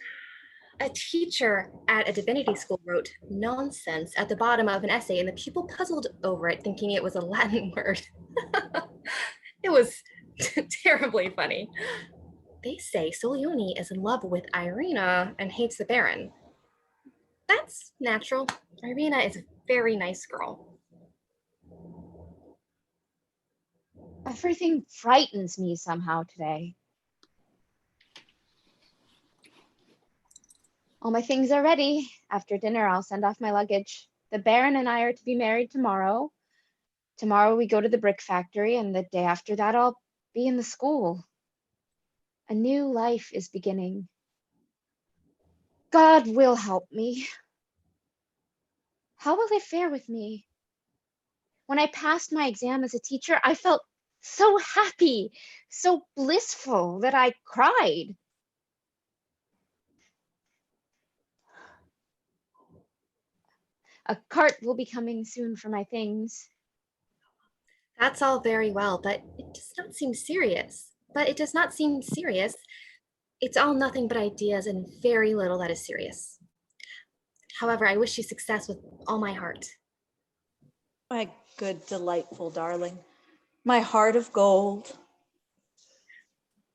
A teacher at a divinity school wrote nonsense at the bottom of an essay, and the pupil puzzled over it, thinking it was a Latin word. It was terribly funny. They say Solioni is in love with Irina and hates the Baron. That's natural. Irina is a very nice girl. Everything frightens me somehow today. All my things are ready. After dinner, I'll send off my luggage. The Baron and I are to be married tomorrow. Tomorrow we go to the brick factory, and the day after that I'll be in the school. A new life is beginning. God will help me. How will it fare with me? When I passed my exam as a teacher, I felt so happy, so blissful that I cried. A cart will be coming soon for my things. That's all very well, but it does not seem serious. It's all nothing but ideas and very little that is serious. However, I wish you success with all my heart. My good, delightful darling. My heart of gold.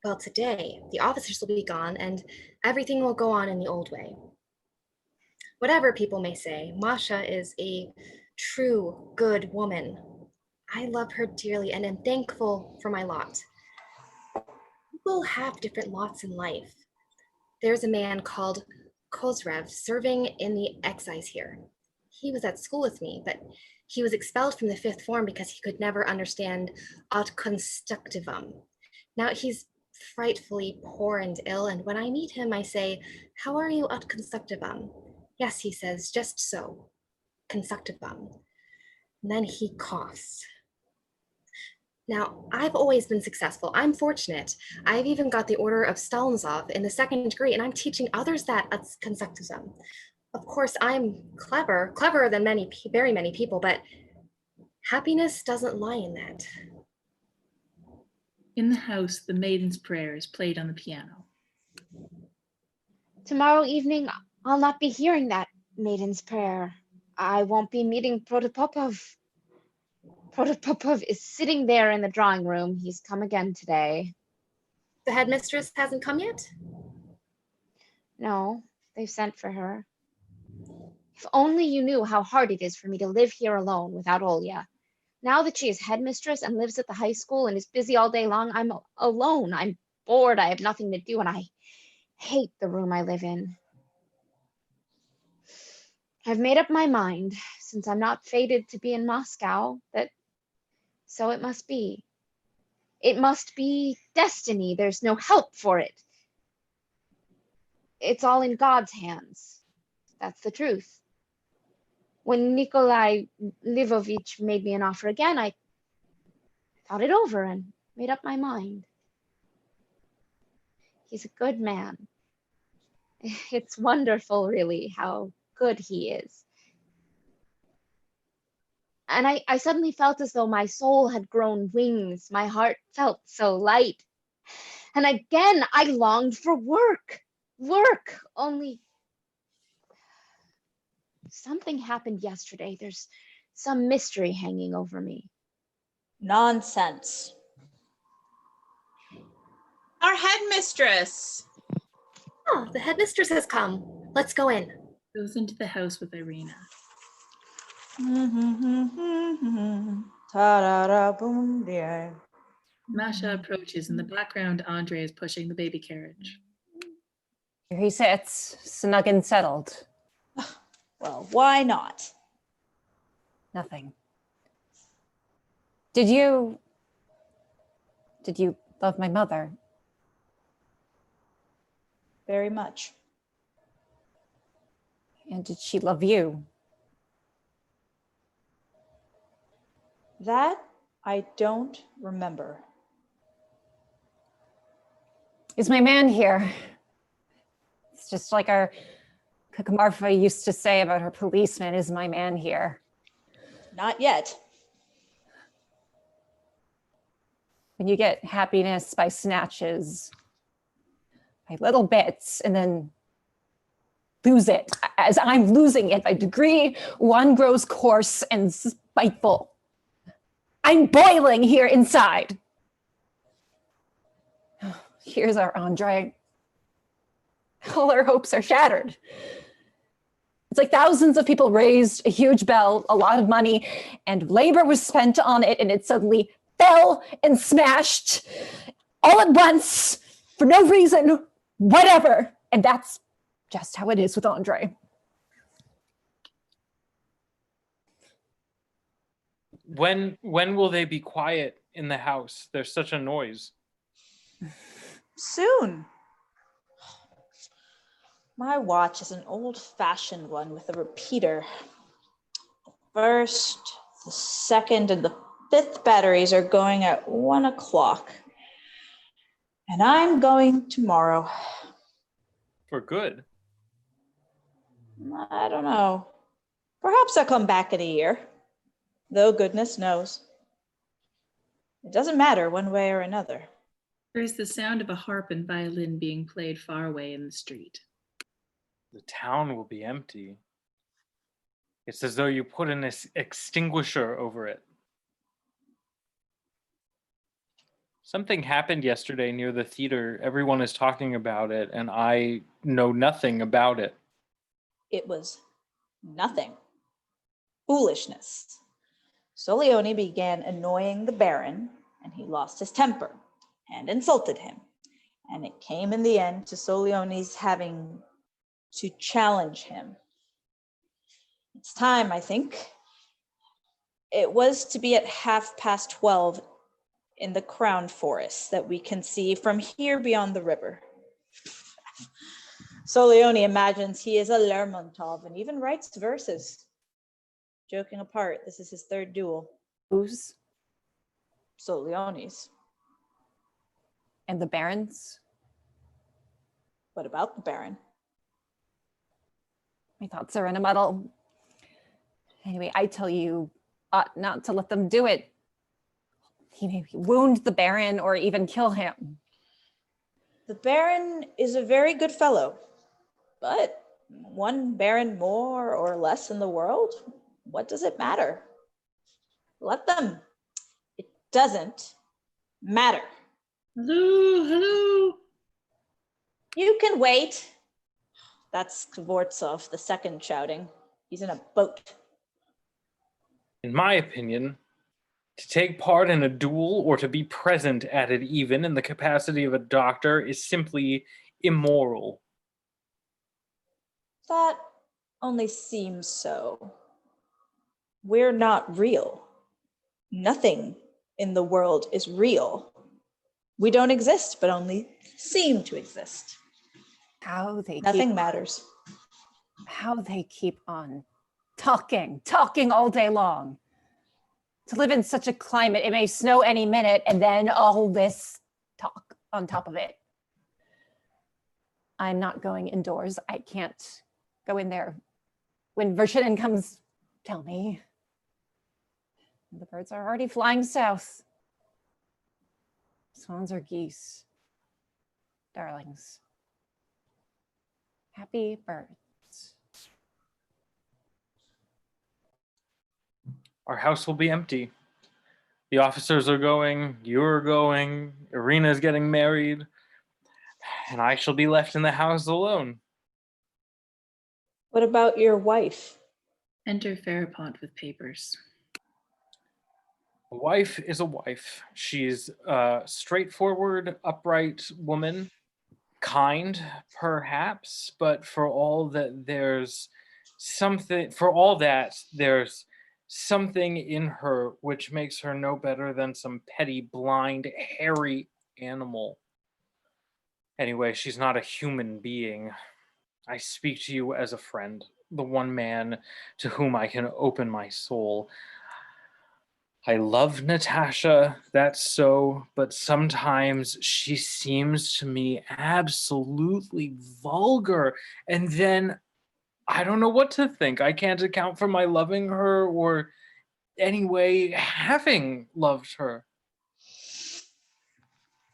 Well, today, the officers will be gone and everything will go on in the old way. Whatever people may say, Masha is a true, good woman. I love her dearly and am thankful for my lot. People have different lots in life. There's a man called Kozrev serving in the excise here. He was at school with me, but he was expelled from the 5th form because he could never understand aut constructivum. Now he's frightfully poor and ill, and when I meet him, I say, "How are you aut constructivum?" "Yes," he says, "just so, constructivum." And then he coughs. Now, I've always been successful. I'm fortunate. I've even got the Order of Stalinzov in the 2nd degree, and I'm teaching others that at constructism. Of course, I'm cleverer than very many people, but happiness doesn't lie in that. In the house, the Maiden's Prayer is played on the piano. Tomorrow evening, I'll not be hearing that Maiden's Prayer. I won't be meeting Protopopov. Protopopov is sitting there in the drawing room. He's come again today. The headmistress hasn't come yet? No, they've sent for her. If only you knew how hard it is for me to live here alone without Olya. Now that she is headmistress and lives at the high school and is busy all day long, I'm alone. I'm bored. I have nothing to do, and I hate the room I live in. I've made up my mind, since I'm not fated to be in Moscow, that so it must be. It must be destiny. There's no help for it. It's all in God's hands. That's the truth. When Nikolai Livovich made me an offer again, I thought it over and made up my mind. He's a good man. It's wonderful, really, how good he is. And I suddenly felt as though my soul had grown wings. My heart felt so light. And again, I longed for work. Only something happened yesterday. There's some mystery hanging over me. Nonsense. Our headmistress. Oh, the headmistress has come. Let's go in. Goes into the house with Irina. Masha approaches. In the background, Andre is pushing the baby carriage. Here he sits, snug and settled. Well, why not? Nothing. Did you love my mother? Very much. And did she love you? That I don't remember. Is my man here? It's just like our Marfa used to say about her policeman, is my man here? Not yet. When you get happiness by snatches, by little bits, and then lose it, as I'm losing it by degree, one grows coarse and spiteful. I'm boiling here inside. Here's our Andre. All our hopes are shattered. It's like thousands of people raised a huge bell, a lot of money, and labor was spent on it, and it suddenly fell and smashed all at once for no reason, whatever. And that's just how it is with Andre. When will they be quiet in the house? There's such a noise. Soon. My watch is an old-fashioned one with a repeater. The 1st, the 2nd, and the 5th batteries are going at 1 o'clock. And I'm going tomorrow. For good. I don't know. Perhaps I'll come back in a year, though goodness knows. It doesn't matter one way or another. There's the sound of a harp and violin being played far away in the street. The town will be empty. It's as though you put an extinguisher over it. Something happened yesterday near the theater. Everyone is talking about it, and I know nothing about it. It was nothing. Foolishness. Soleone began annoying the Baron, and he lost his temper and insulted him. And it came in the end to Soleone's having to challenge him. It's time, I think. It was to be at 12:30 in the Crown Forest that we can see from here beyond the river. Soleone imagines he is a Lermontov and even writes verses. Joking apart, this is his third duel. Whose? Soleone's. And the Baron's? What about the Baron? My thoughts are in a muddle. Anyway, I tell you, ought not to let them do it. He may wound the Baron or even kill him. The Baron is a very good fellow, but one Baron more or less in the world, what does it matter? Let them. It doesn't matter. Hello, hello. You can wait. That's Kvortsov, the second, shouting. He's in a boat. In my opinion, to take part in a duel or to be present at it even in the capacity of a doctor is simply immoral. That only seems so. We're not real. Nothing in the world is real. We don't exist, but only seem to exist. Nothing matters. How they keep on talking all day long. To live in such a climate, it may snow any minute, and then all this talk on top of it. I'm not going indoors. I can't go in there. When Vershinin comes, tell me. The birds are already flying south. Swans are geese. Darlings. Happy birds. Our house will be empty. The officers are going, you're going, Irina's getting married, and I shall be left in the house alone. What about your wife? Enter Farapont with papers. A wife is a wife. She's a straightforward, upright woman, kind, perhaps, but for all that there's something in her which makes her no better than some petty, blind, hairy animal. Anyway, she's not a human being. I speak to you as a friend, the one man to whom I can open my soul. I love Natasha, that's so, but sometimes she seems to me absolutely vulgar, and then I don't know what to think. I can't account for my loving her or anyway having loved her.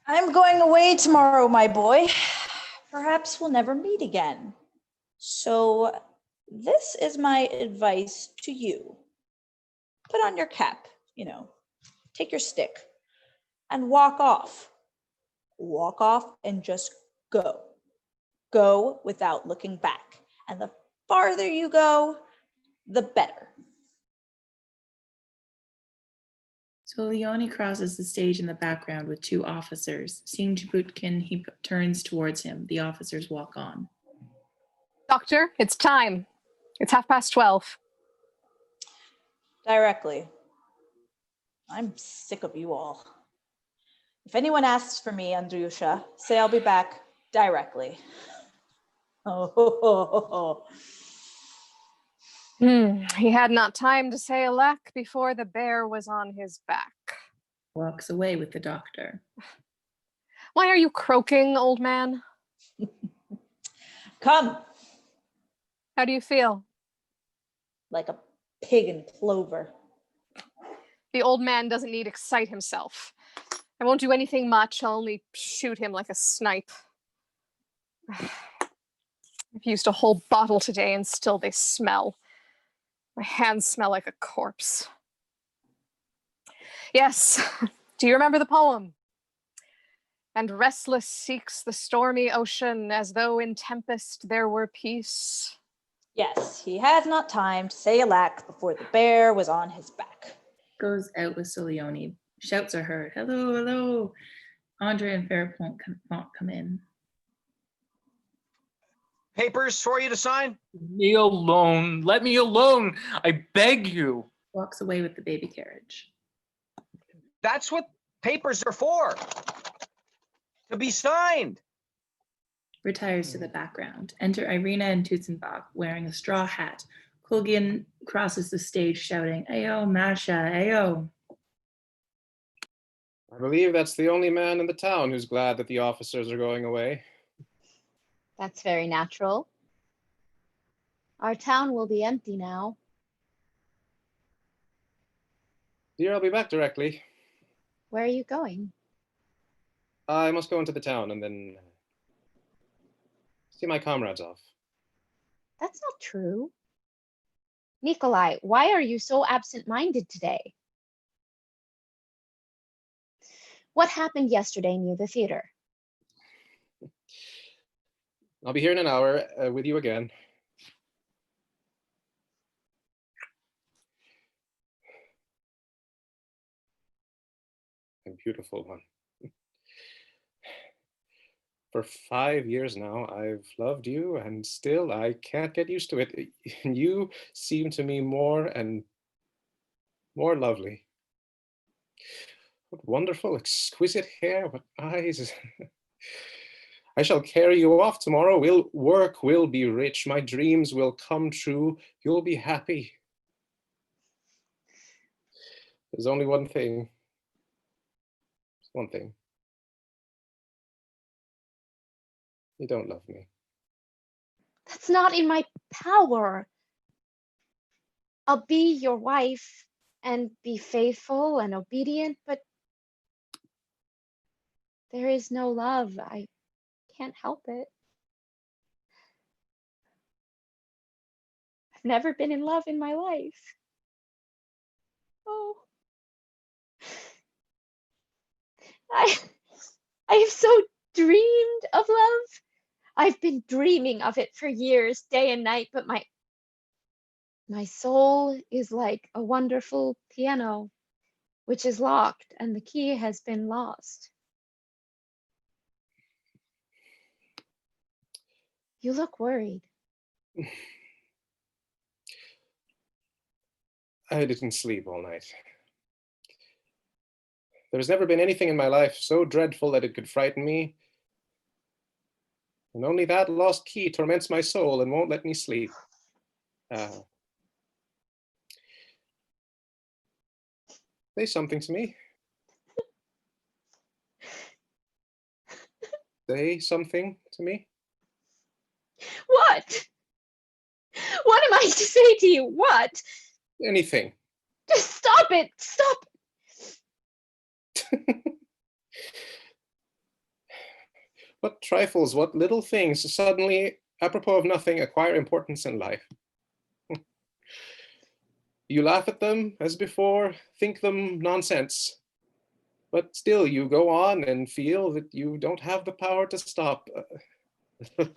I'm going away tomorrow, my boy. Perhaps we'll never meet again. So this is my advice to you. Put on your cap, take your stick and walk off. Walk off and just go. Go without looking back. And the farther you go, the better. So Leone crosses the stage in the background with two officers. Seeing Jabutkin, he turns towards him. The officers walk on. Doctor, it's time. It's 12:30. Directly. I'm sick of you all. If anyone asks for me, Andryusha, say I'll be back directly. Oh. He had not time to say alack before the bear was on his back. Walks away with the doctor. Why are you croaking, old man? Come. How do you feel? Like a pig in clover. The old man doesn't need excite himself. I won't do anything much. I'll only shoot him like a snipe. I've used a whole bottle today and still they smell. My hands smell like a corpse. Yes, do you remember the poem? And restless seeks the stormy ocean as though in tempest there were peace. Yes, he had not time to say alack before the bear was on his back. Goes out with Solione. Shouts are heard. Hello, hello. Andre and Fairpont come in. Papers for you to sign? Leave me alone. Let me alone. I beg you. Walks away with the baby carriage. That's what papers are for. To be signed. Retires to the background. Enter Irina and Tutzenbach wearing a straw hat. Kulgin crosses the stage shouting, Ayo, Masha, ayo. I believe that's the only man in the town who's glad that the officers are going away. That's very natural. Our town will be empty now. Dear, I'll be back directly. Where are you going? I must go into the town and then see my comrades off. That's not true. Nikolai, why are you so absent-minded today? What happened yesterday near the theater? I'll be here in an hour with you again. A beautiful one. For 5 years now, I've loved you, and still I can't get used to it. You seem to me more and more lovely. What wonderful, exquisite hair, what eyes. I shall carry you off tomorrow. We'll work, we'll be rich. My dreams will come true. You'll be happy. There's only one thing. One thing. You don't love me. That's not in my power. I'll be your wife and be faithful and obedient, but there is no love. I can't help it. I've never been in love in my life. Oh. I have so dreamed of love. I've been dreaming of it for years, day and night, but my soul is like a wonderful piano, which is locked and the key has been lost. You look worried. I didn't sleep all night. There's never been anything in my life so dreadful that it could frighten me. And only that lost key torments my soul and won't let me sleep. Say something to me. Say something to me. What? What am I to say to you? What? Anything. Just stop it. Stop. What trifles, what little things suddenly, apropos of nothing, acquire importance in life. You laugh at them as before, think them nonsense, but still you go on and feel that you don't have the power to stop.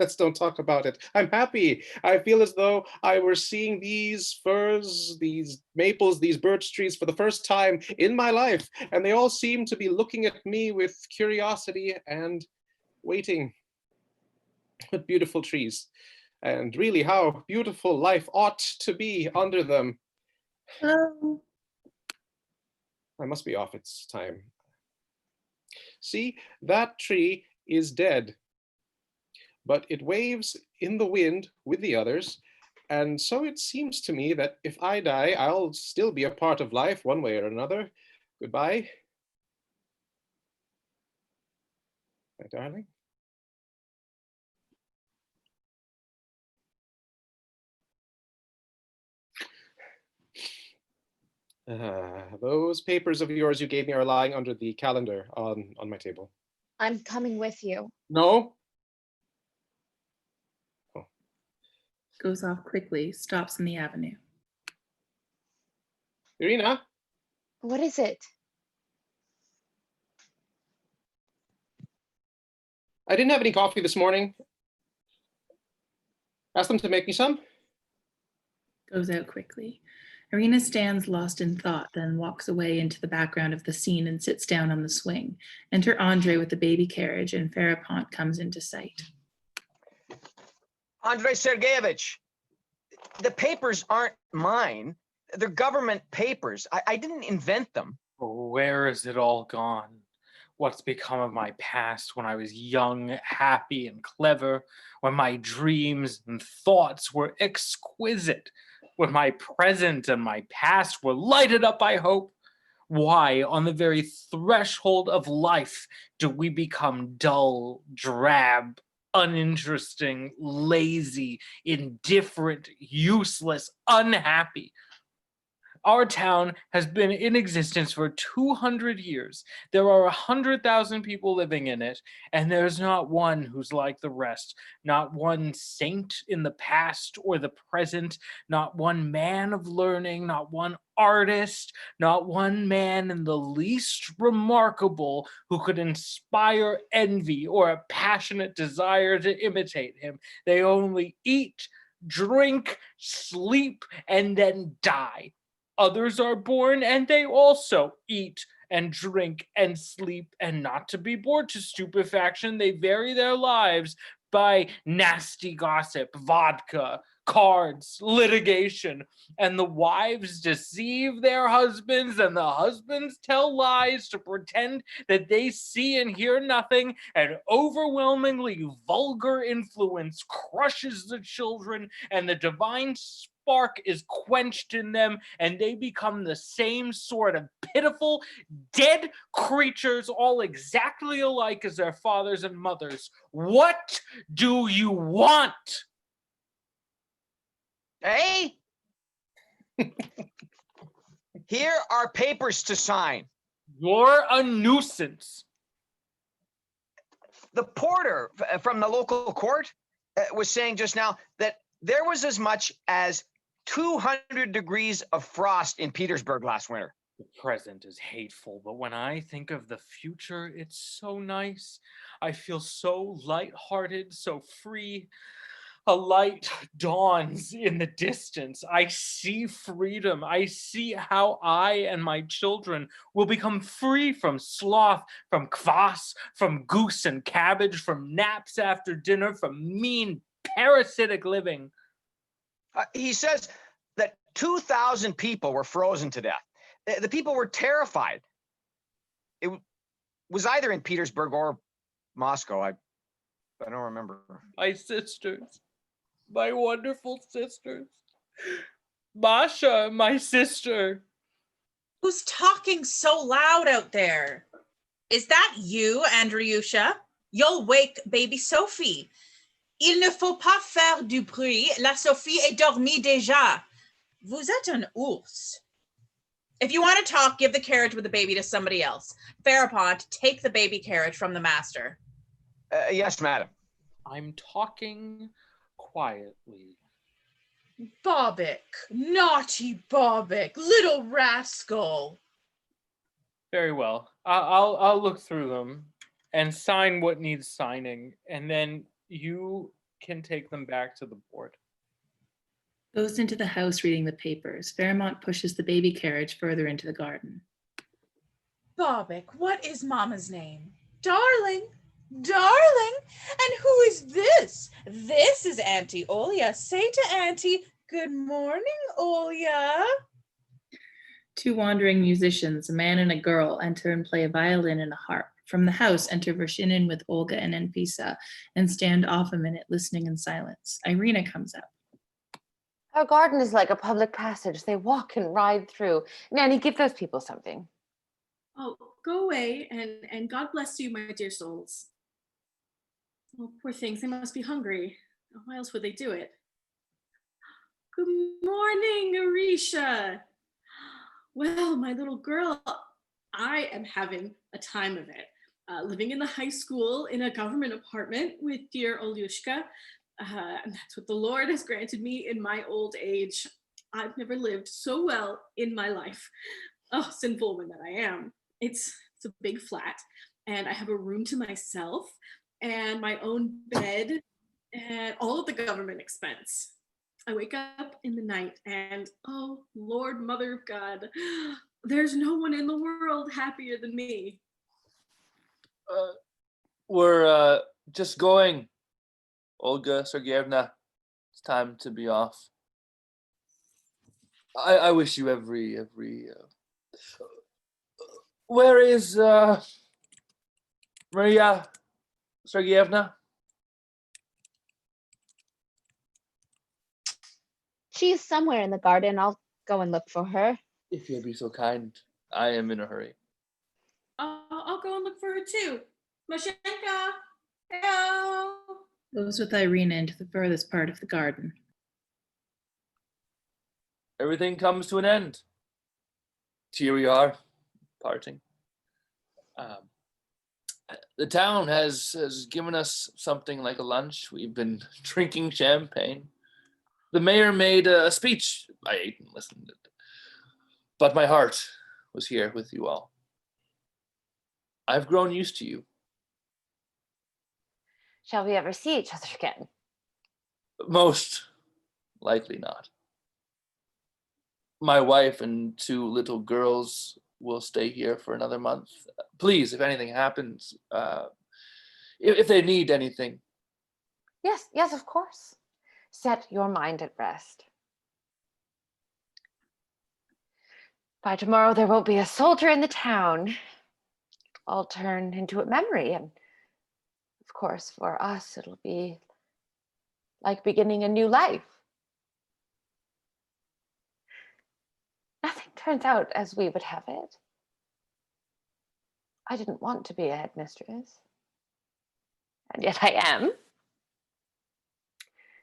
Let's don't talk about it. I'm happy. I feel as though I were seeing these firs, these maples, these birch trees for the first time in my life, and they all seem to be looking at me with curiosity and waiting. What beautiful trees. And really how beautiful life ought to be under them. Oh. I must be off, it's time. See, that tree is dead, but it waves in the wind with the others. And so it seems to me that if I die, I'll still be a part of life one way or another. Goodbye. My darling. Those papers of yours you gave me are lying under the calendar on my table. I'm coming with you. No? Goes off quickly, stops in the avenue. Irina? What is it? I didn't have any coffee this morning. Ask them to make me some. Goes out quickly. Irina stands lost in thought, then walks away into the background of the scene and sits down on the swing. Enter Andre with the baby carriage, and Farapont comes into sight. Andrei Sergeyevich, the papers aren't mine. They're government papers. I didn't invent them. Where is it all gone? What's become of my past when I was young, happy, and clever, when my dreams and thoughts were exquisite, when my present and my past were lighted up by hope? Why, on the very threshold of life, do we become dull, drab, uninteresting, lazy, indifferent, useless, unhappy? Our town has been in existence for 200 years. There are 100,000 people living in it, and there's not one who's like the rest. Not one saint in the past or the present, not one man of learning, not one artist, not one man in the least remarkable who could inspire envy or a passionate desire to imitate him. They only eat, drink, sleep, and then die. Others are born and they also eat and drink and sleep, and not to be bored to stupefaction, they vary their lives by nasty gossip, vodka, cards, litigation, and the wives deceive their husbands, and the husbands tell lies to pretend that they see and hear nothing, and overwhelmingly vulgar influence crushes the children, and the divine spark is quenched in them, and they become the same sort of pitiful, dead creatures, all exactly alike as their fathers and mothers. What do you want? Hey? Here are papers to sign. You're a nuisance. The porter from the local court was saying just now that there was as much as 200 degrees of frost in Petersburg last winter. The present is hateful, but when I think of the future, it's so nice. I feel so lighthearted, so free. A light dawns in the distance. I see freedom. I see how I and my children will become free from sloth, from kvass, from goose and cabbage, from naps after dinner, from mean parasitic living. He says that 2,000 people were frozen to death. The people were terrified. It was either in Petersburg or Moscow. I don't remember. My sisters. My wonderful sisters. Masha, my sister. Who's talking so loud out there? Is that you, Andriusha? You'll wake baby Sophie. Il ne faut pas faire du bruit. La Sophie est dormie déjà. Vous êtes un ours. If you want to talk, give the carriage with the baby to somebody else. Farapont, take the baby carriage from the master. Yes, madam. I'm talking quietly. Bobbick, naughty Bobbick, little rascal. Very well. I'll look through them and sign what needs signing, and then you can take them back to the board. Goes into the house reading the papers. Fairmont pushes the baby carriage further into the garden. Bobbick, what is Mama's name? Darling, darling, and who is this? This is Auntie Olya. Say to Auntie, good morning, Olya. Two wandering musicians, a man and a girl, enter and play a violin and a harp. From the house enter Vershinin with Olga and Anfisa and stand off a minute listening in silence. Irina comes up. Our garden is like a public passage. They walk and ride through. Nanny, give those people something. Oh, go away and God bless you, my dear souls. Oh, poor things, they must be hungry. Why else would they do it? Good morning, Arisha. Well, my little girl, I am having a time of it. Living in the high school in a government apartment with dear Olyushka. And that's what the Lord has granted me in my old age. I've never lived so well in my life. Oh, sinful woman that I am. It's a big flat, and I have a room to myself and my own bed and all of the government expense. I wake up in the night and, oh, Lord, Mother of God, there's no one in the world happier than me. We're just going, Olga Sergeyevna. It's time to be off. I wish you every. Where is Maria Sergeyevna? She's somewhere in the garden. I'll go and look for her. If you'll be so kind. I am in a hurry. I'll go and look for her too. Mashenka, hello. Goes with Irina into the furthest part of the garden. Everything comes to an end. Here we are, parting. The town has given us something like a lunch. We've been drinking champagne. The mayor made a speech. I ate and listened. But my heart was here with you all. I've grown used to you. Shall we ever see each other again? Most likely not. My wife and 2 little girls will stay here for another month. Please, if anything happens, if they need anything. Yes, of course. Set your mind at rest. By tomorrow, there won't be a soldier in the town. I'll turn into a memory, and of course, for us, it'll be like beginning a new life. Nothing turns out as we would have it. I didn't want to be a headmistress, and yet I am.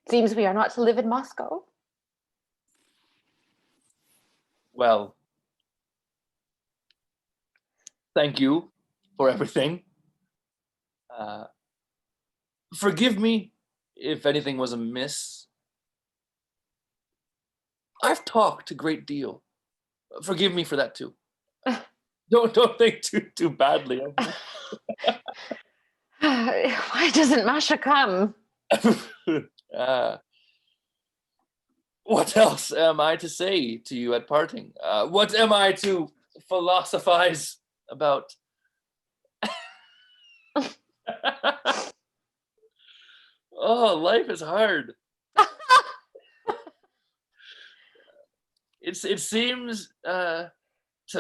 Seems we are not to live in Moscow. Well, thank you for everything. Forgive me if anything was amiss. I've talked a great deal. Forgive me for that too. Don't think too badly of me. Why doesn't Masha come? What else am I to say to you at parting? What am I to philosophize about? Oh, life is hard. It seems to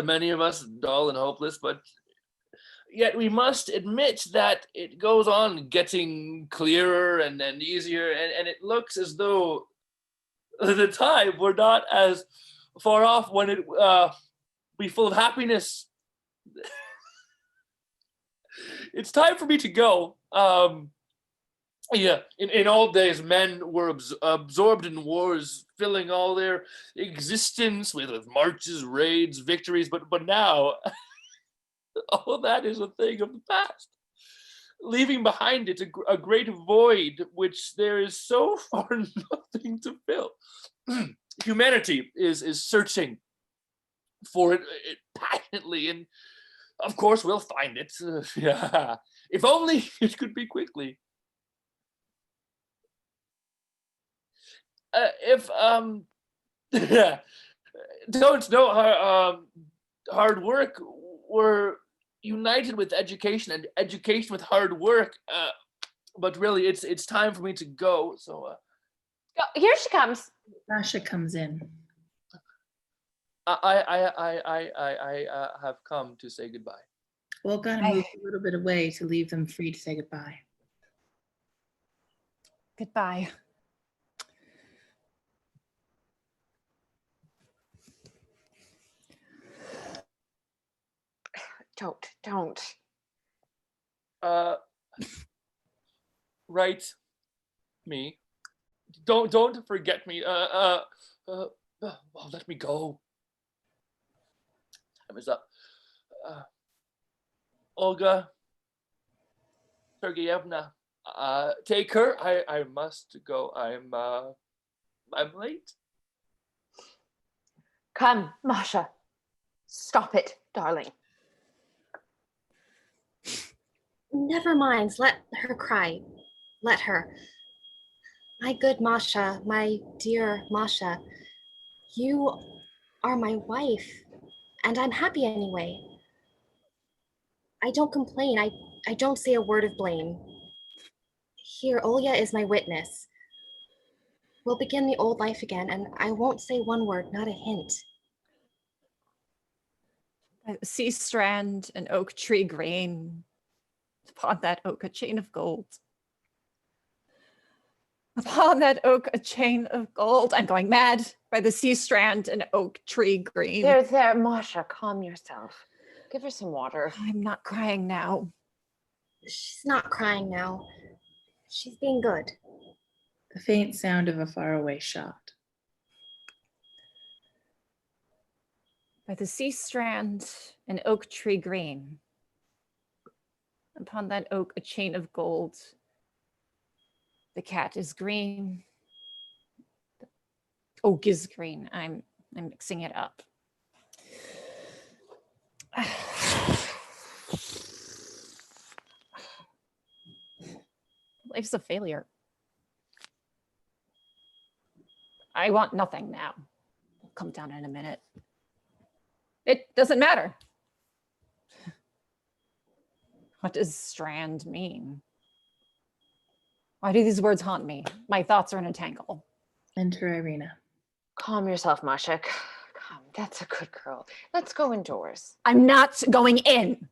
many of us dull and hopeless, but yet we must admit that it goes on getting clearer and easier, and it looks as though the time we're not as far off when it be full of happiness. It's time for me to go. Yeah, in old days, men were absorbed in wars, filling all their existence with marches, raids, victories. But now, all that is a thing of the past, leaving behind it a great void which there is so far nothing to fill. Humanity is searching for it passionately, and of course we'll find it. Yeah, if only it could be quickly. If don't know hard work were united with education and education with hard work, but really it's time for me to go. So here she comes. Masha comes in. I have come to say goodbye. We'll kind of move a little bit away to leave them free to say goodbye. Goodbye. Don't. Write me. Don't forget me. Well, let me go. Time is up. Olga Sergeyevna, take her. I must go. I'm late. Come, Masha. Stop it, darling. Never mind, let her cry. Let her. My good Masha, my dear Masha, you are my wife, and I'm happy anyway. I don't complain. I don't say a word of blame. Here, Olya is my witness. We'll begin the old life again, and I won't say one word, not a hint. By the sea strand, an oak tree green. Upon that oak, a chain of gold. Upon that oak, a chain of gold. I'm going mad. By the sea strand, an oak tree green. There, Masha, calm yourself. Give her some water. I'm not crying now. She's not crying now. She's being good. The faint sound of a faraway shot. By the sea strand, an oak tree green. Upon that oak, a chain of gold. The cat is green. The oak is green. I'm mixing it up. Life's a failure. I want nothing now. I'll come down in a minute. It doesn't matter. What does strand mean? Why do these words haunt me? My thoughts are in a tangle. Enter Irina. Calm yourself, Masha. Come, that's a good girl. Let's go indoors. I'm not going in.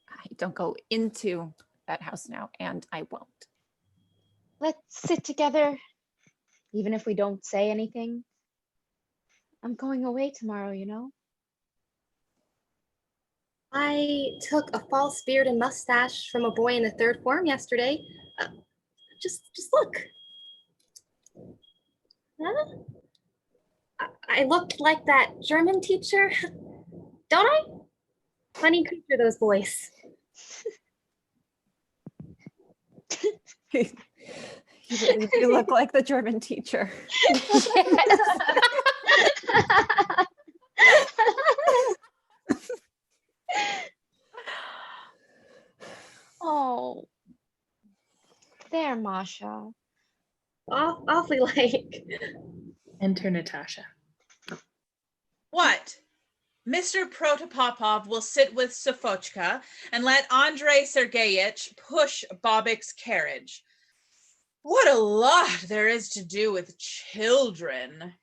I don't go into that house now, and I won't. Let's sit together, even if we don't say anything. I'm going away tomorrow, you know? I took a false beard and mustache from a boy in the third form yesterday. Just look. Huh? I looked like that German teacher, don't I? Funny creature, those boys. You look like the German teacher. Oh, there, Masha. Awfully like. Enter Natasha. What? Mr. Protopopov will sit with Sofochka and let Andrei Sergeyevich push Bobik's carriage. What a lot there is to do with children.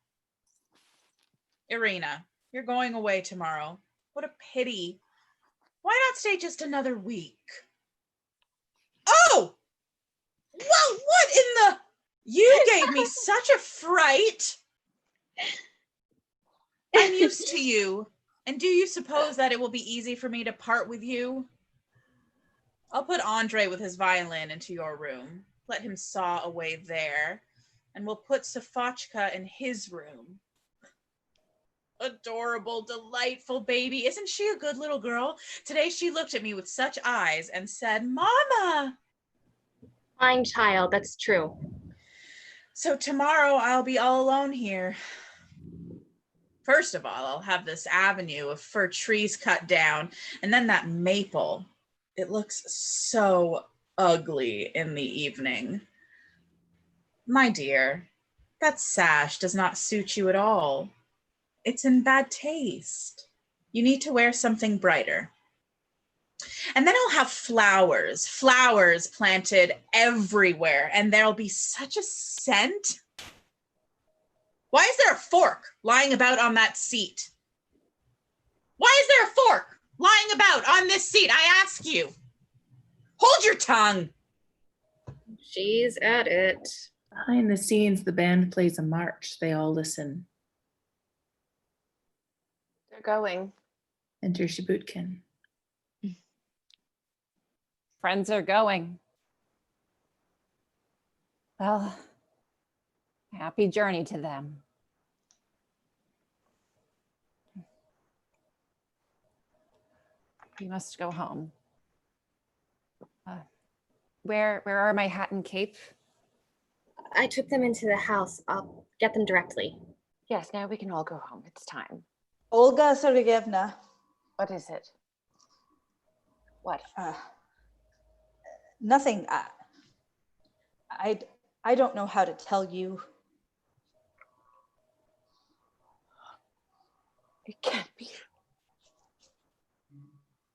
Irina, you're going away tomorrow. What a pity. Why not stay just another week? Oh! Well, what in the... You gave me such a fright. I'm used to you. And do you suppose that it will be easy for me to part with you? I'll put Andre with his violin into your room. Let him saw away there. And we'll put Sofochka in his room. Adorable, delightful baby. Isn't she a good little girl? Today she looked at me with such eyes and said, Mama. Fine child, that's true. So tomorrow I'll be all alone here. First of all, I'll have this avenue of fir trees cut down, and then that maple. It looks so ugly in the evening. My dear, that sash does not suit you at all. It's in bad taste. You need to wear something brighter. And then I'll have flowers planted everywhere, and there'll be such a scent. Why is there a fork lying about on that seat? Why is there a fork lying about on this seat? I ask you. Hold your tongue. She's at it. Behind the scenes, the band plays a march. They all listen. They're going. Enter Shibutkin. Friends are going. Well, happy journey to them. We must go home. Where are my hat and cape? I took them into the house. I'll get them directly. Yes, now we can all go home. It's time. Olga Sergeyevna. What is it? What? Nothing. I don't know how to tell you. It can't be.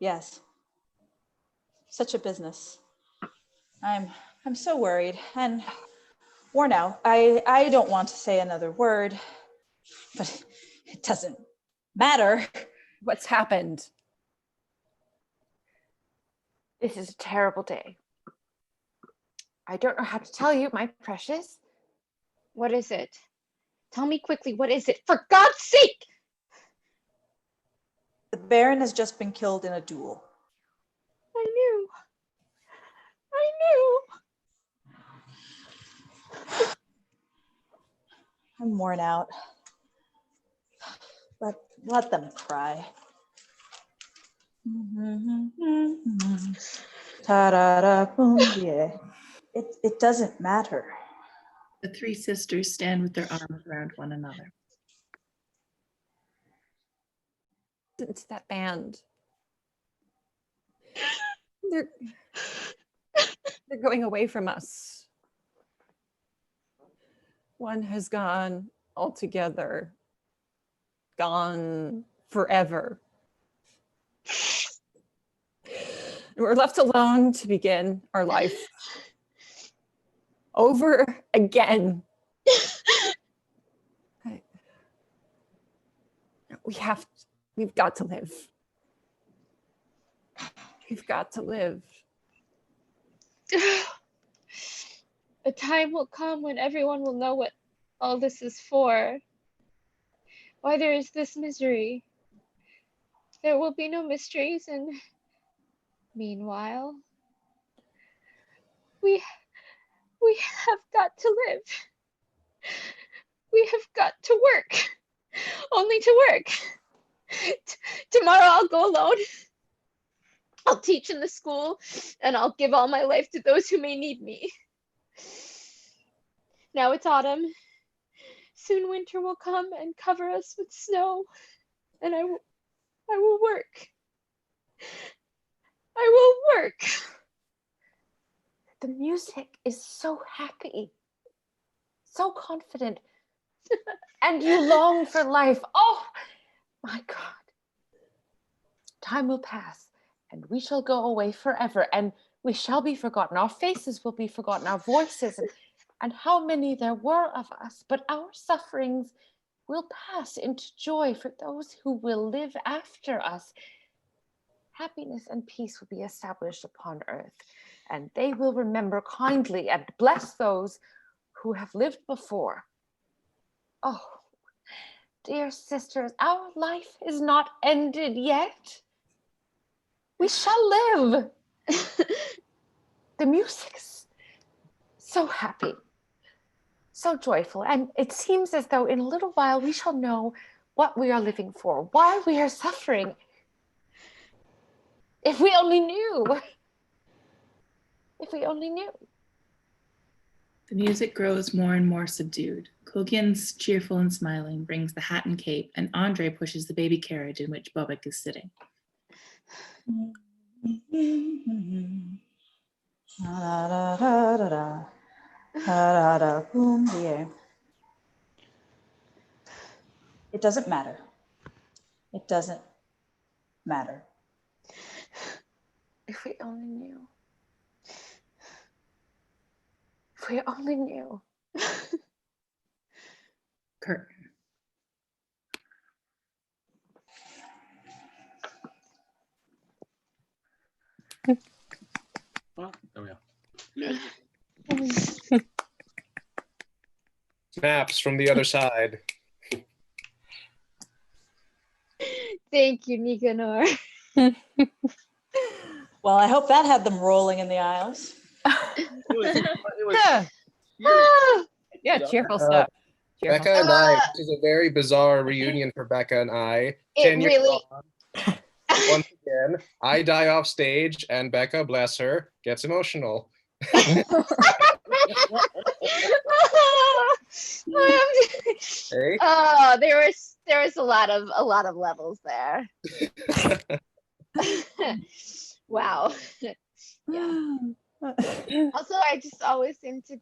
Yes. Such a business. I'm so worried and worn out. I don't want to say another word, but it doesn't matter. What's happened? This is a terrible day. I don't know how to tell you, my precious. What is it? Tell me quickly, what is it? For God's sake! The Baron has just been killed in a duel. I knew. I'm worn out. Let them cry. Ta-da-da, boom, yeah. It doesn't matter. The three sisters stand with their arms around one another. It's that band. They're going away from us. One has gone altogether, gone forever. We're left alone to begin our life over again. We've got to live. We've got to live. A time will come when everyone will know what all this is for. Why there is this misery. There will be no mysteries, and meanwhile, we have got to live. We have got to work. Only to work. Tomorrow I'll go alone. I'll teach in the school, and I'll give all my life to those who may need me. Now it's autumn. Soon winter will come and cover us with snow, and I will work. I will work. The music is so happy, so confident, and you long for life. Oh, my God. Time will pass, and we shall go away forever, and we shall be forgotten. Our faces will be forgotten, our voices, and how many there were of us, but our sufferings will pass into joy for those who will live after us. Happiness and peace will be established upon earth, and they will remember kindly and bless those who have lived before. Oh, dear sisters, our life is not ended yet. We shall live. The music's so happy, so joyful, and it seems as though in a little while we shall know what we are living for, why we are suffering. If we only knew. If we only knew. The music grows more and more subdued. Klogian's cheerful and smiling brings the hat and cape, and Andre pushes the baby carriage in which Bobek is sitting. It doesn't matter. It doesn't matter. If we only knew. If we only knew. Curtain. Well, there we go. Snaps from the other side. Thank you, Nicanor. Well, I hope that had them rolling in the aisles. Yeah, cheerful stuff. Cheerful Becca and stuff. I, which is a very bizarre reunion for Becca and I. It 10 years really- on. Once again, I die off stage, and Becca, bless her, gets emotional. Hey? Oh, there was a lot of levels there. Wow. Yeah. Also, I just always seem to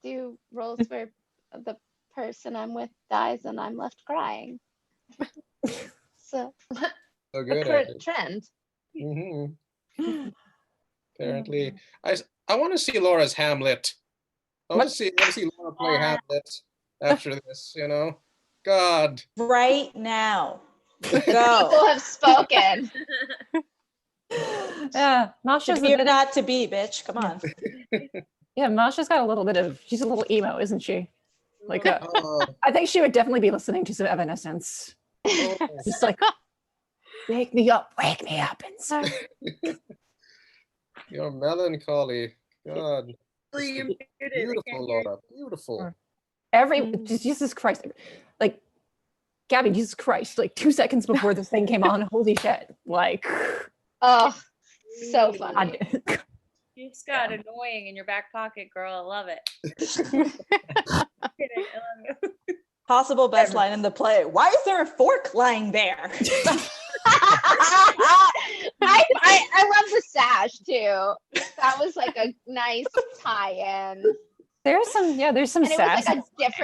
do roles where the person I'm with dies and I'm left crying. So, So a good at current it. trend. Apparently, I want to see Laura's Hamlet. I want to see Laura play Hamlet after this. You know, God. Right now. People Go. have spoken. Yeah, To Masha's be a or bit, not to be, bitch. Come on. yeah, Masha's got a little bit of, she's a little emo, isn't she? Like, Oh, I think she would definitely be listening to some Evanescence. oh. Just like, wake me up inside. You're melancholy. God. Beautiful, Laura. Beautiful. Jesus Christ. Like, Gabby, Jesus Christ, like 2 seconds before this thing came on, holy shit. Like, oh, so funny. You just got annoying in your back pocket, girl. I love it. Kidding, I love you. Possible best line in the play. Why is there a fork lying there? I love the sash too. That was like a nice tie-in. there's some And it was sass. like a different